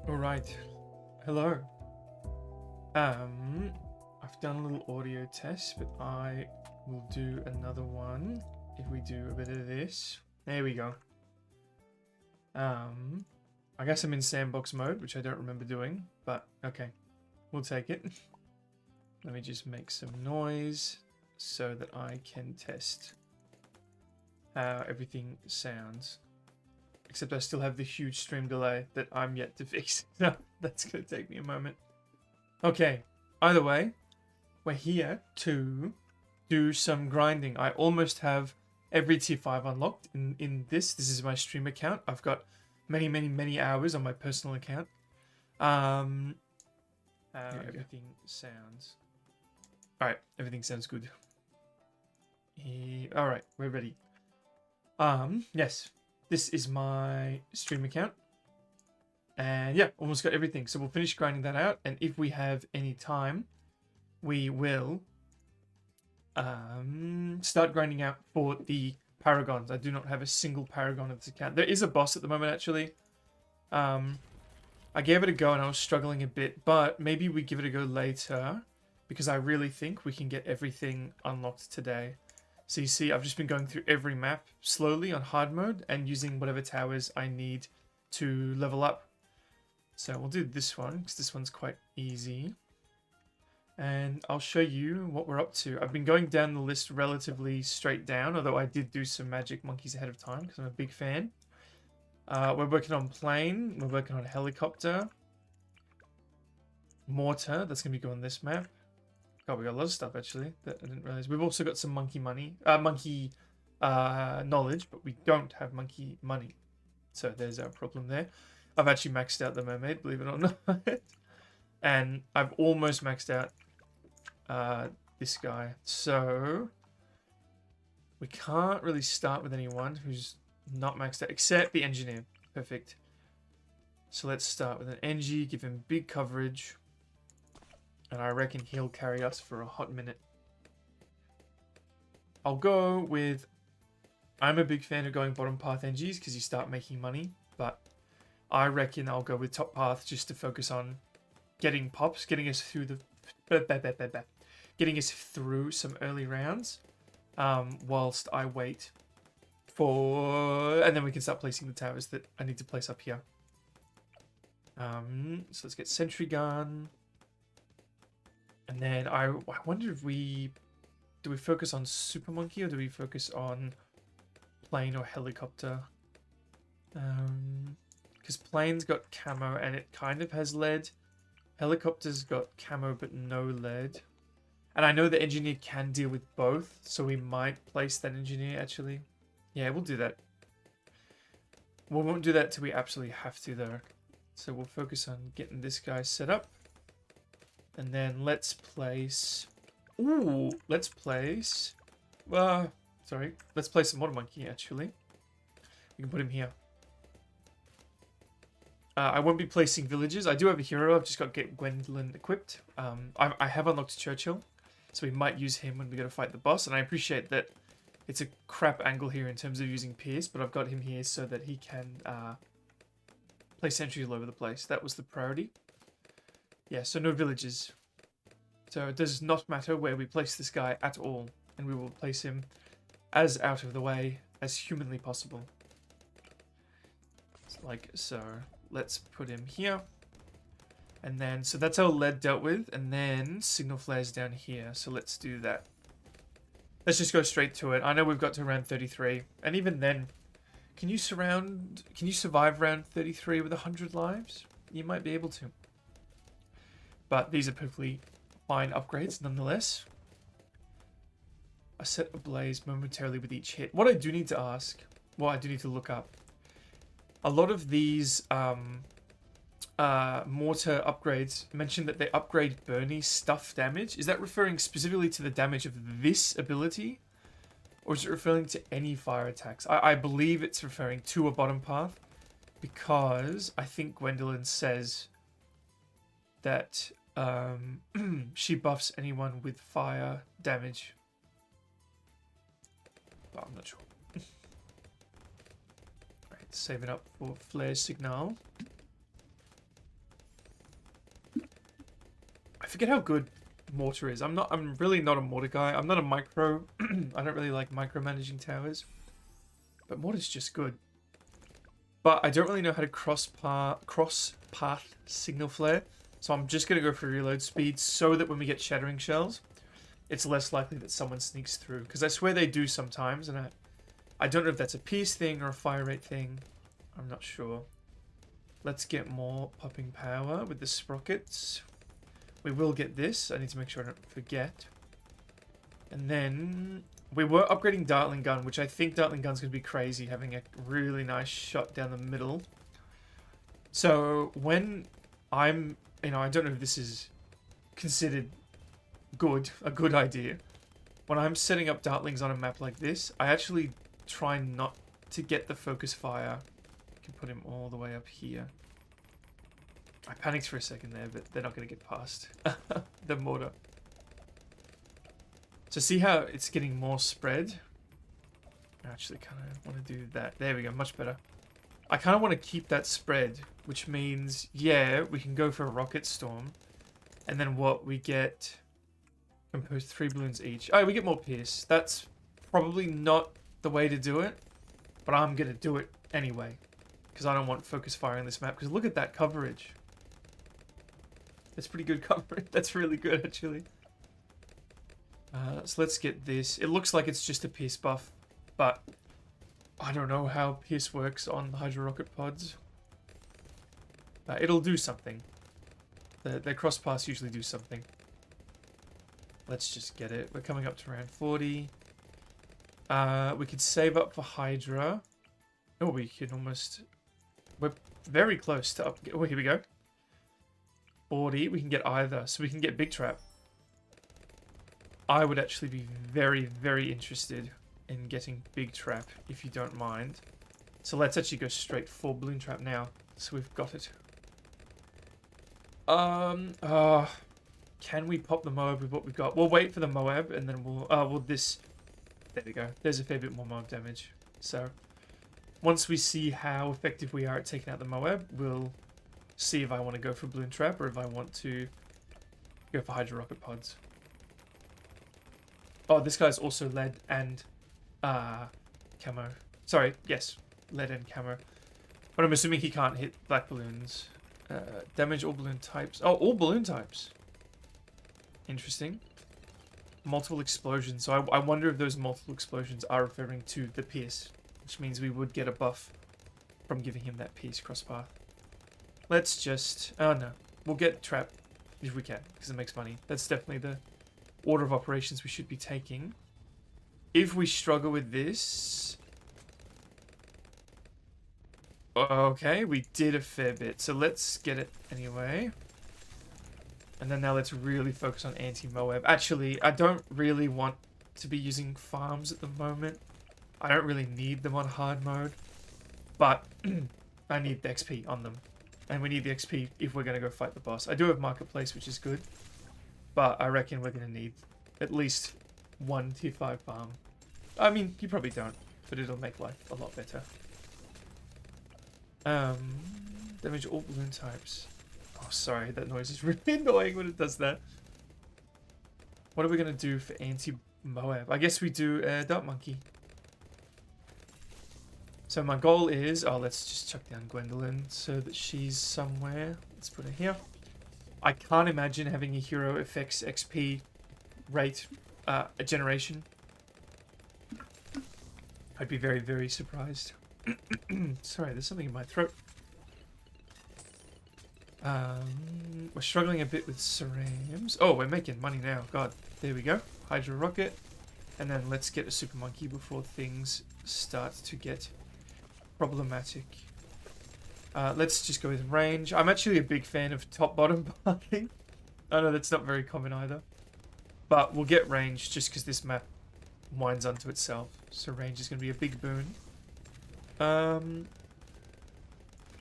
All right. Hello. I've done a little audio test, but I will do another one if we do a bit of this. There we go. I guess I'm in sandbox mode, which I don't remember doing, but okay, we'll take it. Let me just make some noise so that I can test how everything sounds. Except I still have the huge stream delay that I'm yet to fix. So that's going to take me a moment. Okay, either way, we're here to do some grinding. I almost have every tier 5 unlocked in this. This is my stream account. I've got many hours on my personal account. Everything sounds... Alright, everything sounds good. Alright, we're ready. Yes. This is my stream account. And yeah, almost got everything. So we'll finish grinding that out. And if we have any time, we will start grinding out for the paragons. I do not have a single paragon of this account. There is a boss at the moment, actually. I gave it a go and I was struggling a bit. But maybe we give it a go later. Because I really think we can get everything unlocked today. So you see, I've just been going through every map slowly on hard mode and using whatever towers I need to level up. So we'll do this one because this one's quite easy. And I'll show you what we're up to. I've been going down the list relatively straight down, although I did do some magic monkeys ahead of time because I'm a big fan. We're working on plane. We're working on helicopter. Mortar. That's going to be going on this map. God, we got a lot of stuff actually that I didn't realize. We've also got some monkey knowledge, but we don't have monkey money. So there's our problem there. I've actually maxed out the mermaid, believe it or not. And I've almost maxed out this guy. So we can't really start with anyone who's not maxed out, except the engineer. Perfect. So let's start with an NG, give him big coverage. And I reckon he'll carry us for a hot minute. I'll go with... I'm a big fan of going bottom path NGs because you start making money. But I reckon I'll go with top path just to focus on getting pops, getting us through the... Getting us through some early rounds. Whilst I wait for... And then we can start placing the towers that I need to place up here. So let's get sentry gun. And then I wonder if do we focus on super monkey or do we focus on plane or helicopter? Because plane's got camo and it kind of has lead. Helicopter's got camo but no lead. And I know the engineer can deal with both, so we might place that engineer actually. Yeah, we'll do that. We won't do that till we absolutely have to though. So we'll focus on getting this guy set up. And then let's place... Ooh, let's place... let's place some water monkey, actually. We can put him here. I won't be placing villages. I do have a hero. I've just got to get Gwendolyn equipped. I have unlocked Churchill, so we might use him when we go to fight the boss. And I appreciate that it's a crap angle here in terms of using Pierce, but I've got him here so that he can play sentries all over the place. That was the priority. Yeah, so no villages. So it does not matter where we place this guy at all. And we will place him as out of the way as humanly possible. Like so. Let's put him here. And then, so that's our lead dealt with. And then signal flares down here. So let's do that. Let's just go straight to it. I know we've got to round 33. And even then, can you survive round 33 with 100 lives? You might be able to. But these are perfectly fine upgrades nonetheless. I set ablaze momentarily with each hit. What I do need to ask, well, I do need to look up. A lot of these mortar upgrades mention that they upgrade Bernie stuff damage. Is that referring specifically to the damage of this ability? Or is it referring to any fire attacks? I believe it's referring to a bottom path. Because I think Gwendolyn says that she buffs anyone with fire damage. But I'm not sure. Alright, save it up for flare signal. I forget how good mortar is. I'm really not a mortar guy. I'm not a micro. I don't really like micromanaging towers. But mortar's just good. But I don't really know how to cross path signal flare. So I'm just going to go for reload speed so that when we get shattering shells, it's less likely that someone sneaks through. Because I swear they do sometimes, and I don't know if that's a pierce thing or a fire rate thing. I'm not sure. Let's get more popping power with the sprockets. We will get this. I need to make sure I don't forget. And then we were upgrading Dartling Gun, which I think Dartling Gun's going to be crazy, having a really nice shot down the middle. So when I'm, I don't know if this is considered a good idea. When I'm setting up Dartlings on a map like this, I actually try not to get the focus fire. I can put him all the way up here. I panicked for a second there, but they're not going to get past the mortar. So see how it's getting more spread? I actually kind of want to do that. There we go, much better. I kind of want to keep that spread, which means, yeah, we can go for a rocket storm. And then what we get, compose 3 balloons each. Oh, we get more pierce. That's probably not the way to do it, but I'm going to do it anyway. Because I don't want focus fire in this map. Because look at that coverage. That's pretty good coverage. That's really good, actually. So let's get this. It looks like it's just a pierce buff, but I don't know how pierce works on the Hydro Rocket pods. It'll do something. The cross paths usually do something. Let's just get it. We're coming up to around 40. We could save up for Hydra. Oh, we can almost... We're very close to up... Oh, here we go. 40. We can get either. So we can get Big Trap. I would actually be very, very interested in getting Big Trap, if you don't mind. So let's actually go straight for Balloon Trap now. So we've got it. Can we pop the Moab with what we've got? We'll wait for the Moab, and then this... There we go. There's a fair bit more Moab damage. So, once we see how effective we are at taking out the Moab, we'll see if I want to go for Balloon Trap, or if I want to go for Hydro Rocket Pods. Oh, this guy's also lead and camo. Sorry, yes, lead and camo. But I'm assuming he can't hit black balloons. Damage all balloon types. Oh, all balloon types. Interesting. Multiple explosions. So I wonder if those multiple explosions are referring to the pierce, which means we would get a buff from giving him that pierce crosspath. Let's just... Oh, no. We'll get trap if we can, because it makes money. That's definitely the order of operations we should be taking. If we struggle with this... Okay, we did a fair bit, so let's get it anyway. And then now let's really focus on anti-Moab. Actually, I don't really want to be using farms at the moment. I don't really need them on hard mode. But I need the XP on them. And we need the XP if we're going to go fight the boss. I do have Marketplace, which is good. But I reckon we're going to need at least one tier 5 farm. I mean, you probably don't, but it'll make life a lot better. Damage all balloon types. Oh, sorry, that noise is really annoying when it does that. What are we going to do for anti-Moab? I guess we do Dart Monkey. So my goal is... Oh, let's just chuck down Gwendolyn so that she's somewhere. Let's put her here. I can't imagine having a hero affects XP rate a generation. I'd be very, very surprised. Sorry, there's something in my throat. We're struggling a bit with cerams. Oh, we're making money now. God, there we go. Hydro Rocket. And then let's get a Super Monkey before things start to get problematic. Let's just go with range. I'm actually a big fan of top-bottom parking. I know that's not very common either. But we'll get range just because this map winds onto itself. So range is going to be a big boon. Oh,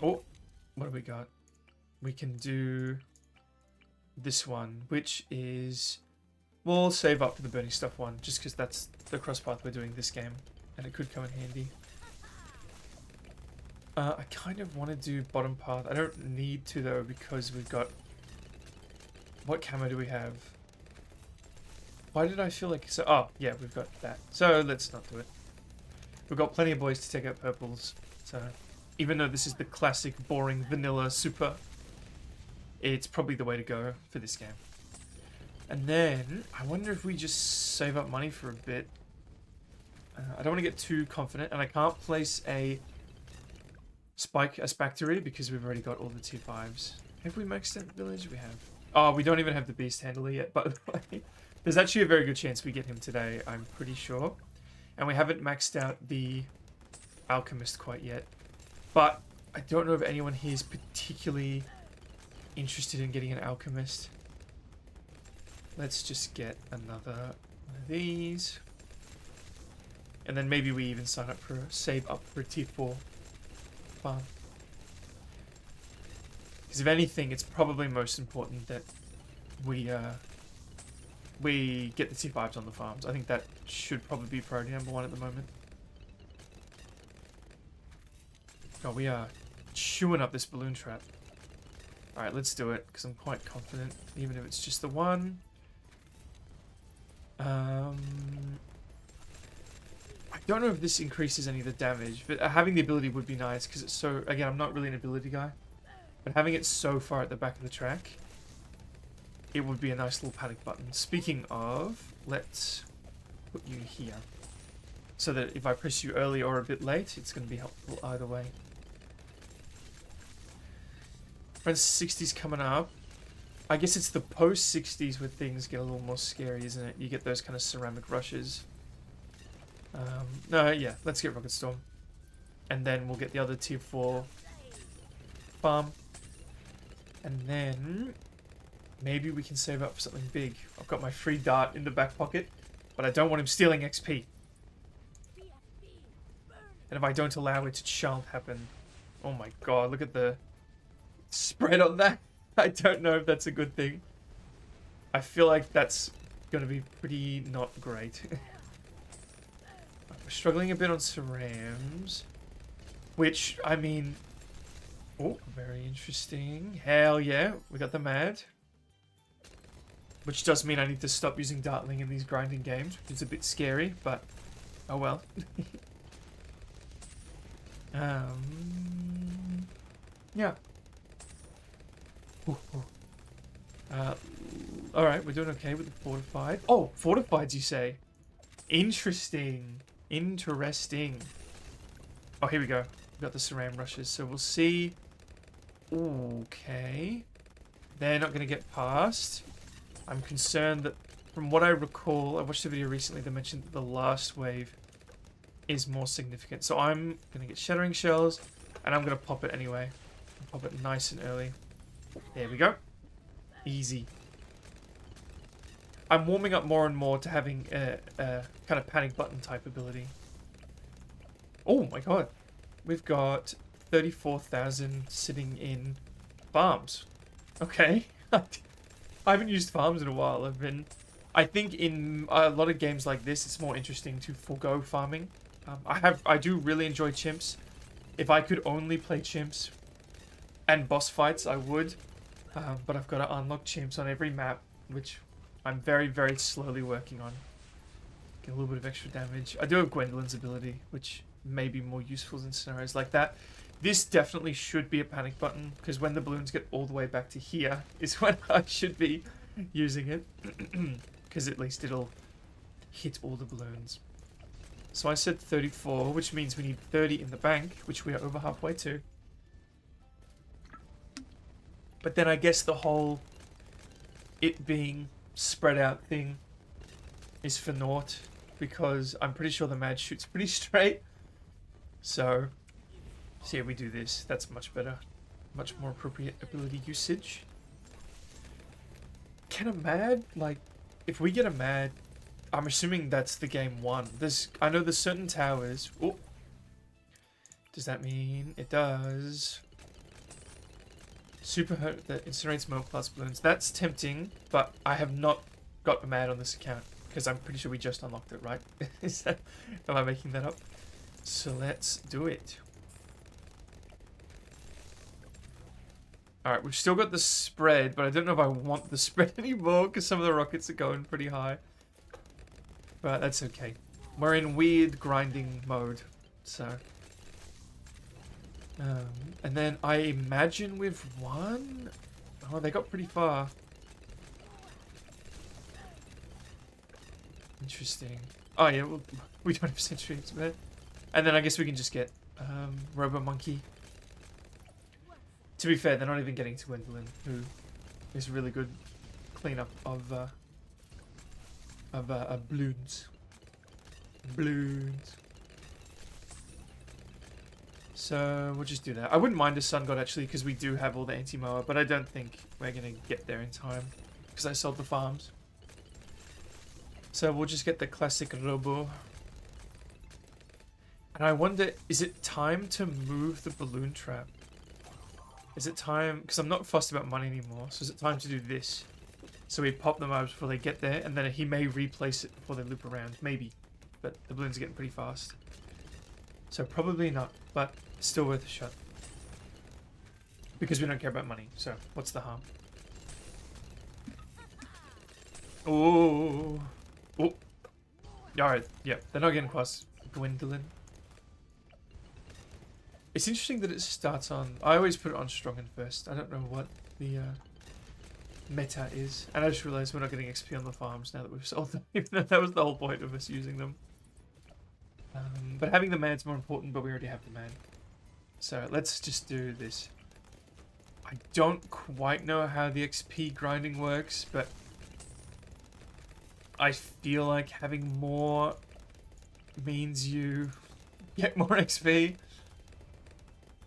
what do we got? We can do this one, which is... We'll save up for the burning stuff one, just because that's the cross path we're doing this game. And it could come in handy. I kind of want to do bottom path. I don't need to though, because we've got What camo do we have? Why did I feel like... So, oh, yeah, we've got that. So, let's not do it. We've got plenty of boys to take out purples. So, even though this is the classic, boring, vanilla, super, it's probably the way to go for this game. And then, I wonder if we just save up money for a bit. I don't want to get too confident, and I can't place a spike as factory because we've already got all the tier 5s. Have we maxed out the village? We have. Oh, we don't even have the beast handler yet, by the way. There's actually a very good chance we get him today, I'm pretty sure. And we haven't maxed out the alchemist quite yet. But I don't know if anyone here is particularly interested in getting an alchemist. Let's just get another one of these. And then maybe we even sign up for save up for a tier 4 farm. Because if anything, it's probably most important that we get the tier 5s on the farms. I think that should probably be priority number 1 at the moment. God, we are chewing up this balloon trap. Alright, let's do it, because I'm quite confident, even if it's just the one. I don't know if this increases any of the damage, but having the ability would be nice, because it's so... Again, I'm not really an ability guy, but having it so far at the back of the track, it would be a nice little panic button. Speaking of, let's put you here, so that if I press you early or a bit late, it's going to be helpful either way. Friends, 60s coming up. I guess it's the post-60s where things get a little more scary, isn't it? You get those kind of ceramic rushes. No, yeah, let's get Rocket Storm. And then we'll get the other tier 4 farm. And then maybe we can save up for something big. I've got my free dart in the back pocket, but I don't want him stealing XP. And if I don't allow it, it shan't happen. Oh my god, look at the spread on that. I don't know if that's a good thing. I feel like that's going to be pretty not great. We're struggling a bit on cerams. Which, I mean... Oh, very interesting. Hell yeah, we got the mad. Which does mean I need to stop using Dartling in these grinding games, which is a bit scary, but oh well. Yeah. Alright, we're doing okay with the fortified. Oh, fortified, you say? Interesting. Interesting. Oh, here we go. We've got the Saram rushes, so we'll see. Okay. They're not going to get past. I'm concerned that, from what I recall, I watched a video recently that mentioned that the last wave is more significant. So I'm going to get Shattering Shells, and I'm going to pop it anyway. I'll pop it nice and early. There we go. Easy. I'm warming up more and more to having a kind of panic button type ability. Oh my god. We've got 34,000 sitting in farms. Okay. I haven't used farms in a while. I think in a lot of games like this, it's more interesting to forego farming. I do really enjoy chimps. If I could only play chimps and boss fights, I would. But I've got to unlock chimps on every map, which I'm very, very slowly working on. Get a little bit of extra damage. I do have Gwendolyn's ability, which may be more useful in scenarios like that. This definitely should be a panic button, because when the balloons get all the way back to here is when I should be using it. Because at least it'll hit all the balloons. So I said 34, which means we need 30 in the bank, which we are over halfway to. But then I guess the whole it being spread out thing is for naught, because I'm pretty sure the mad shoots pretty straight. So yeah, we do this. That's much better. Much more appropriate ability usage. Can a mad, like, if we get a mad, I'm assuming that's the game one. I know there's certain towers. Oh, does that mean it does? Super hurt that incinerates smoke plus balloons. That's tempting, but I have not got a mad on this account because I'm pretty sure we just unlocked it, right? Am I making that up? So let's do it. Alright, we've still got the spread, but I don't know if I want the spread anymore because some of the rockets are going pretty high. But that's okay. We're in weird grinding mode, so... and then I imagine we've won? Oh, they got pretty far. Interesting. Oh yeah, well, we don't have sentries, but... And then I guess we can just get Robo Monkey. To be fair, they're not even getting to Gwendolyn, who is really good cleanup of balloons. Balloons. So we'll just do that. I wouldn't mind a Sun God actually, because we do have all the anti-mower, but I don't think we're gonna get there in time because I sold the farms. So we'll just get the classic Robo. And I wonder, is it time to move the balloon trap? Is it time, because I'm not fussed about money anymore, so is it time to do this? So we pop them out before they get there, and then he may replace it before they loop around. Maybe. But the balloons are getting pretty fast. So probably not, but still worth a shot. Because we don't care about money, so what's the harm? Oh. Oh. Alright, yeah, they're not getting past Gwendolyn. It's interesting that it starts on... I always put it on Strongen first. I don't know what the meta is. And I just realized we're not getting XP on the farms now that we've sold them. Even though that was the whole point of us using them. But having the man's more important, but we already have the man. So let's just do this. I don't quite know how the XP grinding works, but... I feel like having more means you get more XP.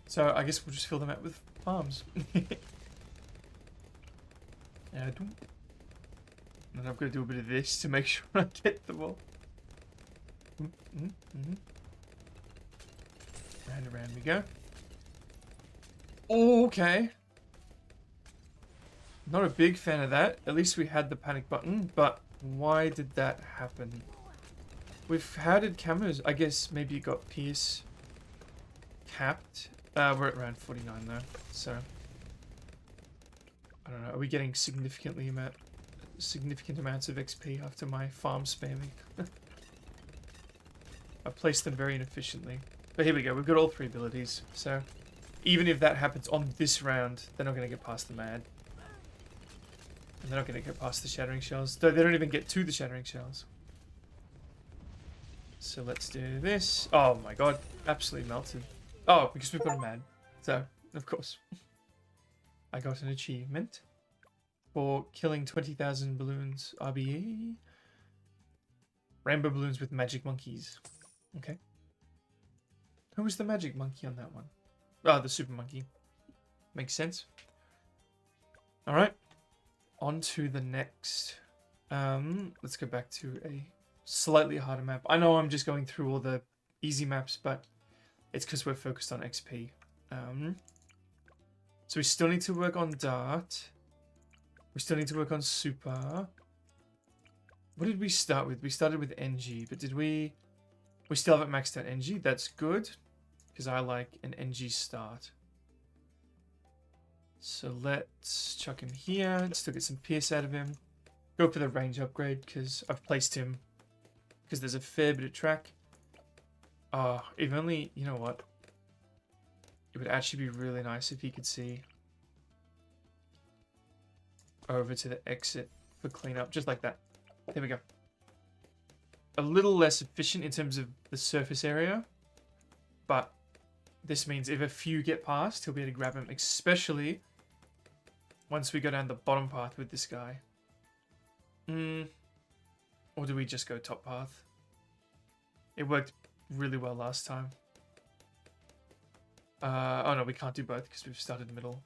So I guess we'll just fill them out with farms. And I've got to do a bit of this to make sure I get them all. Round and around we go. Okay. Not a big fan of that. At least we had the panic button, but why did that happen? How did camos? I guess maybe it got Pierce capped. We're at around 49 though, so I don't know. Are we getting significant amounts of XP after my farm spamming? I placed them very inefficiently, but here we go. We've got all three abilities, so even if that happens on this round, they're not going to get past the mad, and they're not going to get past the shattering shells. Though they don't even get to the shattering shells. So let's do this. Oh my god, absolutely melted. Oh, because we've got a man. So, of course. I got an achievement for killing 20,000 balloons RBE. Rainbow balloons with magic monkeys. Okay. Who was the magic monkey on that one? Oh, the super monkey. Makes sense. Alright. On to the next. Let's go back to a slightly harder map. I know I'm just going through all the easy maps, but it's because we're focused on XP. So we still need to work on Dart. We still need to work on Super. What did we start with? We started with NG, but did we... We still haven't maxed out NG. That's good, because I like an NG start. So let's chuck him here. Still get some Pierce out of him. Go for the range upgrade, because I've placed him because there's a fair bit of track. Oh, if only, you know what? It would actually be really nice if he could see over to the exit for cleanup, just like that. There we go. A little less efficient in terms of the surface area, but this means if a few get past, he'll be able to grab him, especially once we go down the bottom path with this guy. Or do we just go top path? It worked really well last time. Oh no, we can't do both because we've started middle.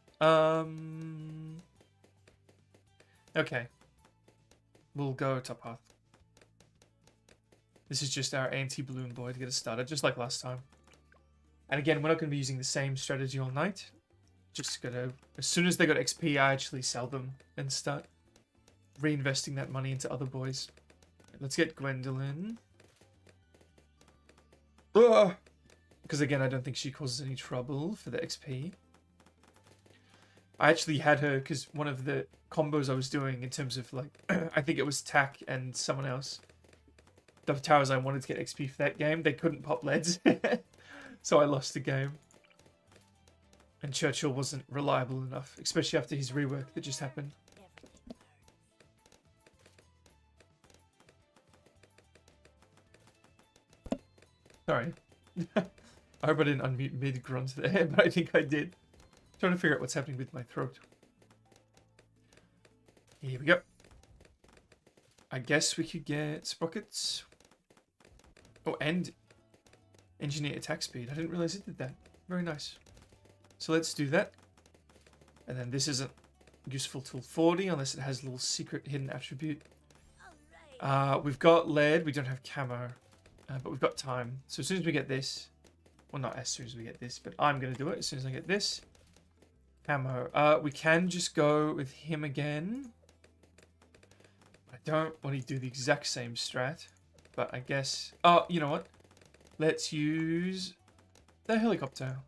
Okay. We'll go top path. This is just our anti-balloon boy to get us started, just like last time. And again, we're not going to be using the same strategy all night. Just gotta, as soon as they got XP, I actually sell them and start reinvesting that money into other boys. Let's get Gwendolyn. Because again, I don't think she causes any trouble for the XP. I actually had her because one of the combos I was doing in terms of like, I think it was Tack and someone else. The towers I wanted to get XP for that game, they couldn't pop leads. So I lost the game. And Churchill wasn't reliable enough, especially after his rework that just happened. Sorry. I hope I didn't unmute mid-grunt there, but I think I did. Trying to figure out what's happening with my throat. Here we go. I guess we could get sprockets. Oh, and engineer attack speed. I didn't realize it did that. Very nice. So let's do that. And then this isn't useful till 40 unless it has a little secret hidden attribute. We've got lead. We don't have camo. But we've got time. So as soon as we get this... Well, not as soon as we get this, but I'm going to do it as soon as I get this. Camo. We can just go with him again. I don't want to do the exact same strat. But I guess... Oh, you know what? Let's use the helicopter.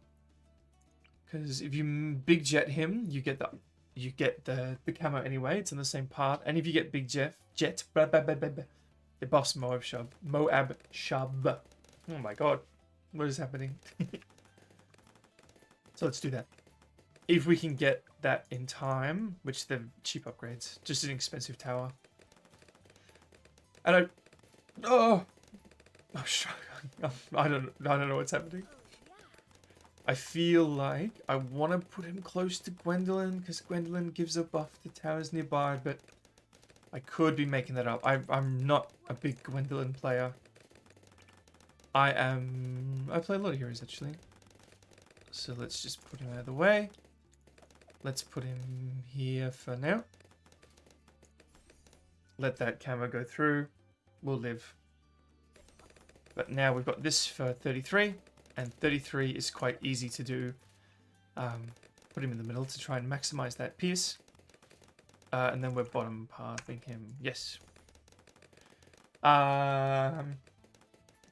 Because if you big jet him, you get the camo anyway. It's in the same part. And if you get big jet, it buffs Moab Shub. Oh my god. What is happening? So let's do that. If we can get that in time, which they're cheap upgrades. Just an expensive tower. And I'm struggling. I don't know what's happening. I feel like I want to put him close to Gwendolyn because Gwendolyn gives a buff to towers nearby, but I could be making that up. I'm not a big Gwendolyn player. I play a lot of heroes actually. So let's just put him out of the way. Let's put him here for now. Let that camo go through. We'll live. But now we've got this for 33. And 33 is quite easy to do. Put him in the middle to try and maximize that pierce. And then we're bottom pathing him. Yes.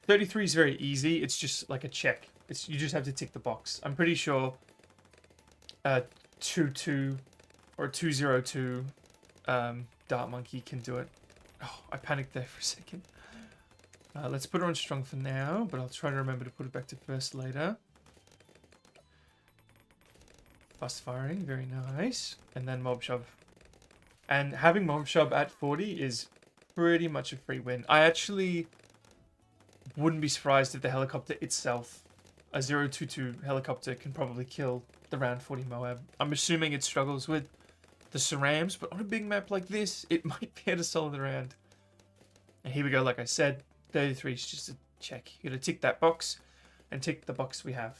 33 is very easy. It's just like a check. You just have to tick the box. I'm pretty sure 2-2 or 2-0-2 Dart Monkey can do it. Oh, I panicked there for a second. Let's put her on strong for now, but I'll try to remember to put it back to first later. Fast firing, very nice. And then Mob Shove. And having Mob Shove at 40 is pretty much a free win. I actually wouldn't be surprised if the helicopter itself, a 0-2-2 helicopter, can probably kill the round 40 Moab. I'm assuming it struggles with the Cerams, but on a big map like this, it might be able to solve the round. And here we go, like I said, 33 is just a check. You gotta tick that box, and tick the box we have.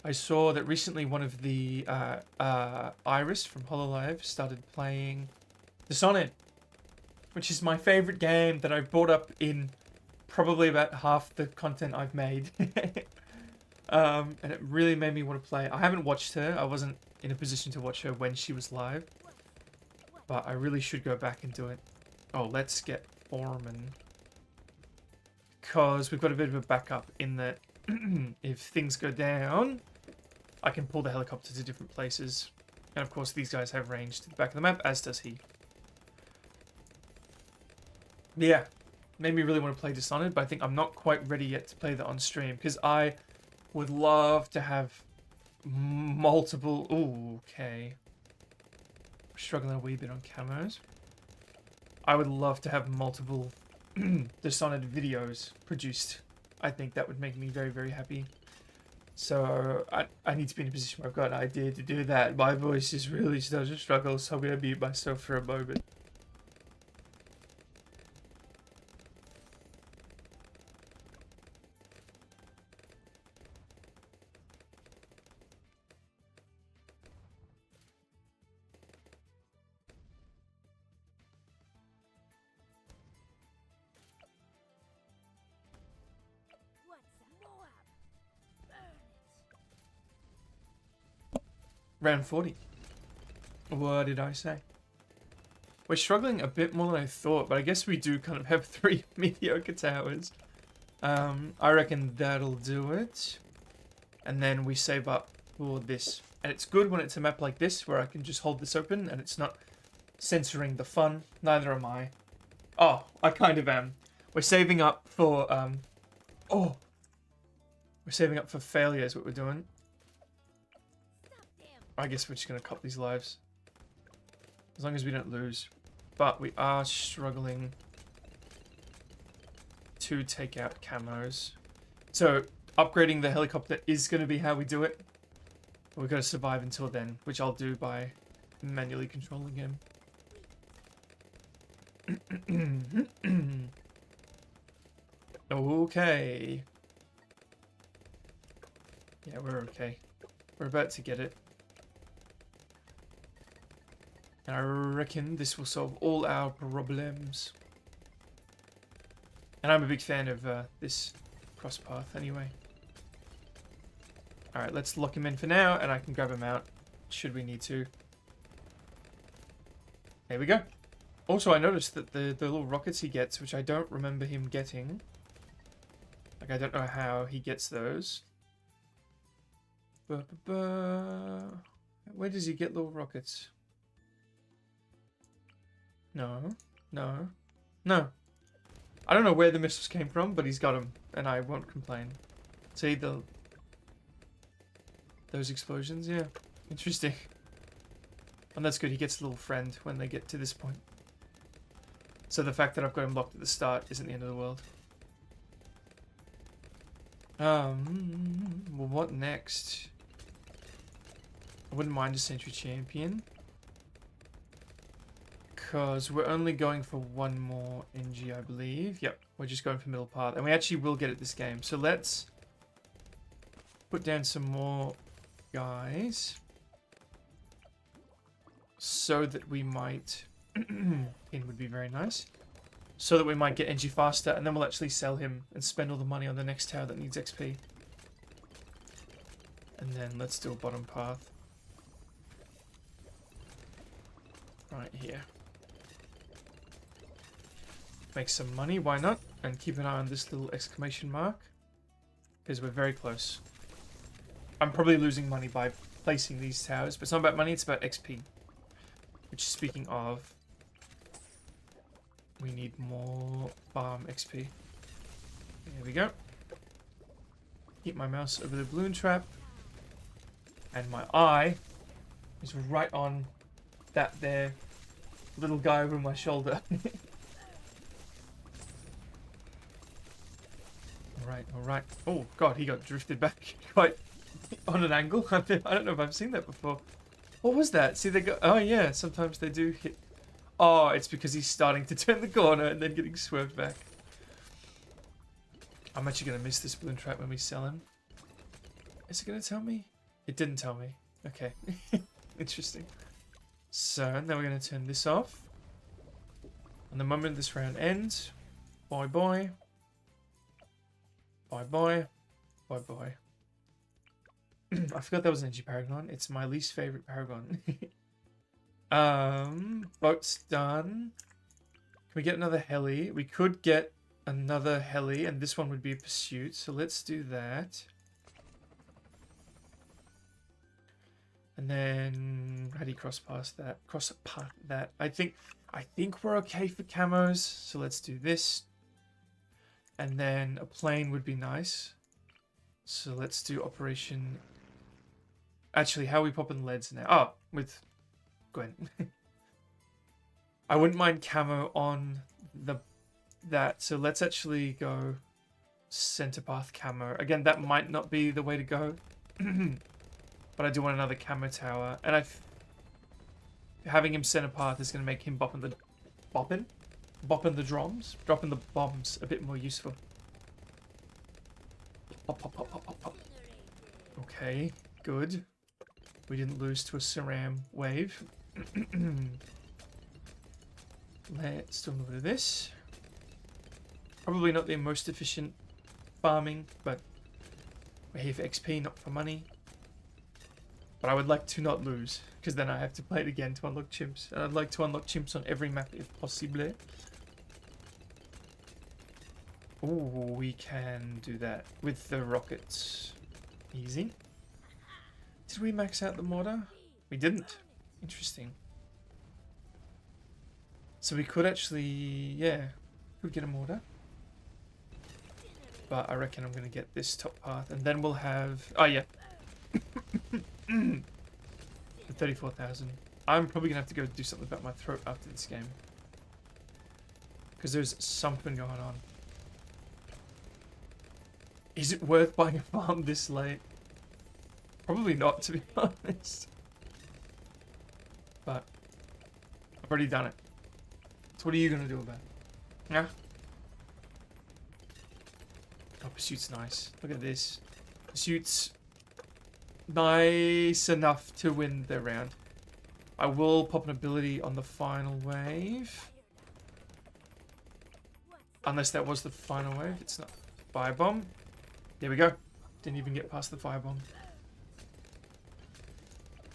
I saw that recently one of the Iris from HoloLive started playing Dishonored, which is my favorite game that I've brought up in probably about half the content I've made. And it really made me want to play. I haven't watched her. I wasn't in a position to watch her when she was live. But I really should go back and do it. Oh, let's get Foreman. Because we've got a bit of a backup in that if things go down, I can pull the helicopter to different places. And of course, these guys have range to the back of the map, as does he. Yeah, made me really want to play Dishonored, but I think I'm not quite ready yet to play that on stream. Because I would love to have multiple... Ooh, okay. Struggling a wee bit on camos. I would love to have multiple Dishonored videos produced. I think that would make me very, very happy. So I need to be in a position where I've got an idea to do that. My voice is really starting to struggle, so I'm going to mute myself for a moment. Round 40. What did I say? We're struggling a bit more than I thought, but I guess we do kind of have 3 mediocre towers. I reckon that'll do it. And then we save up for this. And it's good when it's a map like this where I can just hold this open and it's not censoring the fun. Neither am I. Oh, I kind of am. We're saving up for, we're saving up for failure is what we're doing. I guess we're just going to cut these lives. As long as we don't lose. But we are struggling to take out camos. So, upgrading the helicopter is going to be how we do it. But we've got to survive until then, which I'll do by manually controlling him. Okay. Yeah, we're okay. We're about to get it. And I reckon this will solve all our problems. And I'm a big fan of this cross path anyway. Alright, let's lock him in for now, and I can grab him out should we need to. There we go. Also, I noticed that the little rockets he gets, which I don't remember him getting. Like, I don't know how he gets those. Where does he get little rockets? No. No. No. I don't know where the missiles came from, but he's got them, and I won't complain. See, those explosions? Yeah. Interesting. And that's good, he gets a little friend when they get to this point. So the fact that I've got him locked at the start isn't the end of the world. Well, what next? I wouldn't mind a Sentry Champion. Because we're only going for one more NG, I believe. Yep, we're just going for middle path. And we actually will get it this game. So let's put down some more guys. So that we might... in would be very nice. So that we might get NG faster. And then we'll actually sell him and spend all the money on the next tower that needs XP. And then let's do a bottom path. Right here. Make some money, why not? And keep an eye on this little exclamation mark. Because we're very close. I'm probably losing money by placing these towers. But it's not about money, it's about XP. Which, speaking of... we need more farm XP. There we go. Keep my mouse over the balloon trap. And my eye is right on that there little guy over my shoulder. Alright. Oh god, he got drifted back quite on an angle. I don't know if I've seen that before. What was that? See, they go... oh yeah, sometimes they do hit... oh, it's because he's starting to turn the corner and then getting swerved back. I'm actually going to miss this balloon trap when we sell him. Is it going to tell me? It didn't tell me. Okay. Interesting. So, now we're going to turn this off. And the moment this round ends... bye-bye. Bye-bye. Bye-bye. I forgot that was an NG Paragon. It's my least favorite Paragon. Boat's done. Can we get another heli? We could get another heli, and this one would be a pursuit. So let's do that. And then how do you cross past that? Cross past that. I think we're okay for camos. So let's do this. And then a plane would be nice. So let's do Operation... actually, how are we popping leads now? Oh, with Gwen. I wouldn't mind camo on that. So let's actually go center path camo. Again, that might not be the way to go. But I do want another camo tower. And having him center path is going to make him bopping the drums, dropping the bombs a bit more useful. Pop, pop, pop, pop, pop, pop. Okay, good. We didn't lose to a Saram wave. Let's do a little bit of this. Probably not the most efficient farming, but we're here for XP, not for money. But I would like to not lose, because then I have to play it again to unlock chimps. And I'd like to unlock chimps on every map if possible. Ooh, we can do that with the rockets. Easy. Did we max out the mortar? We didn't. Interesting. So we could actually, yeah, could get a mortar. But I reckon I'm going to get this top path. And then we'll have, oh yeah. The 34,000. I'm probably going to have to go do something about my throat after this game. Because there's something going on. Is it worth buying a farm this late? Probably not, to be honest. But I've already done it. So what are you going to do about it? Yeah? Oh, Pursuit's nice. Look at this. Pursuit's nice enough to win the round. I will pop an ability on the final wave. Unless that was the final wave. It's not. Firebomb. There we go. Didn't even get past the firebomb.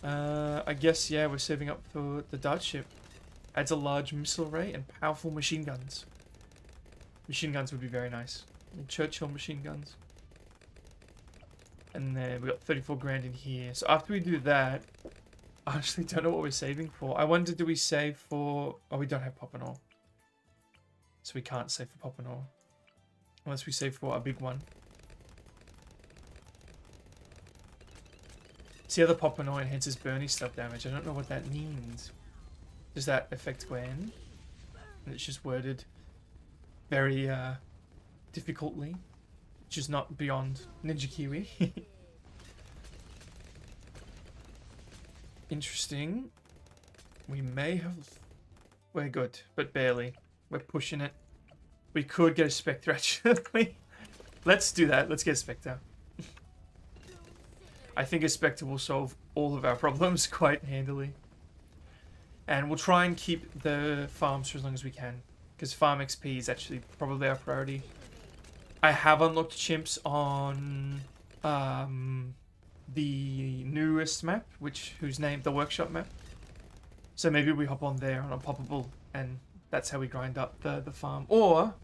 I guess, yeah, we're saving up for the dart ship. Adds a large missile array and powerful machine guns. Machine guns would be very nice. And Churchill machine guns. And then we got 34 grand in here. So after we do that, I actually don't know what we're saving for. I wonder, do we save for... Oh, we don't have Popinor. So we can't save for Popinor. Unless we save for a big one. See how the Popinor enhances Bernie stuff damage. I don't know what that means. Does that affect Gwen? And it's just worded very difficultly. Which is not beyond Ninja Kiwi. Interesting. We may have... We're good, but barely. We're pushing it. We could get a Spectre, actually. Let's do that. Let's get a Spectre. I think a Spectre will solve all of our problems quite handily. And we'll try and keep the farms for as long as we can. Because farm XP is actually probably our priority. I have unlocked chimps on the newest map, whose name, the workshop map. So maybe we hop on there on Unpoppable, and that's how we grind up the farm. Or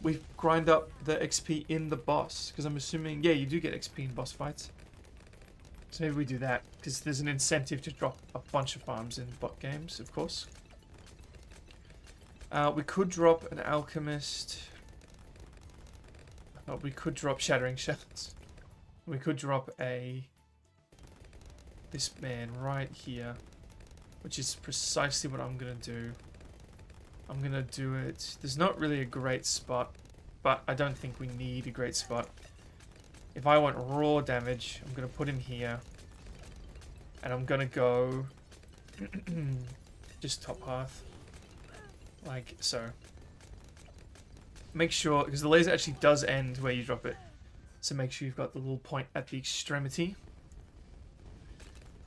we grind up the XP in the boss, because I'm assuming, yeah, you do get XP in boss fights. So maybe we do that, because there's an incentive to drop a bunch of farms in bot games, of course. We could drop an alchemist. We could drop shattering shells. We could drop this man right here, which is precisely what I'm gonna do. I'm gonna do it. There's not really a great spot, but I don't think we need a great spot. If I want raw damage, I'm gonna put him here, and I'm gonna go just top path, like so. Make sure, because the laser actually does end where you drop it. So make sure you've got the little point at the extremity.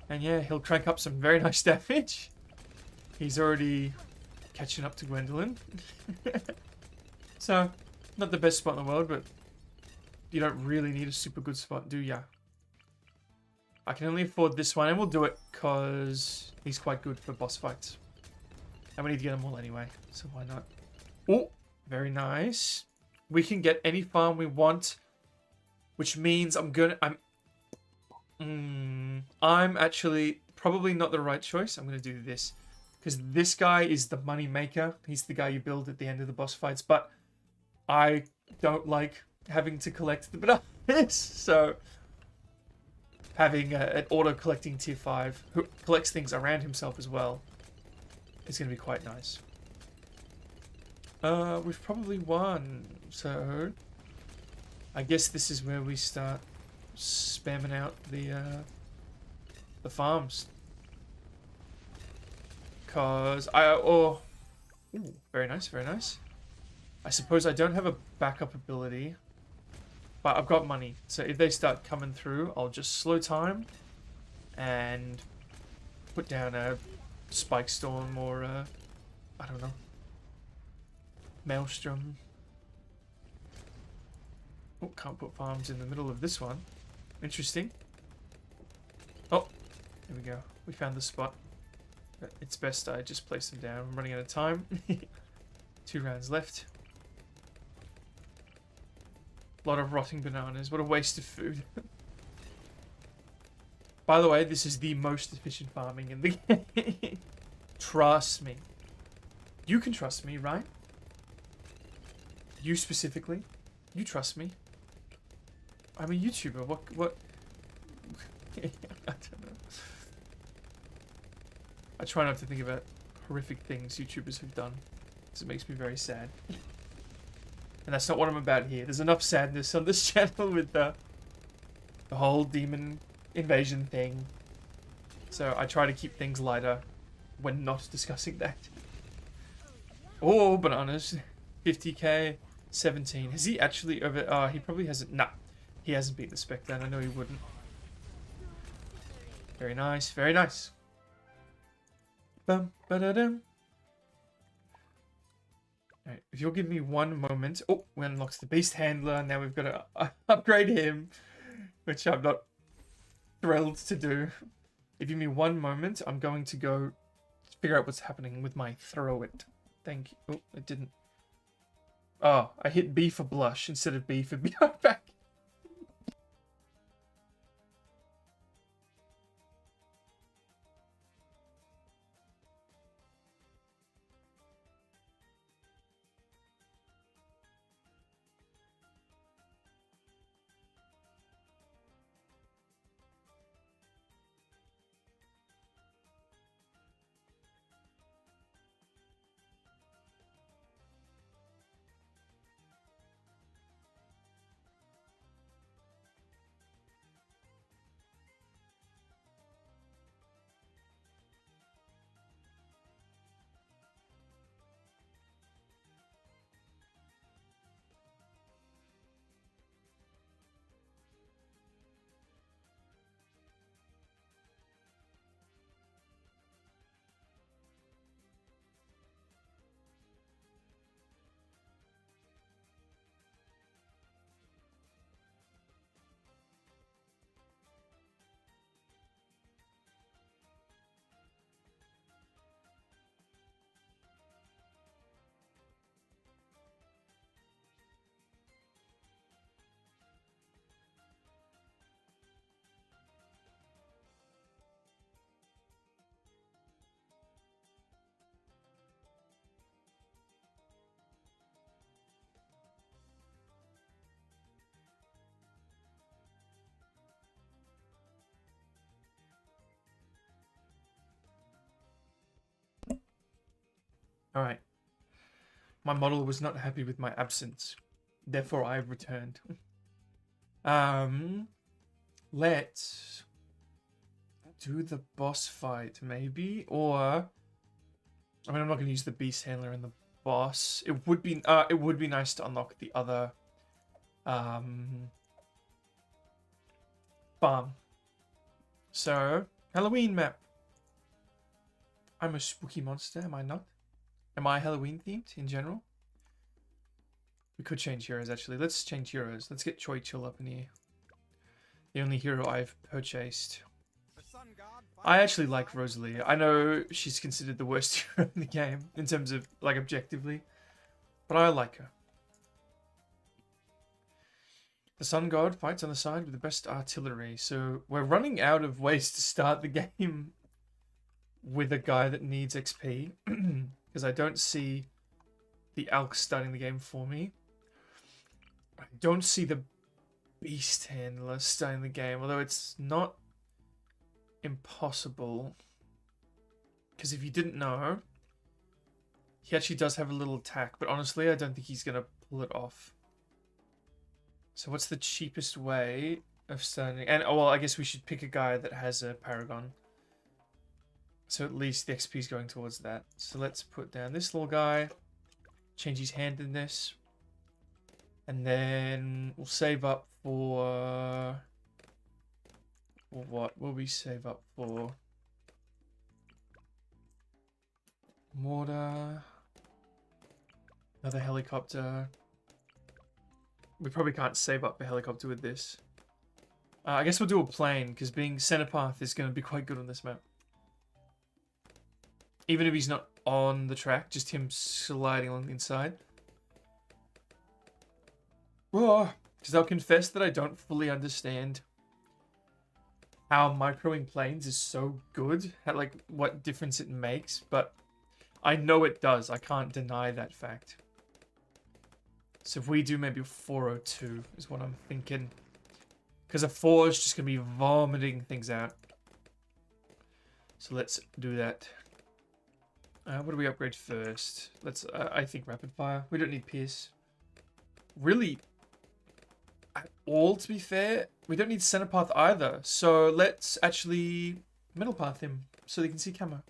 And yeah, he'll crank up some very nice damage. He's already catching up to Gwendolyn. So, not the best spot in the world, but you don't really need a super good spot, do ya? I can only afford this one, and we'll do it because he's quite good for boss fights. And we need to get them all anyway, so why not? Oh! Very nice. We can get any farm we want, which means I'm actually probably not the right choice. I'm gonna do this because this guy is the money maker. He's the guy you build at the end of the boss fights, but I don't like having to collect the bananas. So having an auto collecting tier 5 who collects things around himself as well is gonna be quite nice. We've probably won, so I guess this is where we start spamming out the farms. Cause ooh, very nice, very nice. I suppose I don't have a backup ability, but I've got money. So if they start coming through, I'll just slow time and put down a spike storm or I don't know. Maelstrom. Oh, can't put farms in the middle of this one. Interesting. Oh, there we go. We found the spot. But it's best I just place them down. I'm running out of time. 2 rounds left. A lot of rotting bananas. What a waste of food. By the way, this is the most efficient farming in the game. Trust me. You can trust me, right? You specifically. You trust me. I'm a YouTuber. What? I don't know. I try not to think about horrific things YouTubers have done, because it makes me very sad. And that's not what I'm about here. There's enough sadness on this channel with the whole demon invasion thing. So I try to keep things lighter when not discussing that. Oh, bananas. 50k, 17. Has he actually over... he probably hasn't... Nah. He hasn't beat the spec then. I know he wouldn't. Very nice. Very nice. Bum, ba-da-dum. Alright, if you'll give me one moment... Oh, we unlocked the beast handler. Now we've got to upgrade him. Which I'm not thrilled to do. If you give me one moment, I'm going to go figure out what's happening with my throw it. Thank you. Oh, it didn't. Oh, I hit B for blush instead of B for be right back. Alright. My model was not happy with my absence. Therefore, I have returned. Let's do the boss fight, maybe? Or... I mean, I'm not going to use the beast handler in the boss. It would be nice to unlock the other... farm. So, Halloween map. I'm a spooky monster, am I not? Am I Halloween themed in general? We could change heroes actually. Let's change heroes. Let's get Choi Chill up in here. The only hero I've purchased. I actually like Rosalie. I know she's considered the worst hero in the game in terms of like objectively, but I like her. The Sun God fights on the side with the best artillery. So we're running out of ways to start the game with a guy that needs XP. Because I don't see the Alk starting the game for me. I don't see the Beast Handler starting the game. Although it's not impossible. Because if you didn't know, he actually does have a little attack. But honestly, I don't think he's going to pull it off. So what's the cheapest way of starting? And, oh, well, I guess we should pick a guy that has a Paragon. So at least the XP is going towards that. So let's put down this little guy. Change his handedness. And then we'll save up for... what will we save up for? Mortar. Another helicopter. We probably can't save up the helicopter with this. I guess we'll do a plane, because being center path is going to be quite good on this map. Even if he's not on the track, just him sliding along the inside. Oh, because I'll confess that I don't fully understand how microing planes is so good, how, like what difference it makes, but I know it does. I can't deny that fact. So if we do maybe 402 is what I'm thinking. Because a 4 is just going to be vomiting things out. So let's do that. What do we upgrade first? Let's, I think rapid fire. We don't need Pierce. Really, at all, to be fair, we don't need center path either. So let's actually middle path him so they can see camo.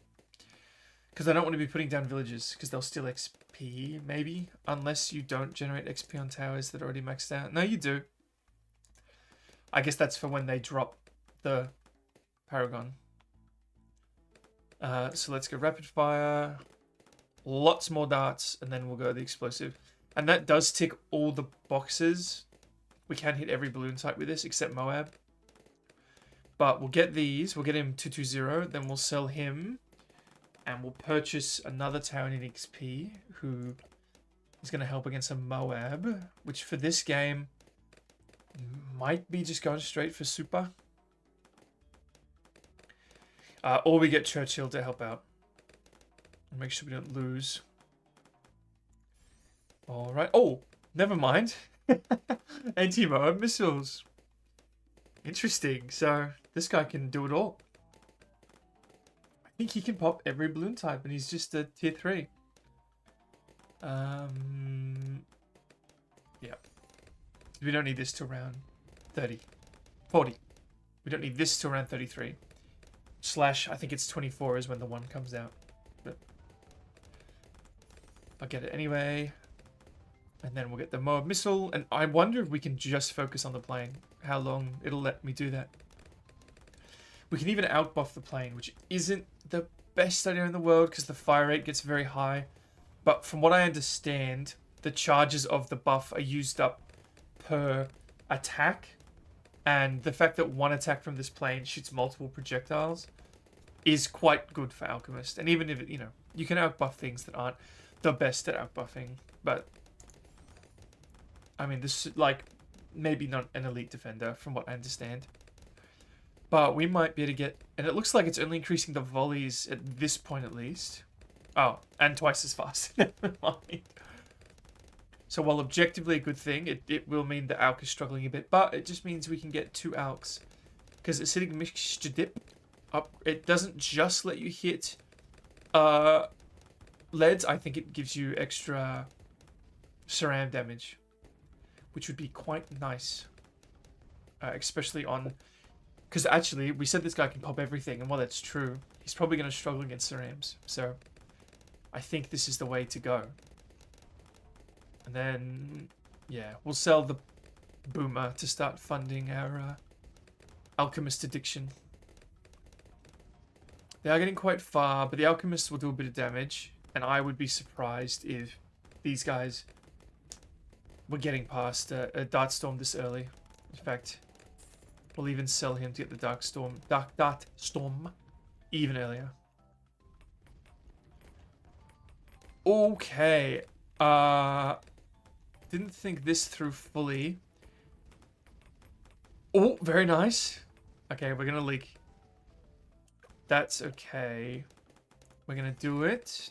Because I don't want to be putting down villages because they'll steal XP, maybe. Unless you don't generate XP on towers that are already maxed out. No, you do. I guess that's for when they drop the Paragon. So let's go rapid fire. Lots more darts, and then we'll go the explosive. And that does tick all the boxes. We can hit every balloon type with this, except Moab. But we'll get these. We'll get him 220. Then we'll sell him. And we'll purchase another town in XP, who is going to help against a Moab. Which for this game might be just going straight for super. Or we get Churchill to help out. Make sure we don't lose. Alright. Oh, never mind. Anti-Moab missiles. Interesting. So, this guy can do it all. I think he can pop every balloon type, and he's just a tier 3. Yeah. We don't need this till round 30. 40. We don't need this till round 33. Slash, I think it's 24 is when the one comes out. But I'll get it anyway. And then we'll get the Moab missile. And I wonder if we can just focus on the plane. How long it'll let me do that. We can even outbuff the plane, which isn't the best idea in the world because the fire rate gets very high. But from what I understand, the charges of the buff are used up per attack. And the fact that one attack from this plane shoots multiple projectiles is quite good for Alchemist. And even if, you know, you can outbuff things that aren't the best at outbuffing. But, I mean, this is, like, maybe not an elite defender from what I understand. But we might be able to get... And it looks like it's only increasing the volleys at this point at least. Oh, and twice as fast. Never mind. So while objectively a good thing, it will mean that Alk is struggling a bit. But it just means we can get 2 Alks. Because acidic mixture dip up, it doesn't just let you hit leads. I think it gives you extra Ceram damage. Which would be quite nice. Especially on... Because actually, we said this guy can pop everything. And while that's true, he's probably going to struggle against Cerams. So I think this is the way to go. And then, yeah, we'll sell the Boomer to start funding our Alchemist addiction. They are getting quite far, but the Alchemists will do a bit of damage. And I would be surprised if these guys were getting past a Dart Storm this early. In fact, we'll even sell him to get the Dart Storm even earlier. Okay. Didn't think this through fully. Oh, very nice. Okay, we're gonna leak. That's okay. We're gonna do it.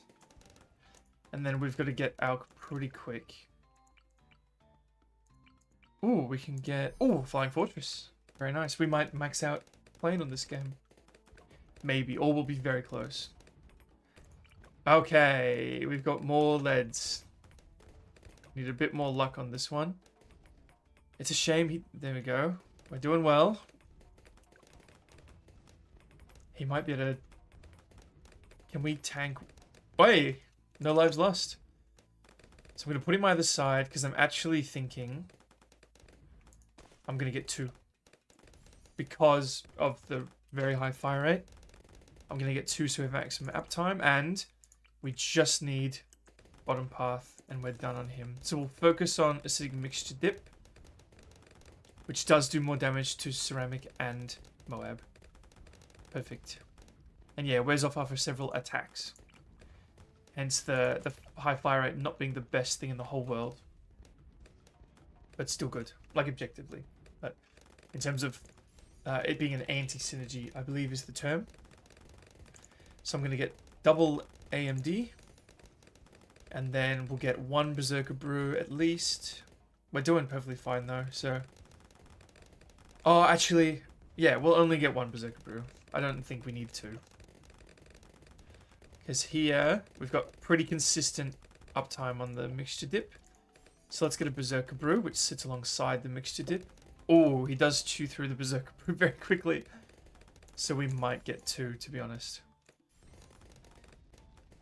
And then we've got to get Alk pretty quick. Ooh, we can get... Ooh, Flying Fortress. Very nice. We might max out plane on this game. Maybe, or we'll be very close. Okay, we've got more leads. Need a bit more luck on this one. It's a shame there we go. We're doing well. He might be able to... Can we tank... Wait! No lives lost. So I'm going to put him either side because I'm actually thinking... I'm going to get 2. Because of the very high fire rate. I'm going to get 2 so we have maximum uptime. And we just need bottom path. And we're done on him. So we'll focus on acidic mixture dip. Which does do more damage to ceramic and Moab. Perfect. And yeah, wears off after several attacks. Hence the high fire rate not being the best thing in the whole world. But still good. Like objectively. But in terms of it being an anti-synergy, I believe is the term. So I'm going to get double AMD. And then we'll get one Berserker Brew at least. We're doing perfectly fine though, so... Oh, actually, yeah, we'll only get one Berserker Brew. I don't think we need two. Because here, we've got pretty consistent uptime on the mixture dip. So let's get a Berserker Brew, which sits alongside the mixture dip. Oh, he does chew through the Berserker Brew very quickly. So we might get two, to be honest.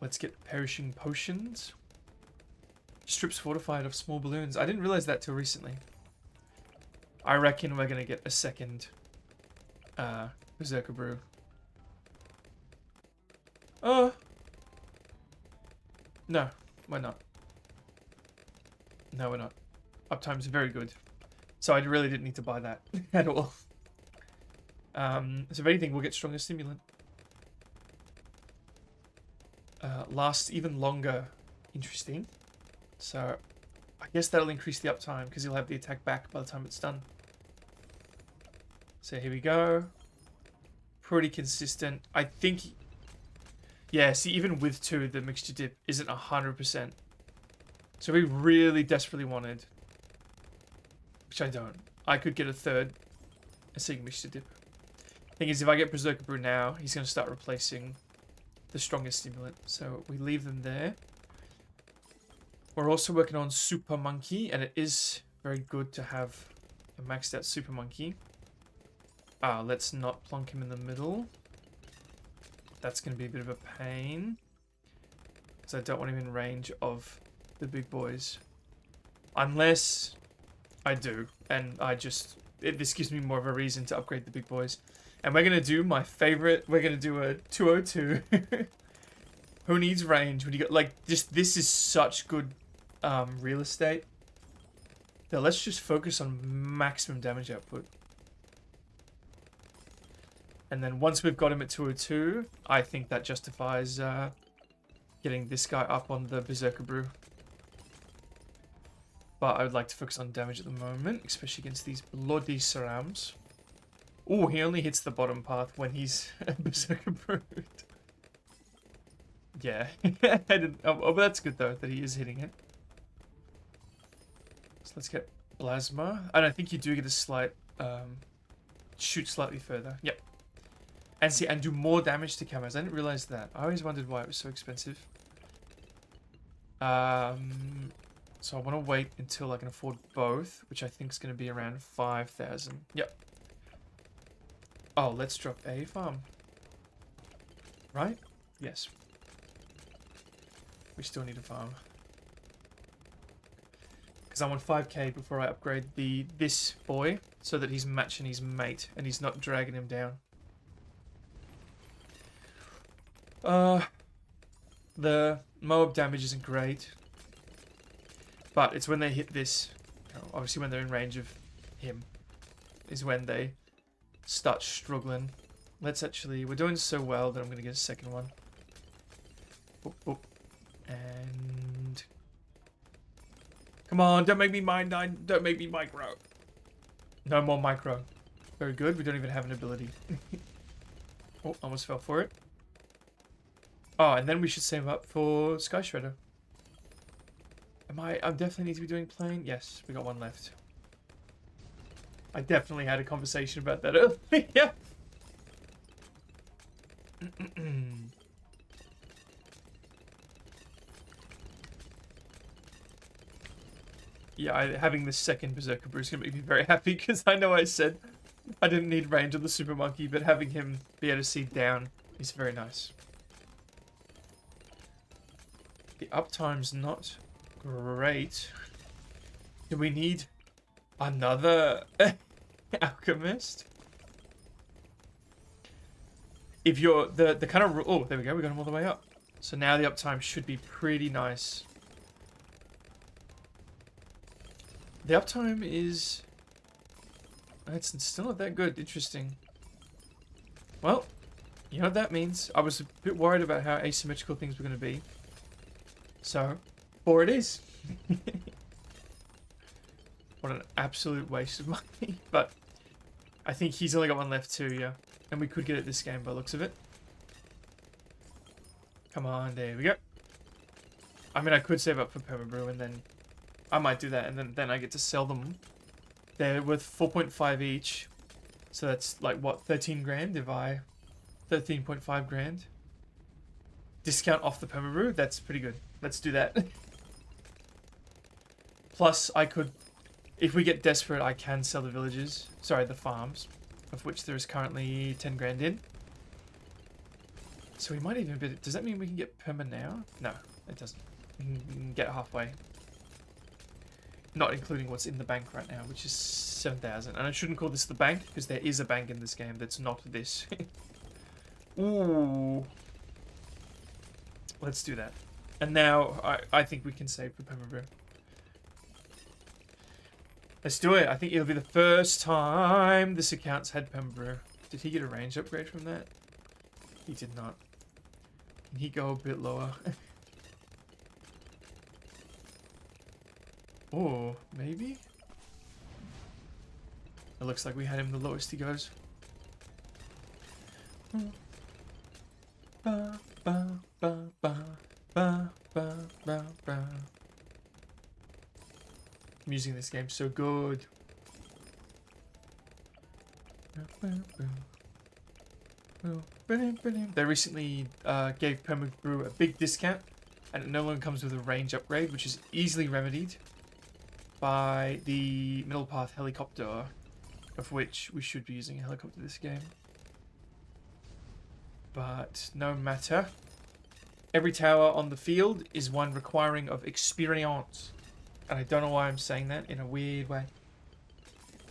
Let's get Perishing Potions. Strips fortified of small balloons. I didn't realize that till recently. I reckon we're going to get a second Berserker Brew. Oh. No, we're not. No, we're not. Uptime's very good. So I really didn't need to buy that at all. So if anything, we'll get Stronger Stimulant. Lasts even longer. Interesting. So I guess that'll increase the uptime because he'll have the attack back by the time it's done. So here we go. Pretty consistent. I think... Yeah, see, even with two, the mixture dip isn't 100%. So we really desperately wanted... Which I don't. I could get a third Sig mixture dip. Thing is, if I get Berserker Brew now, he's going to start replacing the strongest stimulant. So we leave them there. We're also working on Super Monkey, and it is very good to have a maxed out Super Monkey. Let's not plonk him in the middle. That's going to be a bit of a pain. Because I don't want him in range of the big boys. Unless I do, and I just... this gives me more of a reason to upgrade the big boys. And we're going to do my favorite. We're going to do a 202. Who needs range when you got... Like, just this is such good real estate. Now, let's just focus on maximum damage output. And then once we've got him at 202, I think that justifies getting this guy up on the Berserker Brew. But I would like to focus on damage at the moment, especially against these bloody Sarams. Oh, he only hits the bottom path when he's Berserker Brewed. Yeah. I didn't, but that's good though, that he is hitting it. So let's get Plasma. And I think you do get a slight... shoot slightly further. Yep. And see, and do more damage to camos. I didn't realize that. I always wondered why it was so expensive. So I want to wait until I can afford both, which I think is going to be around 5,000. Yep. Oh, let's drop a farm. Right? Yes. We still need a farm. Because I want 5k before I upgrade this boy, so that he's matching his mate and he's not dragging him down. The Moab damage isn't great. But it's when they hit this, obviously when they're in range of him, is when they start struggling. Let's actually, we're doing so well that I'm going to get a second one. Boop, boop. And... Come on, don't make me mine, don't make me micro. No more micro. Very good, we don't even have an ability. Oh, almost fell for it. Oh, and then we should save up for Sky Shredder. I definitely need to be doing plane. Yes, we got one left. I definitely had a conversation about that earlier. Yeah, having the second Berserker Brew is going to make me very happy, because I know I said I didn't need range on the Super Monkey, but having him be able to see down is very nice. The uptime's not great. Do we need another alchemist? If you're the kind of... Oh, there we go. We got him all the way up. So now the uptime should be pretty nice. The uptime is... It's still not that good. Interesting. Well, you know what that means. I was a bit worried about how asymmetrical things were going to be. So, 4 it is. What an absolute waste of money. But I think he's only got one left too, yeah. And we could get it this game by the looks of it. Come on, there we go. I mean, I could save up for Permabrew and then I might do that, and then I get to sell them. They're worth 4.5 each. So that's like, what, 13 grand if I... 13.5 grand. Discount off the Permabrew? That's pretty good. Let's do that. Plus, I could... If we get desperate, I can sell the villages. Sorry, the farms. Of which there is currently 10 grand in. So we might even bid it. Does that mean we can get perma now? No, it doesn't. We can get halfway. Not including what's in the bank right now, which is 7,000. And I shouldn't call this the bank, because there is a bank in this game that's not this. Ooh. Let's do that. And now, I think we can save the Permabrew. Let's do it. I think it'll be the first time this account's had Permabrew. Did he get a range upgrade from that? He did not. Can he go a bit lower? Oh, maybe? It looks like we had him the lowest he goes. Ba, ba, ba, ba, ba, ba, ba, ba. I'm using this game so good. They recently gave Permabrew a big discount, and it no longer comes with a range upgrade, which is easily remedied by the Middle Path helicopter, of which we should be using a helicopter this game. But no matter. Every tower on the field is one requiring of experience. And I don't know why I'm saying that in a weird way.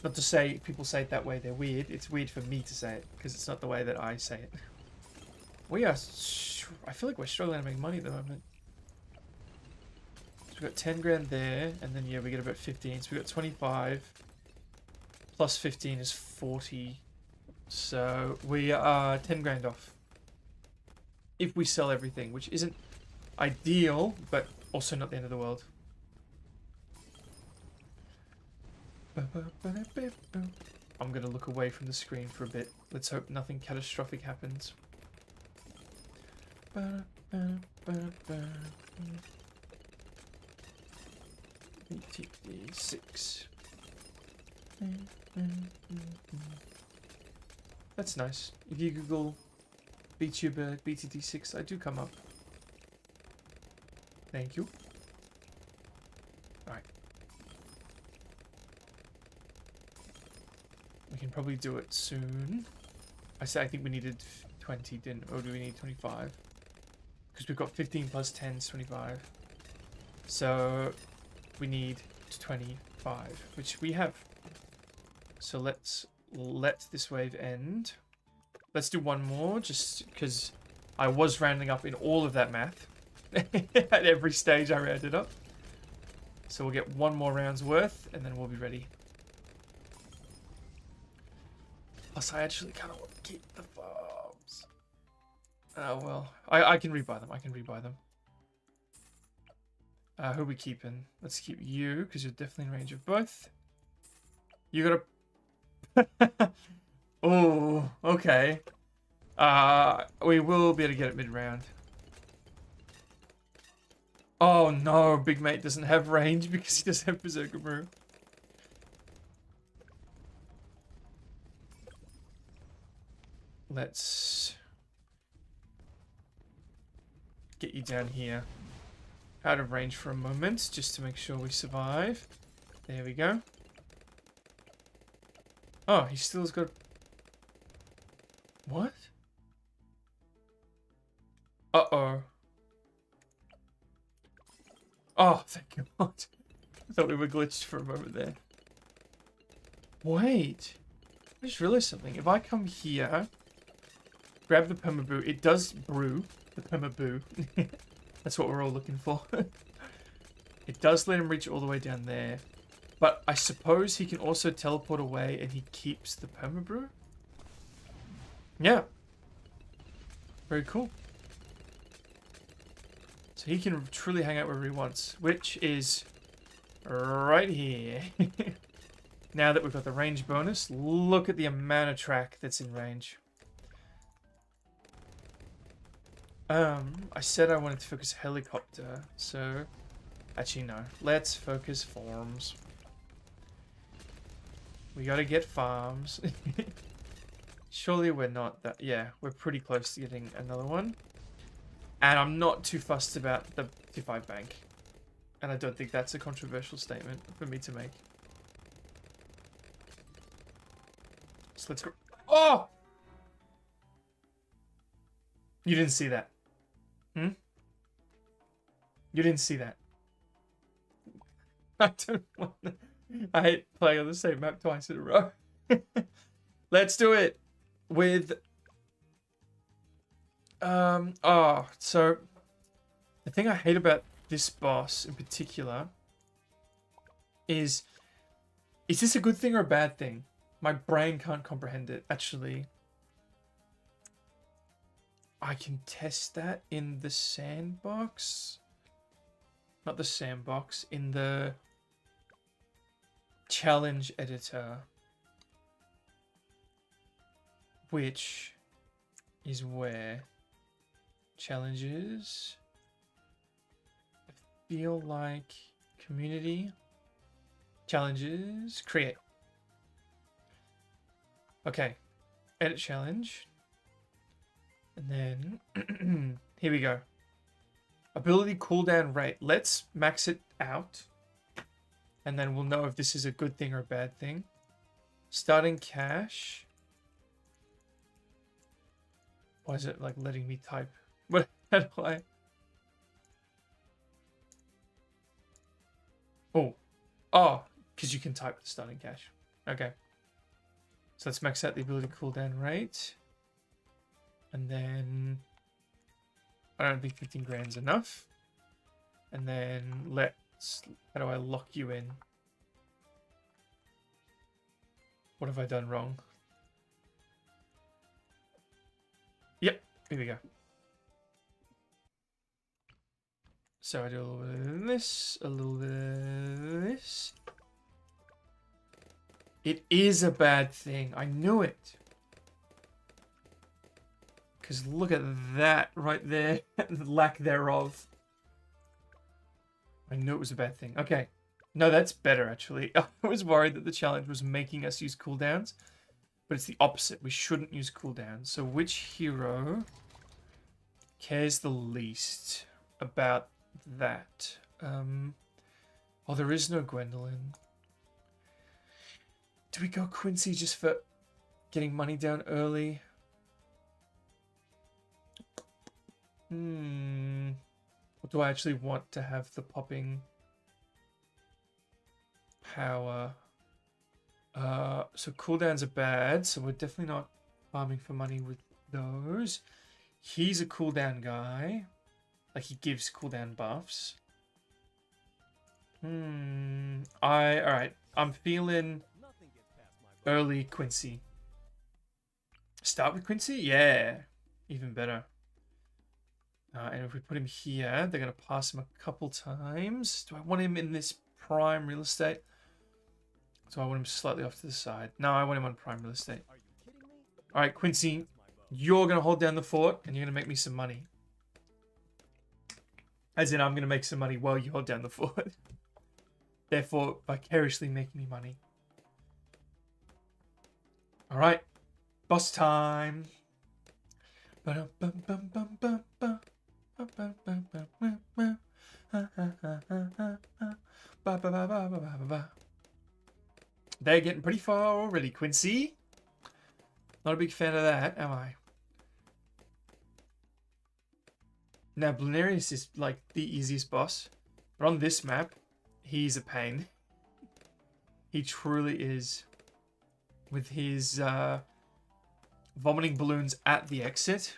Not to say people say it that way, they're weird. It's weird for me to say it, because it's not the way that I say it. We are... I feel like we're struggling to make money at the moment. So we've got 10 grand there, and then yeah, we get about 15. So we've got 25. Plus 15 is 40. So we are 10 grand off. If we sell everything, which isn't ideal, but also not the end of the world. I'm going to look away from the screen for a bit. Let's hope nothing catastrophic happens. BTD6. That's nice. If you Google Vtuber BTD6, I do come up. Thank you. Alright. We can probably do it soon. I think we needed 20, didn't we? Or do we need 25? Because we've got 15 plus 10 is 25. So we need 25, which we have. So let's let this wave end. Let's do one more, just because I was rounding up in all of that math. At every stage I rounded up. So we'll get one more round's worth, and then we'll be ready. Plus, I actually kind of want to keep the farms. Oh, well. I can rebuy them. I can rebuy them. Who are we keeping? Let's keep you, because you're definitely in range of both. You got a... Oh, okay. We will be able to get it mid-round. Oh no, Big Mate doesn't have range because he doesn't have Berserker Brew. Let's get you down here. Out of range for a moment, just to make sure we survive. There we go. Oh, he still has got... What? Uh-oh. Oh, thank God. I thought we were glitched for a moment there. Wait. I just realized something. If I come here, grab the Permabrew, it does brew the Permabrew. That's what we're all looking for. It does let him reach all the way down there. But I suppose he can also teleport away and he keeps the Permabrew? Yeah. Very cool. So he can truly hang out wherever he wants, which is right here. Now that we've got the range bonus, look at the amount of track that's in range. I said I wanted to focus helicopter, so... Actually, no. Let's focus farms. We gotta get farms. Surely we're not that... Yeah, we're pretty close to getting another one. And I'm not too fussed about the 55 bank. And I don't think that's a controversial statement for me to make. So let's go... Oh! You didn't see that. Hmm? You didn't see that. I don't want to... I hate playing on the same map twice in a row. Let's do it with... so... The thing I hate about this boss in particular is this a good thing or a bad thing? My brain can't comprehend it. Actually, I can test that in the sandbox. Not the sandbox, in the challenge editor, which is where challenges, I feel like community, challenges, create. Okay, edit challenge. And then, here we go. Ability cooldown rate. Let's max it out. And then we'll know if this is a good thing or a bad thing. Starting cache. Why is it like letting me type? What? How do I? Oh, because you can type the starting cache. Okay. So let's max out the ability cooldown rate. And then I don't think 15 grand's enough. And then let's... How do I lock you in? What have I done wrong? Yep, here we go. So I do a little bit of this, a little bit of this. It is a bad thing. I knew it. Because look at that right there. The lack thereof. I knew it was a bad thing. Okay. No, that's better, actually. I was worried that the challenge was making us use cooldowns. But it's the opposite. We shouldn't use cooldowns. So which hero cares the least about that? Oh, there is no Gwendolyn. Do we go Quincy just for getting money down early? Or do I actually want to have the popping power? So cooldowns are bad, so we're definitely not farming for money with those. He's a cooldown guy. Like, he gives cooldown buffs. Alright. I'm feeling early Quincy. Start with Quincy? Yeah. Even better. And if we put him here, they're going to pass him a couple times. Do I want him in this prime real estate? Do I want him slightly off to the side? No, I want him on prime real estate. Alright, Quincy, you're going to hold down the fort and you're going to make me some money. As in, I'm going to make some money while you hold down the fort. Therefore, vicariously making me money. Alright, boss time. They're getting pretty far already, Quincy. Not a big fan of that, am I? Now, Blenarius is like the easiest boss. But on this map, he's a pain. He truly is. With his vomiting balloons at the exit.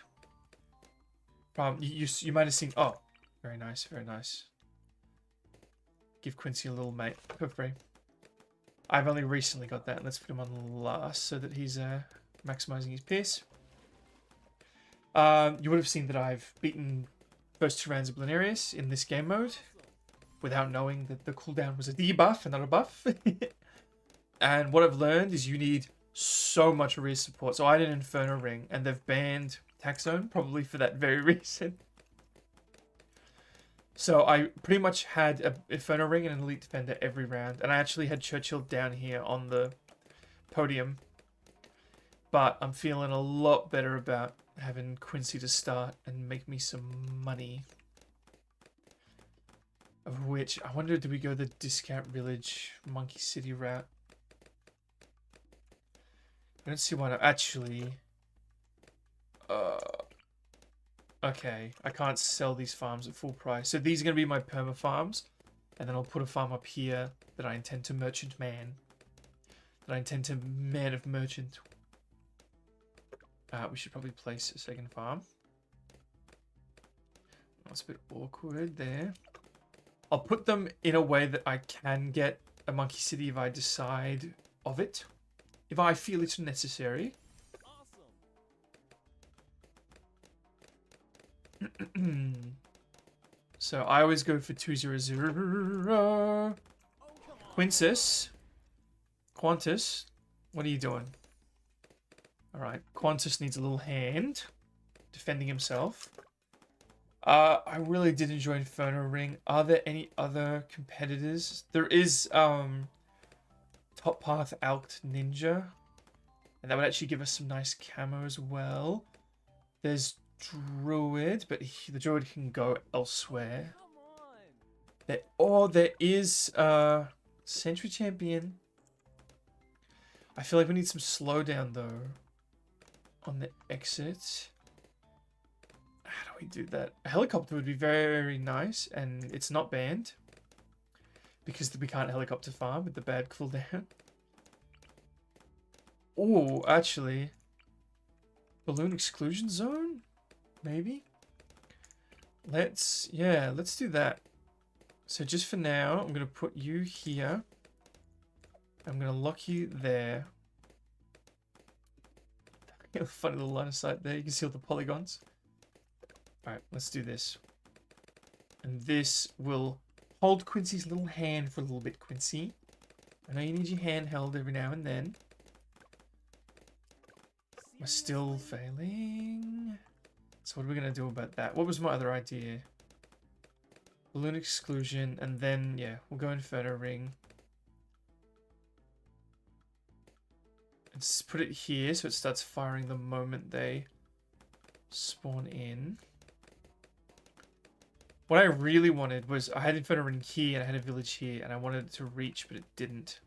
You might have seen... Oh, very nice, very nice. Give Quincy a little mate for free. I've only recently got that. Let's put him on last so that he's maximizing his pace. You would have seen that I've beaten first 2 rounds of Blenarius in this game mode without knowing that the cooldown was a debuff and not a buff. And what I've learned is you need so much rear support. So I had an Inferno Ring, and they've banned Tax Zone, probably for that very reason. So I pretty much had an Inferno Ring and an Elite Defender every round. And I actually had Churchill down here on the podium. But I'm feeling a lot better about having Quincy to start and make me some money. Of which, I wonder, do we go the Discount Village Monkey City route? I don't see why not. Actually, okay, I can't sell these farms at full price. So these are going to be my perma farms. And then I'll put a farm up here that I intend to merchant man. That I intend to man of merchant. We should probably place a second farm. That's a bit awkward there. I'll put them in a way that I can get a Monkey City if I decide of it. If I feel it's necessary. Awesome. So I always go for 200. Quintus. Qantas. What are you doing? Alright, Qantas needs a little hand. Defending himself. I really did enjoy Inferno Ring. Are there any other competitors? There is Top Path Alked Ninja. And that would actually give us some nice camo as well. There's Druid, but the Druid can go elsewhere. There is Century Champion. I feel like we need some slowdown though. On the exit. How do we do that? A helicopter would be very, very nice, and it's not banned. Because we can't helicopter farm with the bad cooldown. Oh, actually. Balloon exclusion zone? Maybe? Let's do that. So just for now, I'm going to put you here. I'm going to lock you there. A funny little line of sight there. You can see all the polygons. Alright, let's do this. And this will hold Quincy's little hand for a little bit, Quincy. I know you need your hand held every now and then. We're still failing. So what are we going to do about that? What was my other idea? Balloon exclusion, and then, yeah, we'll go Inferno Ring. Let's put it here so it starts firing the moment they spawn in. What I really wanted was, I had Inferno Ring here and I had a village here and I wanted it to reach, but it didn't.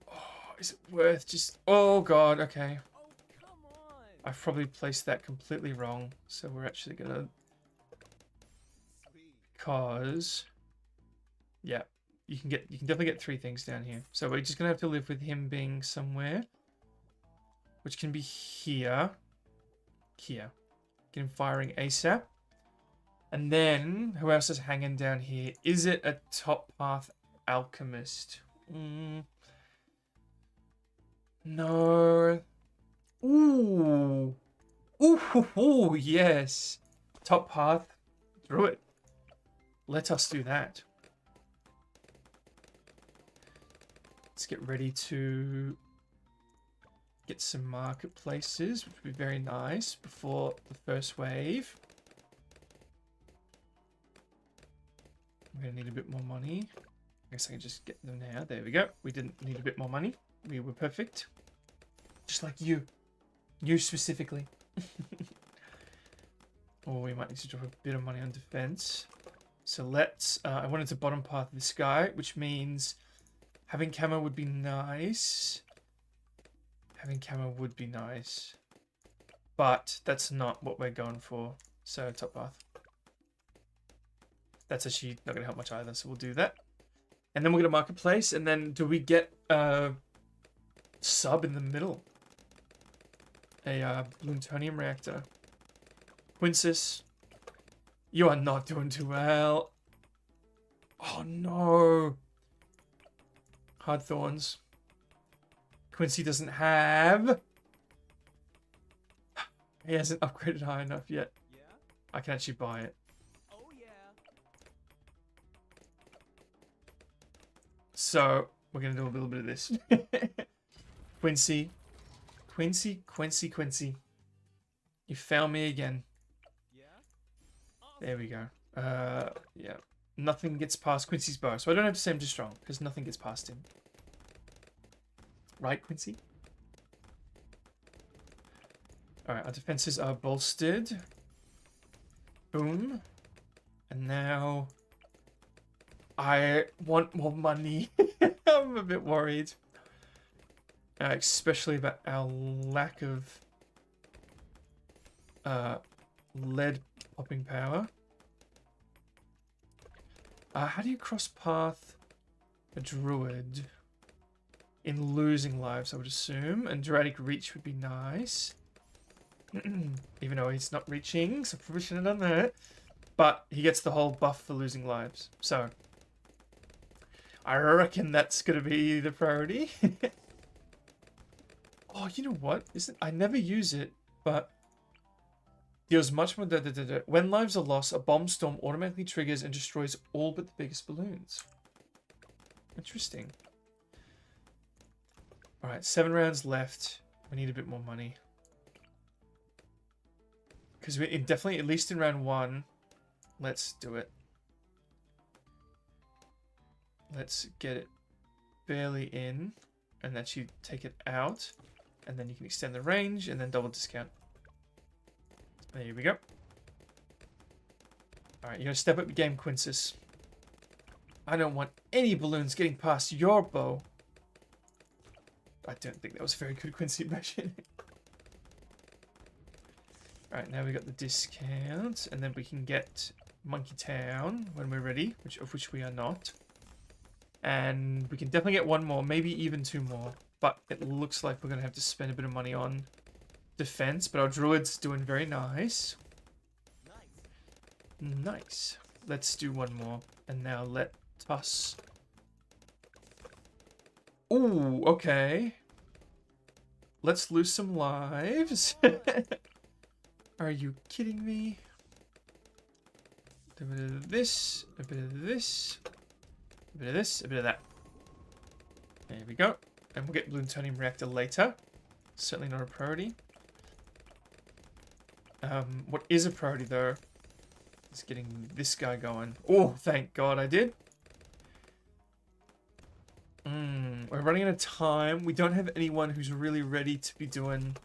Oh, is it worth just... Oh god, okay. I've probably placed that completely wrong, so we're actually gonna... Because... Yeah. You can definitely get 3 things down here. So we're just gonna have to live with him being somewhere. Which can be here. Here. Get him firing ASAP. And then, who else is hanging down here? Is it a Top Path Alchemist? No. Ooh. Ooh, yes. Top Path. Druid. Let us do that. Let's get ready to get some marketplaces, which would be very nice before the first wave. I'm going to need a bit more money. I guess I can just get them now. There we go. We didn't need a bit more money. We were perfect. Just like you. You specifically. Or we might need to drop a bit of money on defense. So let's... I wanted to bottom path this guy, which means... Having camo would be nice. Having camo would be nice. But that's not what we're going for. So, top path. That's actually not going to help much either, so we'll do that. And then we'll get a marketplace, and then do we get a sub in the middle? A plutonium reactor. Quintus, you are not doing too well. Oh no. Hard thorns. Quincy doesn't have. He hasn't upgraded high enough yet. Yeah? I can actually buy it. Oh yeah. So we're going to do a little bit of this. Quincy. Quincy. You found me again. There we go. Yeah. Nothing gets past Quincy's bow. So I don't have to say him too strong, because nothing gets past him. Right, Quincy? Alright, our defenses are bolstered. Boom. And now... I want more money. I'm a bit worried. Especially about our lack of... lead popping power. How do you cross path a druid? In losing lives, I would assume. And Dramatic Reach would be nice. Even though he's not reaching, so probably shouldn't have done that. But he gets the whole buff for losing lives. So, I reckon that's going to be the priority. Oh, you know what? I never use it, but... deals much more... When lives are lost, a bomb storm automatically triggers and destroys all but the biggest balloons. Interesting. Alright, 7 rounds left. We need a bit more money. Because we definitely, at least in round 1, let's do it. Let's get it barely in. And then you take it out. And then you can extend the range and then double discount. There we go. Alright, you're going to step up your game, Quintus. I don't want any balloons getting past your bow. I don't think that was a very good Quincy impression. Alright, now we got the discount. And then we can get Monkey Town when we're ready, of which we are not. And we can definitely get 1 more, maybe even 2 more. But it looks like we're going to have to spend a bit of money on defense. But our druid's doing very nice. Nice. Let's do 1 more. And now let us... Ooh, okay. Let's lose some lives. Are you kidding me? A bit of this, a bit of this, a bit of this, a bit of that. There we go. And we'll get Plutonium Reactor later. Certainly not a priority. What is a priority though is getting this guy going. Oh, thank God I did. We're running out of time. We don't have anyone who's really ready to be doing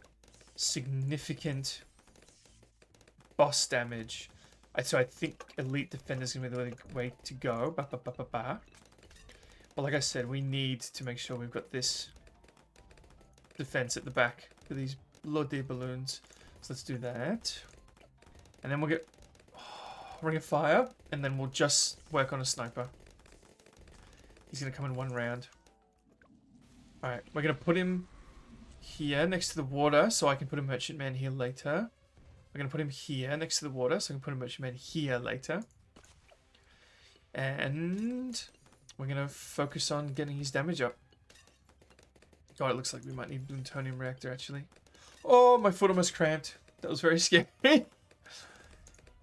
significant boss damage. So I think Elite Defender's going to be the way to go. But like I said, we need to make sure we've got this defense at the back for these bloody balloons. So let's do that. And then we'll get Ring of Fire. And then we'll just work on a sniper. He's going to come in 1 round. Alright, we're going to put him here next to the water so I can put a Merchantman here later. We're going to put him here next to the water so I can put a Merchantman here later. And we're going to focus on getting his damage up. God, it looks like we might need a Plutonium Reactor actually. Oh, my foot almost cramped. That was very scary.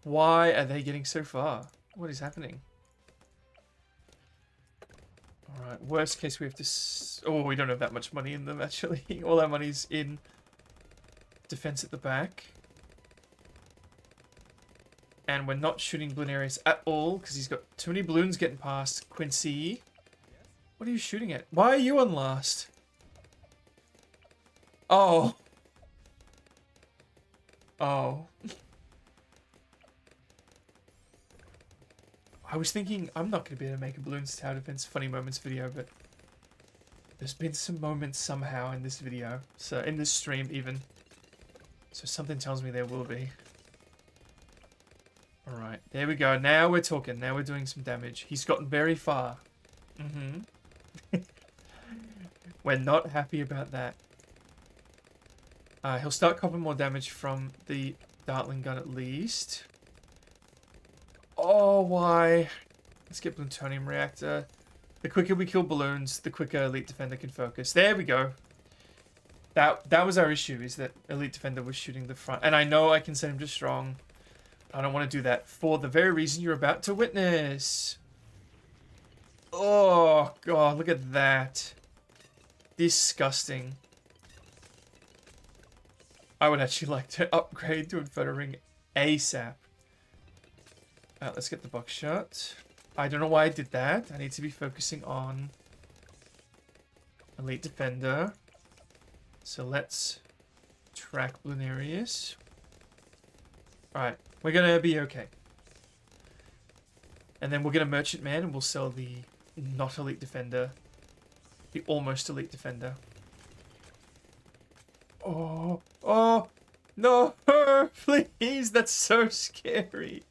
Why are they getting so far? What is happening? Alright, worst case we have to... Oh, we don't have that much money in them, actually. All our money's in defense at the back. And we're not shooting Blinarius at all, because he's got too many balloons getting past. Quincy, what are you shooting at? Why are you on last? Oh. Oh. I was thinking I'm not going to be able to make a Balloons Tower Defense Funny Moments video, but there's been some moments somehow in this video. So, in this stream even. So something tells me there will be. Alright, there we go. Now we're talking. Now we're doing some damage. He's gotten very far. We're not happy about that. He'll start copping more damage from the Dartling gun at least. Oh, why? Let's get Plutonium Reactor. The quicker we kill balloons, the quicker Elite Defender can focus. There we go. That was our issue, is that Elite Defender was shooting the front. And I know I can send him to strong. I don't want to do that for the very reason you're about to witness. Oh, God, look at that. Disgusting. I would actually like to upgrade to a photo ring ASAP. Let's get the buckshot. I don't know why I did that. I need to be focusing on Elite Defender. So let's track Blunarius. Alright, we're gonna be okay. And then we'll get a Merchant Man and we'll sell the not Elite Defender. The almost Elite Defender. Oh, oh, no, please, that's so scary.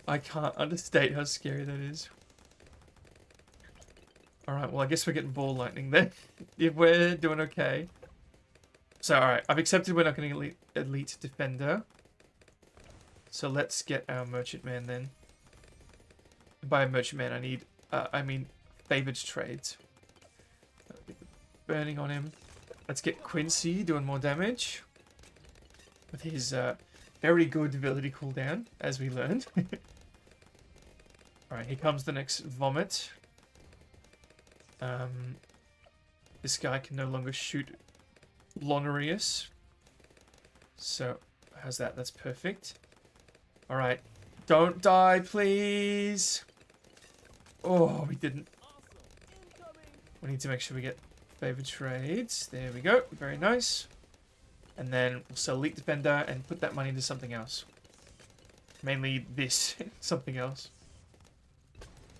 I can't understate how scary that is. Alright, well, I guess we're getting ball lightning then. If we're doing okay. So, alright, I've accepted we're not going to elite defender. So let's get our merchant man then. By merchant man, I mean favored trades. Burning on him. Let's get Quincy doing more damage. With his very good ability cooldown, as we learned. Alright, here comes the next vomit. This guy can no longer shoot Lonarius. So, how's that? That's perfect. Alright. Don't die, please! Oh, we didn't. We need to make sure we get favored trades. There we go. Very nice. And then we'll sell Elite Defender and put that money into something else. Mainly this. Something else.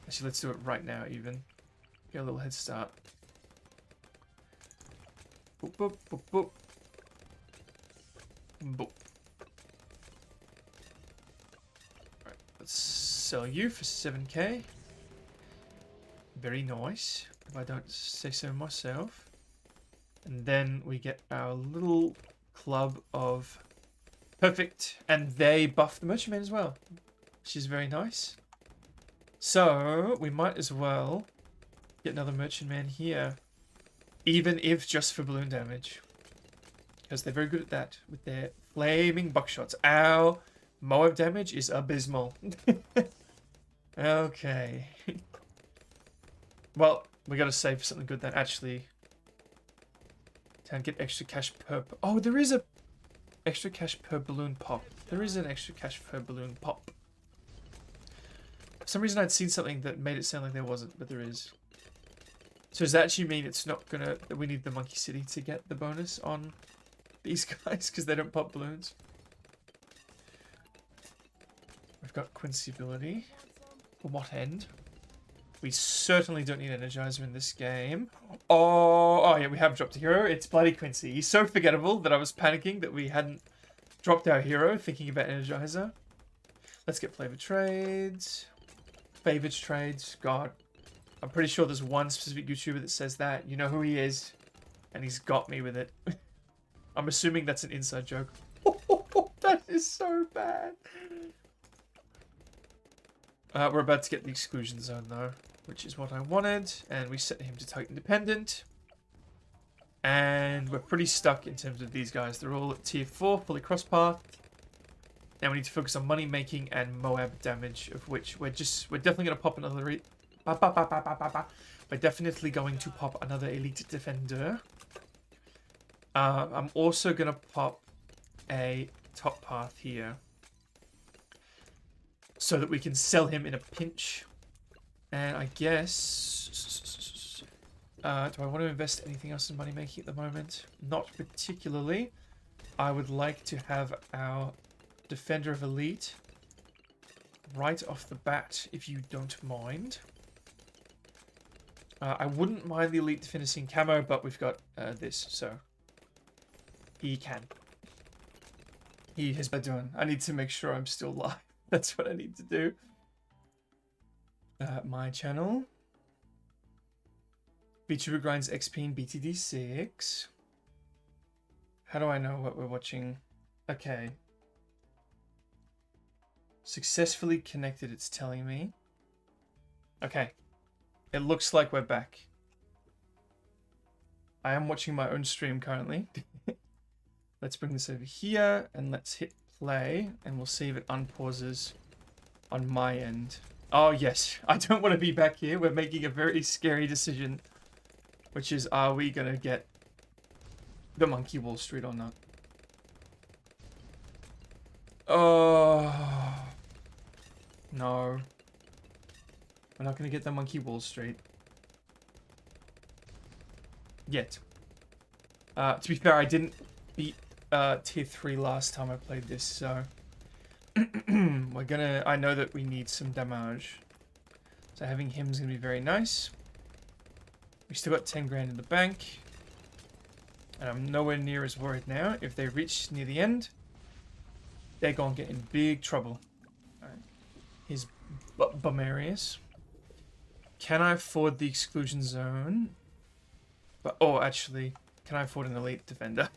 Actually, let's do it right now, even. Get a little head start. Boop, boop, boop, boop. Boop. Alright, let's sell you for 7k. Very nice, if I don't say so myself. And then we get our little club of perfect, and they buff the merchantman as well, which is very nice. So we might as well get another merchantman here, even if just for balloon damage, because they're very good at that with their flaming buckshots. Our Moab damage is abysmal. Okay. Well, we gotta save for something good then. Actually, can get extra cash per... Oh, there is a extra cash per balloon pop. There is an extra cash per balloon pop. For some reason I'd seen something that made it sound like there wasn't, but there is. So does that actually mean it's not gonna... that we need the Monkey City to get the bonus on these guys because they don't pop balloons? We've got Quincy ability. For what end? We certainly don't need Energizer in this game. Oh yeah, we have dropped a hero. It's bloody Quincy. He's so forgettable that I was panicking that we hadn't dropped our hero, thinking about Energizer. Let's get flavor trades. Favored trades. God, I'm pretty sure there's one specific YouTuber that says that. You know who he is. And he's got me with it. I'm assuming that's an inside joke. That is so bad. We're about to get the exclusion zone though, which is what I wanted. And we set him to Titan Dependent. And we're pretty stuck in terms of these guys. They're all at tier 4, fully cross-path. Now we need to focus on money making and Moab damage, of which we're definitely going to pop another... We're definitely going to pop another Elite Defender. I'm also going to pop a top path here, so that we can sell him in a pinch. And I guess... do I want to invest anything else in money making at the moment? Not particularly. I would like to have our Defender of Elite right off the bat, if you don't mind. I wouldn't mind the Elite Defender seeing camo, but we've got this, so he can. He has been doing. I need to make sure I'm still live. That's what I need to do. My channel. Vtuber grinds XP in BTD6. How do I know what we're watching? Okay. Successfully connected, it's telling me. Okay. It looks like we're back. I am watching my own stream currently. Let's bring this over here and let's hit play and we'll see if it unpauses on my end. Oh, yes. I don't want to be back here. We're making a very scary decision. Which is, are we going to get the Monkey Wall Street or not? Oh. No. We're not going to get the Monkey Wall Street. Yet. To be fair, I didn't beat tier 3 last time I played this, so... we're gonna... I know that we need some damage. So having him is gonna be very nice. We still got 10 grand in the bank. And I'm nowhere near as worried now. If they reach near the end, they're gonna get in big trouble. Alright. Here's Bumarius. Can I afford the exclusion zone? But, oh, actually, can I afford an elite defender?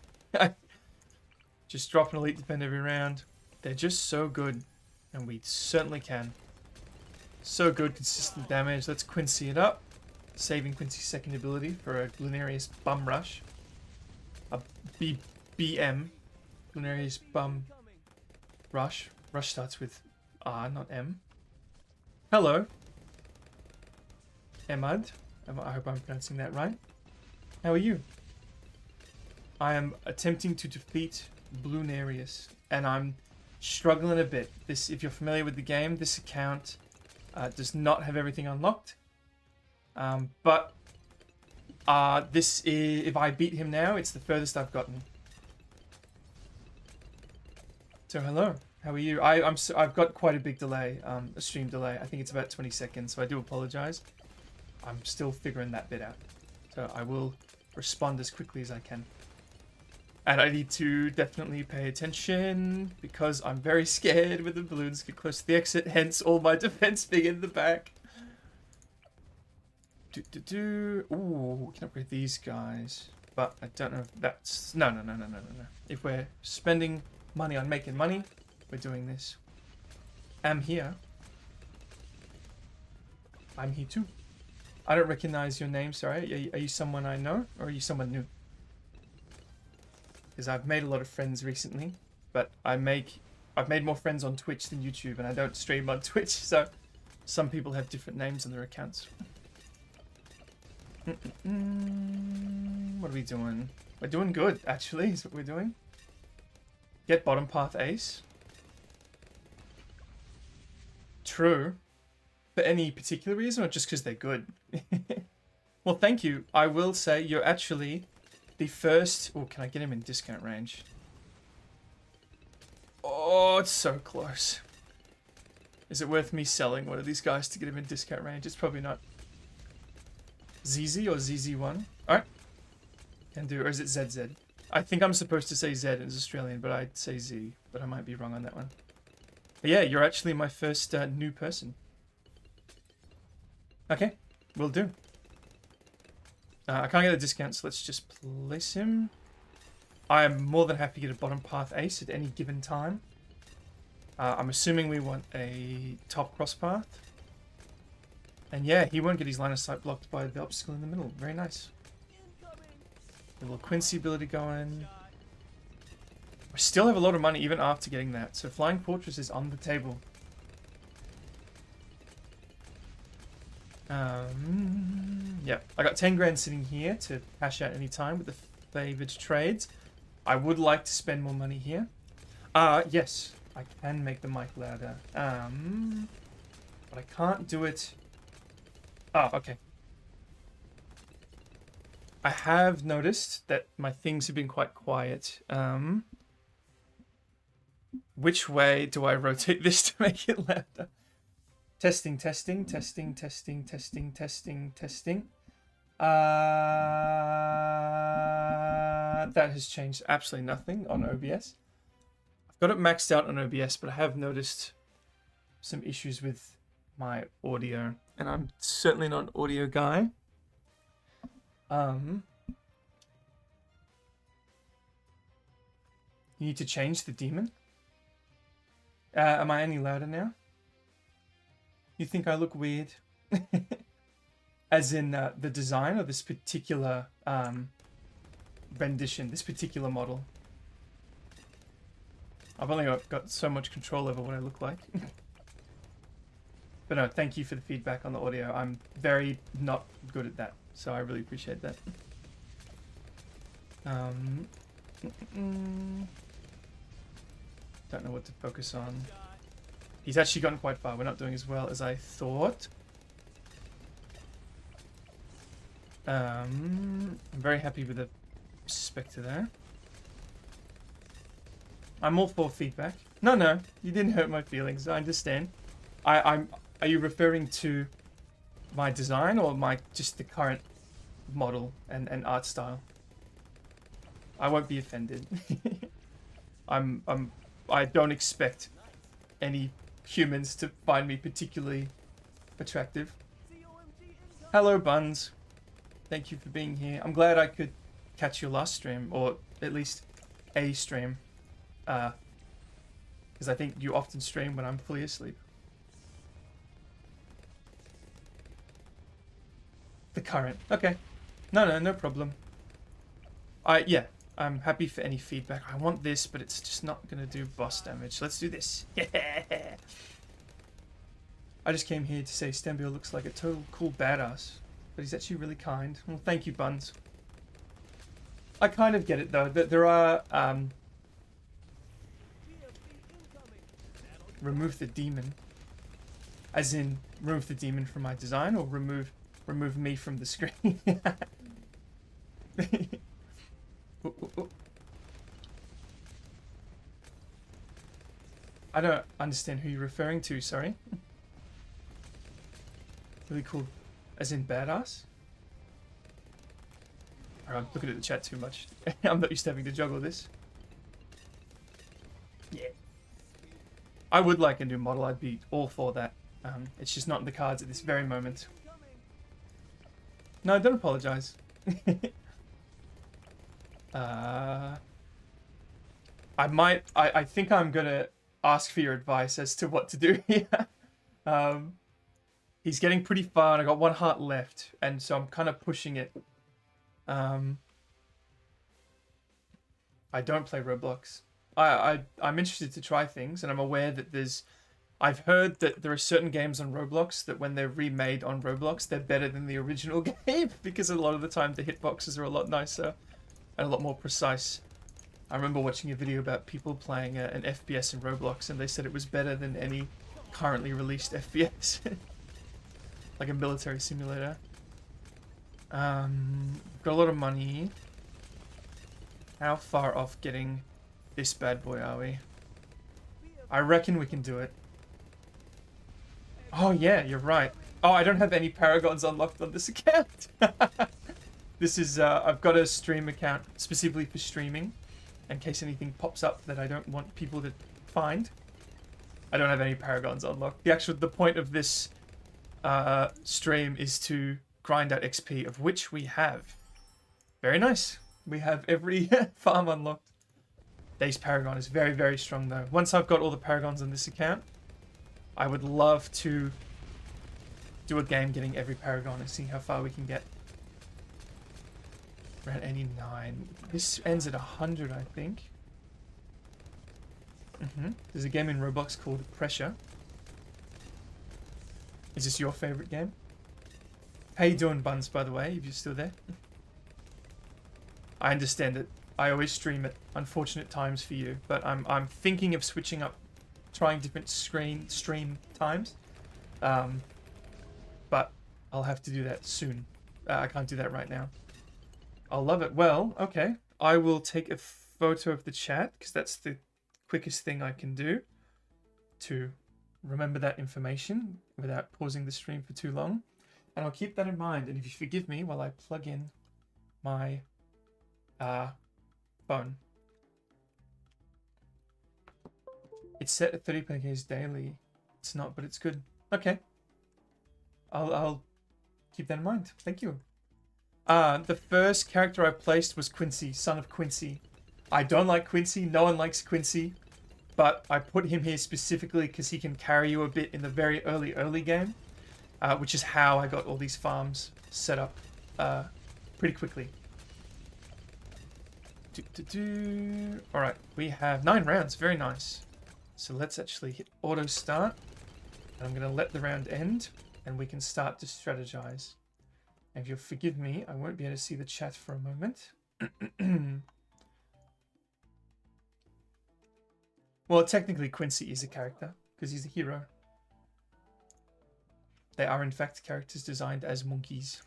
Just drop an elite defender every round. They're just so good. And we certainly can. So good, consistent damage. Let's Quincy it up. Saving Quincy's second ability for a Lunarius Bum Rush. A BM. Lunarius Bum Rush. Rush starts with R, not M. Hello. Emad. I hope I'm pronouncing that right. How are you? I am attempting to defeat Lunarius. And I'm struggling a bit. This, if you're familiar with the game, this account does not have everything unlocked. But this is, if I beat him now, it's the furthest I've gotten. So hello, how are you? I've got quite a big delay, a stream delay. I think it's about 20 seconds, so I do apologize. I'm still figuring that bit out. So I will respond as quickly as I can. And I need to definitely pay attention because I'm very scared when the balloons get close to the exit, hence all my defense being in the back. Ooh, we can upgrade these guys. But I don't know if that's... No. If we're spending money on making money, we're doing this. I'm here. I'm here too. I don't recognize your name, sorry. Are you someone I know? Or are you someone new? Because I've made a lot of friends recently. But I've made more friends on Twitch than YouTube. And I don't stream on Twitch. So some people have different names on their accounts. What are we doing? We're doing good, actually, is what we're doing. Get bottom path ace. True. For any particular reason or just because they're good? Well, thank you. I will say you're actually the first... Oh, can I get him in discount range? Oh, it's so close. Is it worth me selling one of these guys to get him in discount range? It's probably not. ZZ or ZZ1? Alright. Can do. Or is it ZZ? I think I'm supposed to say Z as Australian, but I'd say Z. But I might be wrong on that one. But yeah, you're actually my first new person. Okay. Will do. I can't get a discount, so let's just place him. I am more than happy to get a bottom path ace at any given time. I'm assuming we want a top cross path. And yeah, he won't get his line of sight blocked by the obstacle in the middle. Very nice. A little Quincy ability going. We still have a lot of money even after getting that. So Flying Fortress is on the table. Yeah, I got 10 grand sitting here to cash out any time with the favored trades. I would like to spend more money here. Yes, I can make the mic louder. But I can't do it. Oh, okay. I have noticed that my things have been quite quiet. Which way do I rotate this to make it louder? Testing. That has changed absolutely nothing on OBS. I've got it maxed out on OBS, but I have noticed some issues with my audio. And I'm certainly not an audio guy. You need to change the demon. Am I any louder now? You think I look weird? As in the design of this particular rendition, this particular model. I've only got so much control over what I look like. But no, thank you for the feedback on the audio. I'm very not good at that, so I really appreciate that. Don't know what to focus on. He's actually gotten quite far. We're not doing as well as I thought. I'm very happy with the Spectre there. I'm all for feedback. No, you didn't hurt my feelings. I understand. Are you referring to my design or just the current model and art style? I won't be offended. I don't expect any humans to find me particularly attractive. Hello, Buns. Thank you for being here. I'm glad I could catch your last stream, or at least a stream. Because I think you often stream when I'm fully asleep. The current. Okay. No problem. Yeah, I'm happy for any feedback. I want this, but it's just not going to do boss damage. Let's do this. I just came here to say Sambi'el looks like a total cool badass. But he's actually really kind. Well, thank you, Buns. I kind of get it, though, that there are... remove the demon. As in, remove the demon from my design, or remove me from the screen. I don't understand who you're referring to, sorry. Really cool. As in badass? Alright, I'm looking at the chat too much. I'm not used to having to juggle this. Yeah. I would like a new model. I'd be all for that. It's just not in the cards at this very moment. No, don't apologize. I think I'm gonna ask for your advice as to what to do here. He's getting pretty far, and I got one heart left, and so I'm kind of pushing it. I don't play Roblox. I'm interested to try things, and I'm aware that I've heard that there are certain games on Roblox that when they're remade on Roblox, they're better than the original game, because a lot of the time the hitboxes are a lot nicer and a lot more precise. I remember watching a video about people playing an FPS in Roblox, and they said it was better than any currently released FPS. Like a military simulator. Got a lot of money. How far off getting this bad boy are we? I reckon we can do it. Oh yeah, you're right. Oh, I don't have any Paragons unlocked on this account. This is, I've got a stream account specifically for streaming, in case anything pops up that I don't want people to find. I don't have any Paragons unlocked. The point of this stream is to grind out XP, of which we have. Very nice. We have every farm unlocked. Dace Paragon is very, very strong though. Once I've got all the Paragons on this account, I would love to do a game getting every Paragon and seeing how far we can get. We're at 89. This ends at 100, I think. There's a game in Roblox called Pressure. Is this your favorite game? How you doing, Buns, by the way, if you're still there? I understand it. I always stream at unfortunate times for you, but I'm thinking of switching up, trying different stream times. But I'll have to do that soon. I can't do that right now. I'll love it. Well, okay. I will take a photo of the chat, because that's the quickest thing I can do to remember that information without pausing the stream for too long. And I'll keep that in mind. And if you forgive me while I plug in my phone. It's set at 30 PKs daily. It's not, but it's good. Okay. I'll keep that in mind. Thank you. The first character I placed was Quincy, son of Quincy. I don't like Quincy. No one likes Quincy. But I put him here specifically because he can carry you a bit in the very early game. Which is how I got all these farms set up pretty quickly. Alright, we have 9 rounds. Very nice. So let's actually hit auto start. I'm going to let the round end, and we can start to strategize. And if you'll forgive me, I won't be able to see the chat for a moment. Well, technically Quincy is a character, because he's a hero. They are in fact characters designed as monkeys.